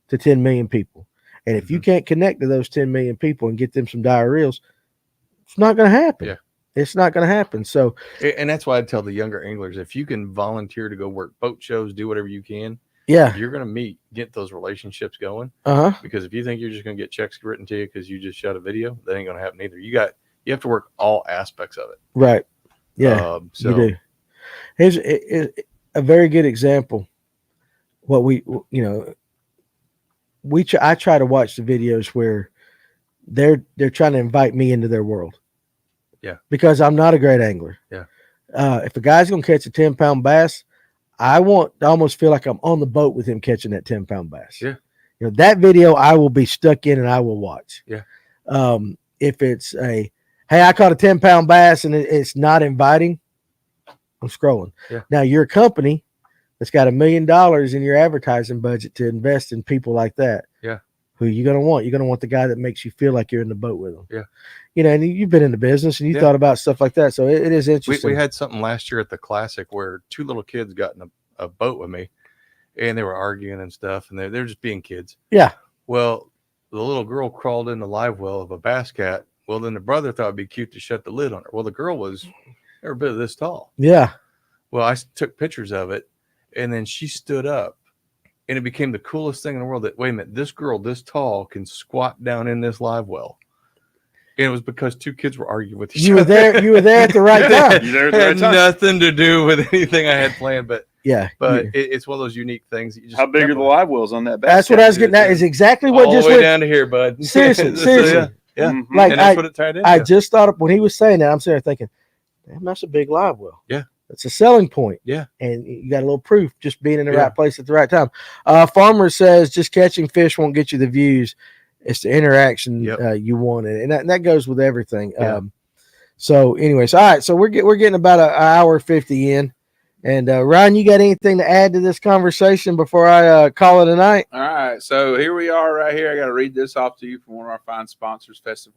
to 10 million people. And if you can't connect to those 10 million people and get them some Daiwa reels, it's not going to happen. Yeah. It's not going to happen. So, and that's why I tell the younger anglers, if you can volunteer to go work boat shows, do whatever you can, yeah. you're going to get those relationships going. Uh-huh. Because if you think you're just going to get checks written to you because you just shot a video, that ain't going to happen either. You have to work all aspects of it. Right. Yeah. So you do. Here's a very good example. What I try to watch the videos where they're trying to invite me into their world. Yeah. Because I'm not a great angler. Yeah. If a guy's going to catch a 10-pound bass, I want to almost feel like I'm on the boat with him catching that 10-pound bass. Yeah. That video I will be stuck in and I will watch. Yeah. If it's hey, I caught a 10-pound bass and it's not inviting, I'm scrolling. Yeah. Now you're a company that's got $1 million in your advertising budget to invest in people like that. Yeah. Who you going to want? You're going to want the guy that makes you feel like you're in the boat with them. Yeah. And you've been in the business and you thought about stuff like that. So it is interesting. We had something last year at the Classic where two little kids got in a boat with me and they were arguing and stuff. And they're just being kids. Yeah. Well, the little girl crawled in the live well of a bass cat. Well, then the brother thought it'd be cute to shut the lid on her. Well, the girl was every bit of this tall. Yeah. Well, I took pictures of it, and then she stood up, and it became the coolest thing in the world that, wait a minute, this girl this tall can squat down in this live well. And it was because two kids were arguing with each other. You were there at the right time. You there at the Had right time. nothing to do with anything I had planned, but Yeah. it's one of those unique things that you just How big are the live wells on that bass? That's what I was getting at. Is exactly what all just the way went. down to here, bud. Seriously, So, seriously. yeah. Mhm. Like And that's what it tied into. I just thought of when he was saying that, I'm sitting there thinking, damn, that's a big live well. Yeah. That's a selling point. Yeah. And you got a little proof just being in the Yeah. right place at the right time. Farmer says just catching fish won't get you the views. It's the interaction Yep. you wanted. And that goes with everything. Yeah. So anyways, all right. So we're getting about an hour 50 in. And Ryan, you got anything to add to this conversation before I call it a night? All right, so here we are right here. I got to read this off to you from one of our fine sponsors, Festive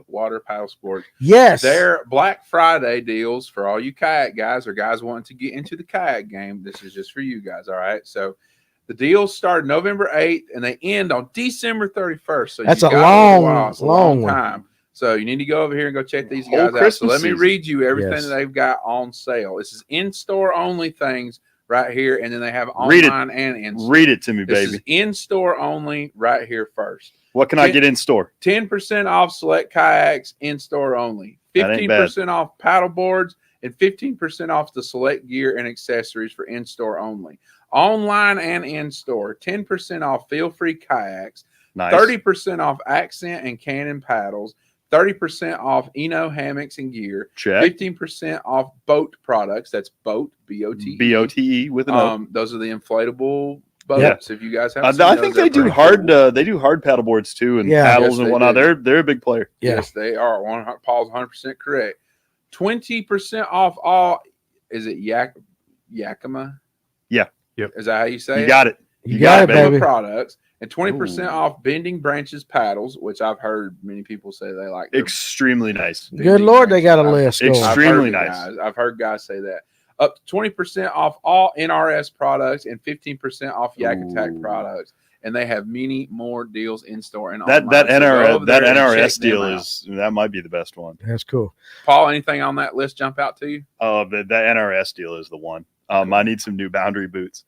Water Paddle Sports. Yes. Their Black Friday deals for all you kayak guys or guys wanting to get into the kayak game. This is just for you guys, all right? So the deals start November 8th and they end on December 31st. So That's you a got long, while. It's a long one. time. So you need to go over here and go check these Whole guys out. So Christmas let me season. read you everything Yes. that they've got on sale. This is in-store only things right here, and then they have Read it. online and in-store. Read it to me, This is baby. in-store only right here first. What can I get in store? 10% off select kayaks in-store only. That ain't bad. 15% off paddle boards and 15% off the select gear and accessories for in-store only. Online and in-store, 10% off feel-free kayaks, Nice. 30% off Accent and Cannon paddles, 30% off Eno hammocks and gear, Check. 15% off boat products. That's boat, B-O-T. BOTE with an O. Those are the inflatable boats. If you guys have, I think they do hard. They do hard paddle boards too, and Yeah. paddles Yes, and they whatnot. do. They're a big player. Yeah. Yes, they are. Paul's 100% correct. 20% off all. Is it Yakima? Yeah. Yep. Is that how you say You it? got it. You got it, Yakima baby. products and 20% Ooh. off Bending Branches paddles, which I've heard many people say they like. their Extremely nice. Good Bending Lord, they got a Branches. list going. I've Extremely heard nice. I've heard guys say that. Up to 20% off all NRS products and 15% off Yak Attack Ooh. products. And they have many more deals in store and That online. So go over that there and NRS check them deal out. that might be the best one. That's cool. Paul, anything on that list jump out to you? That NRS deal is the one. I need some new boundary boots.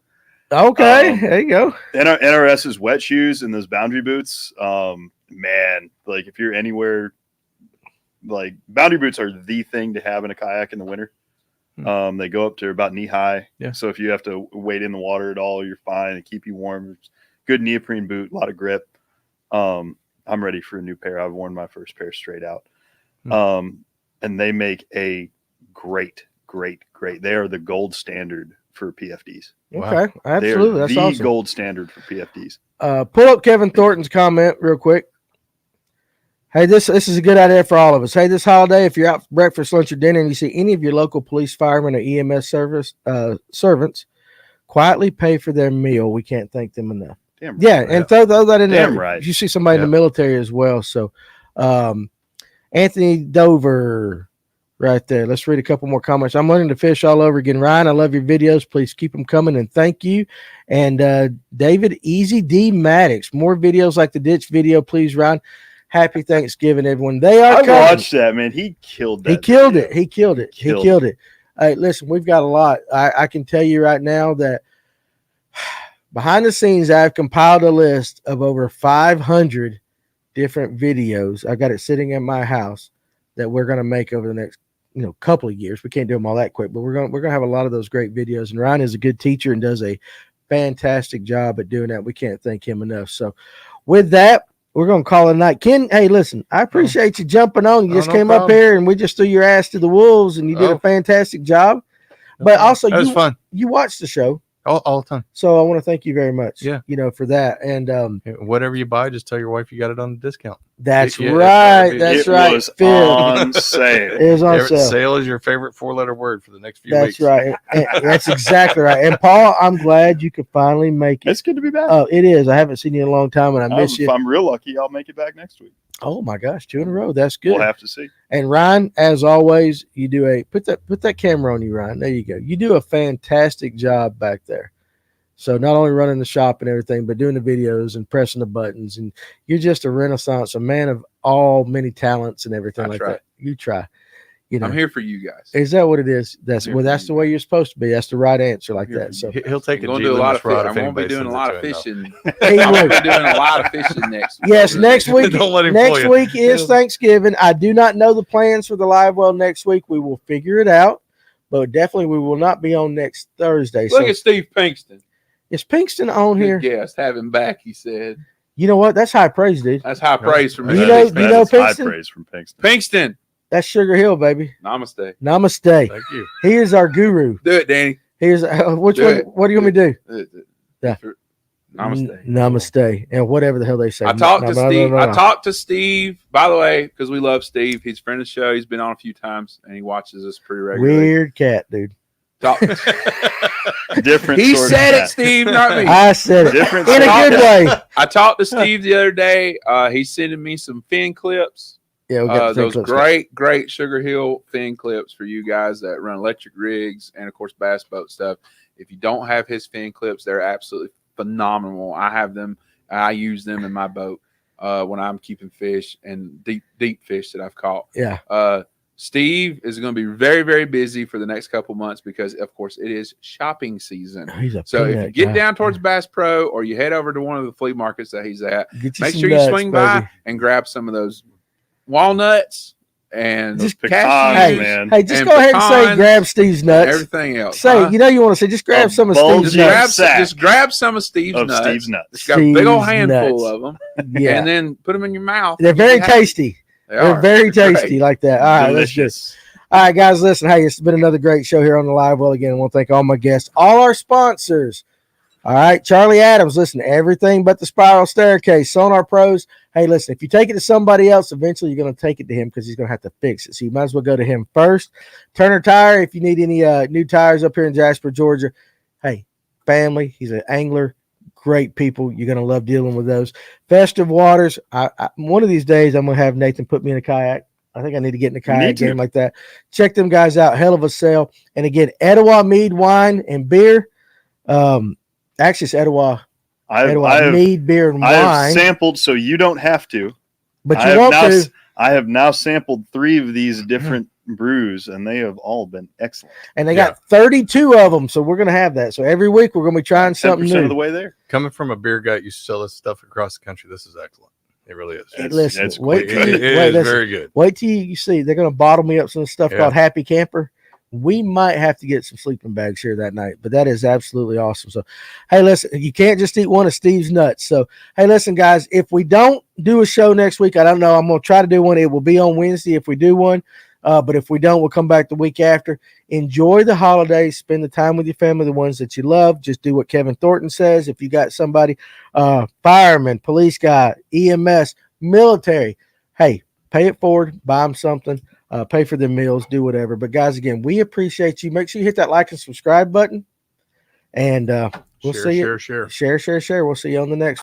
Okay, Um, there you go. NRS's wet shoes and those boundary boots. Man, like if you're anywhere, like boundary boots are the thing to have in a kayak in the winter. They go up to about knee high. Yeah. So if you have to wade in the water at all, you're fine and keep you warm. It's good neoprene boot, a lot of grip. I'm ready for a new pair. I've worn my first pair straight out. And they make a great. They are the gold standard for PFDs. Okay, absolutely. That's the awesome. gold standard for PFDs. Pull up Kevin Thornton's comment real quick. Hey, this is a good idea for all of us. Hey, this holiday, if you're out for breakfast, lunch, or dinner, and you see any of your local police, firemen, or EMS servants, quietly pay for their meal. We can't thank them enough. Damn right. Yeah, and throw that in Damn there. right. You see somebody in the military as well. So, Anthony Dover, right there. Let's read a couple more comments. I'm learning to fish all over again. Ryan, I love your videos. Please keep them coming, and thank you. And David, Easy D Maddox, more videos like the ditch video, please, Ryan. Happy Thanksgiving, everyone. They are I coming. watched that, man. He killed that. He killed video. it. He killed it. He killed it. Hey, listen, we've got a lot. I can tell you right now that behind the scenes, I've compiled a list of over 500 different videos. I got it sitting in my house that we're going to make over the next couple of years. We can't do them all that quick, but we're going to have a lot of those great videos. And Ryan is a good teacher and does a fantastic job at doing that. We can't thank him enough. So with that, we're going to call it a night. Ken, hey, listen, I appreciate you jumping on. You just came up here and we just threw your ass to the wolves and you did a fantastic job. But also, that was fun. You watched the show. All the time. So I want to thank you very much. Yeah. For that. And whatever you buy, just tell your wife you got it on discount. That's right. That's right. It was Phil. on sale. It was on sale. Sale is your favorite 4-letter word for the next few weeks. That's right. And that's exactly right. And Paul, I'm glad you could finally make it. It's good to be back. Oh, it is. I haven't seen you in a long time, and I miss If you. I'm real lucky, I'll make it back next week. Oh my gosh, 2 in a row. That's good. We'll have to see. And Ryan, as always, you do put that camera on you, Ryan. There you go. You do a fantastic job back there. So not only running the shop and everything, but doing the videos and pressing the buttons. And you're just a renaissance, a man of all many talents and everything that. You try. I'm here for you guys. Is that what it is? That's the way you're supposed to be. That's the right answer like that. So he'll take I'm do a lot of fishing. I won't be doing a lot of fishing. I'm going to be doing a lot of fishing next week. Yes, next week. Don't let him next fool you. week is Thanksgiving. I do not know the plans for the live well next week. We will figure it out, but definitely we will not be on next Thursday. Look at Steve Pinkston. Is Pinkston on here? Yes, have him back, he said. You know what? That's high praise, dude. That's high praise from You me. know That's high Pinkston? praise from Pinkston. Pinkston. That's Sugar Hill, baby. Namaste. Namaste. Thank you. He is our guru. Do it, Danny. Here's which Do one? it. What do you want me to do? Yeah. Namaste. Namaste, and whatever the hell they say. I talked to Steve. No. I talked to Steve, by the way, because we love Steve. He's a friend of the show. He's been on a few times, and he watches us pretty regularly. Weird cat, dude. Different. He sort said of it, Steve, not me. I said it Different in a sort of good cat. way. I talked to Steve the other day. He's sending me some fin clips. Yeah, we got the Those clips. great Sugar Hill fin clips for you guys that run electric rigs and, of course, bass boat stuff. If you don't have his fin clips, they're absolutely phenomenal. I have them. I use them in my boat when I'm keeping fish and deep fish that I've caught. Yeah. Steve is going to be very, very busy for the next couple months because, of course, it is shopping season. He's a So if peanut you get guy. down towards Bass Pro or you head over to one of the flea markets that he's at, Get make some sure you nuts, swing baby. by and grab some of those walnuts and Just pecans, cashews man. Hey, just and go ahead and say pecans grab Steve's and nuts. everything else. Say, Huh? you want to say, just grab A some of bulgy Steve's Just nuts. grab, sack just grab some of Steve's of nuts. Steve's nuts. It's got a big old Steve's handful nuts. of them, Yeah. and then put them in your mouth. They're very tasty. They They're are. very They're tasty great. like that. All right, let's do it. Delicious. All right, guys, listen. Hey, it's been another great show here on the Live Well again. I want to thank all my guests, all our sponsors. All right, Charlie Adams, listen, everything but the spiral staircase. Sonar Pros. Hey, listen, if you take it to somebody else, eventually you're going to take it to him because he's going to have to fix it. So you might as well go to him first. Turner Tire, if you need any new tires up here in Jasper, Georgia. Hey, family, he's an angler. Great people. You're going to love dealing with those. Festive Waters. One of these days, I'm going to have Nathan put me in a kayak. I think I need to get in a kayak game like that. Check them guys out. Hell of a sale. And again, Etowah Mead Wine and Beer. Actually, it's Etowah Mead Beer and I have Wine. sampled, so you don't have to. But I you have want now, to. I have now sampled 3 of these different brews, and they have all been excellent. And they got 32 of them. So we're going to have that. So every week we're going to be trying something 10% new. of the way there. Coming from a beer guy, you sell this stuff across the country. This is excellent. It really is. Hey, listen, it's wait It till you, is wait, listen, very good. wait till you see. They're going to bottle me up some stuff Yeah. called Happy Camper. We might have to get some sleeping bags here that night, but that is absolutely awesome. So, hey, listen, you can't just eat one of Steve's nuts. So, hey, listen, guys, if we don't do a show next week, I don't know. I'm going to try to do one. It will be on Wednesday if we do one. But if we don't, we'll come back the week after. Enjoy the holidays. Spend the time with your family, the ones that you love. Just do what Kevin Thornton says. If you got somebody, fireman, police guy, EMS, military, hey, pay it forward, buy them something, pay for their meals, do whatever. But guys, again, we appreciate you. Make sure you hit that like and subscribe button. And we'll see you. Share. Share. We'll see you on the next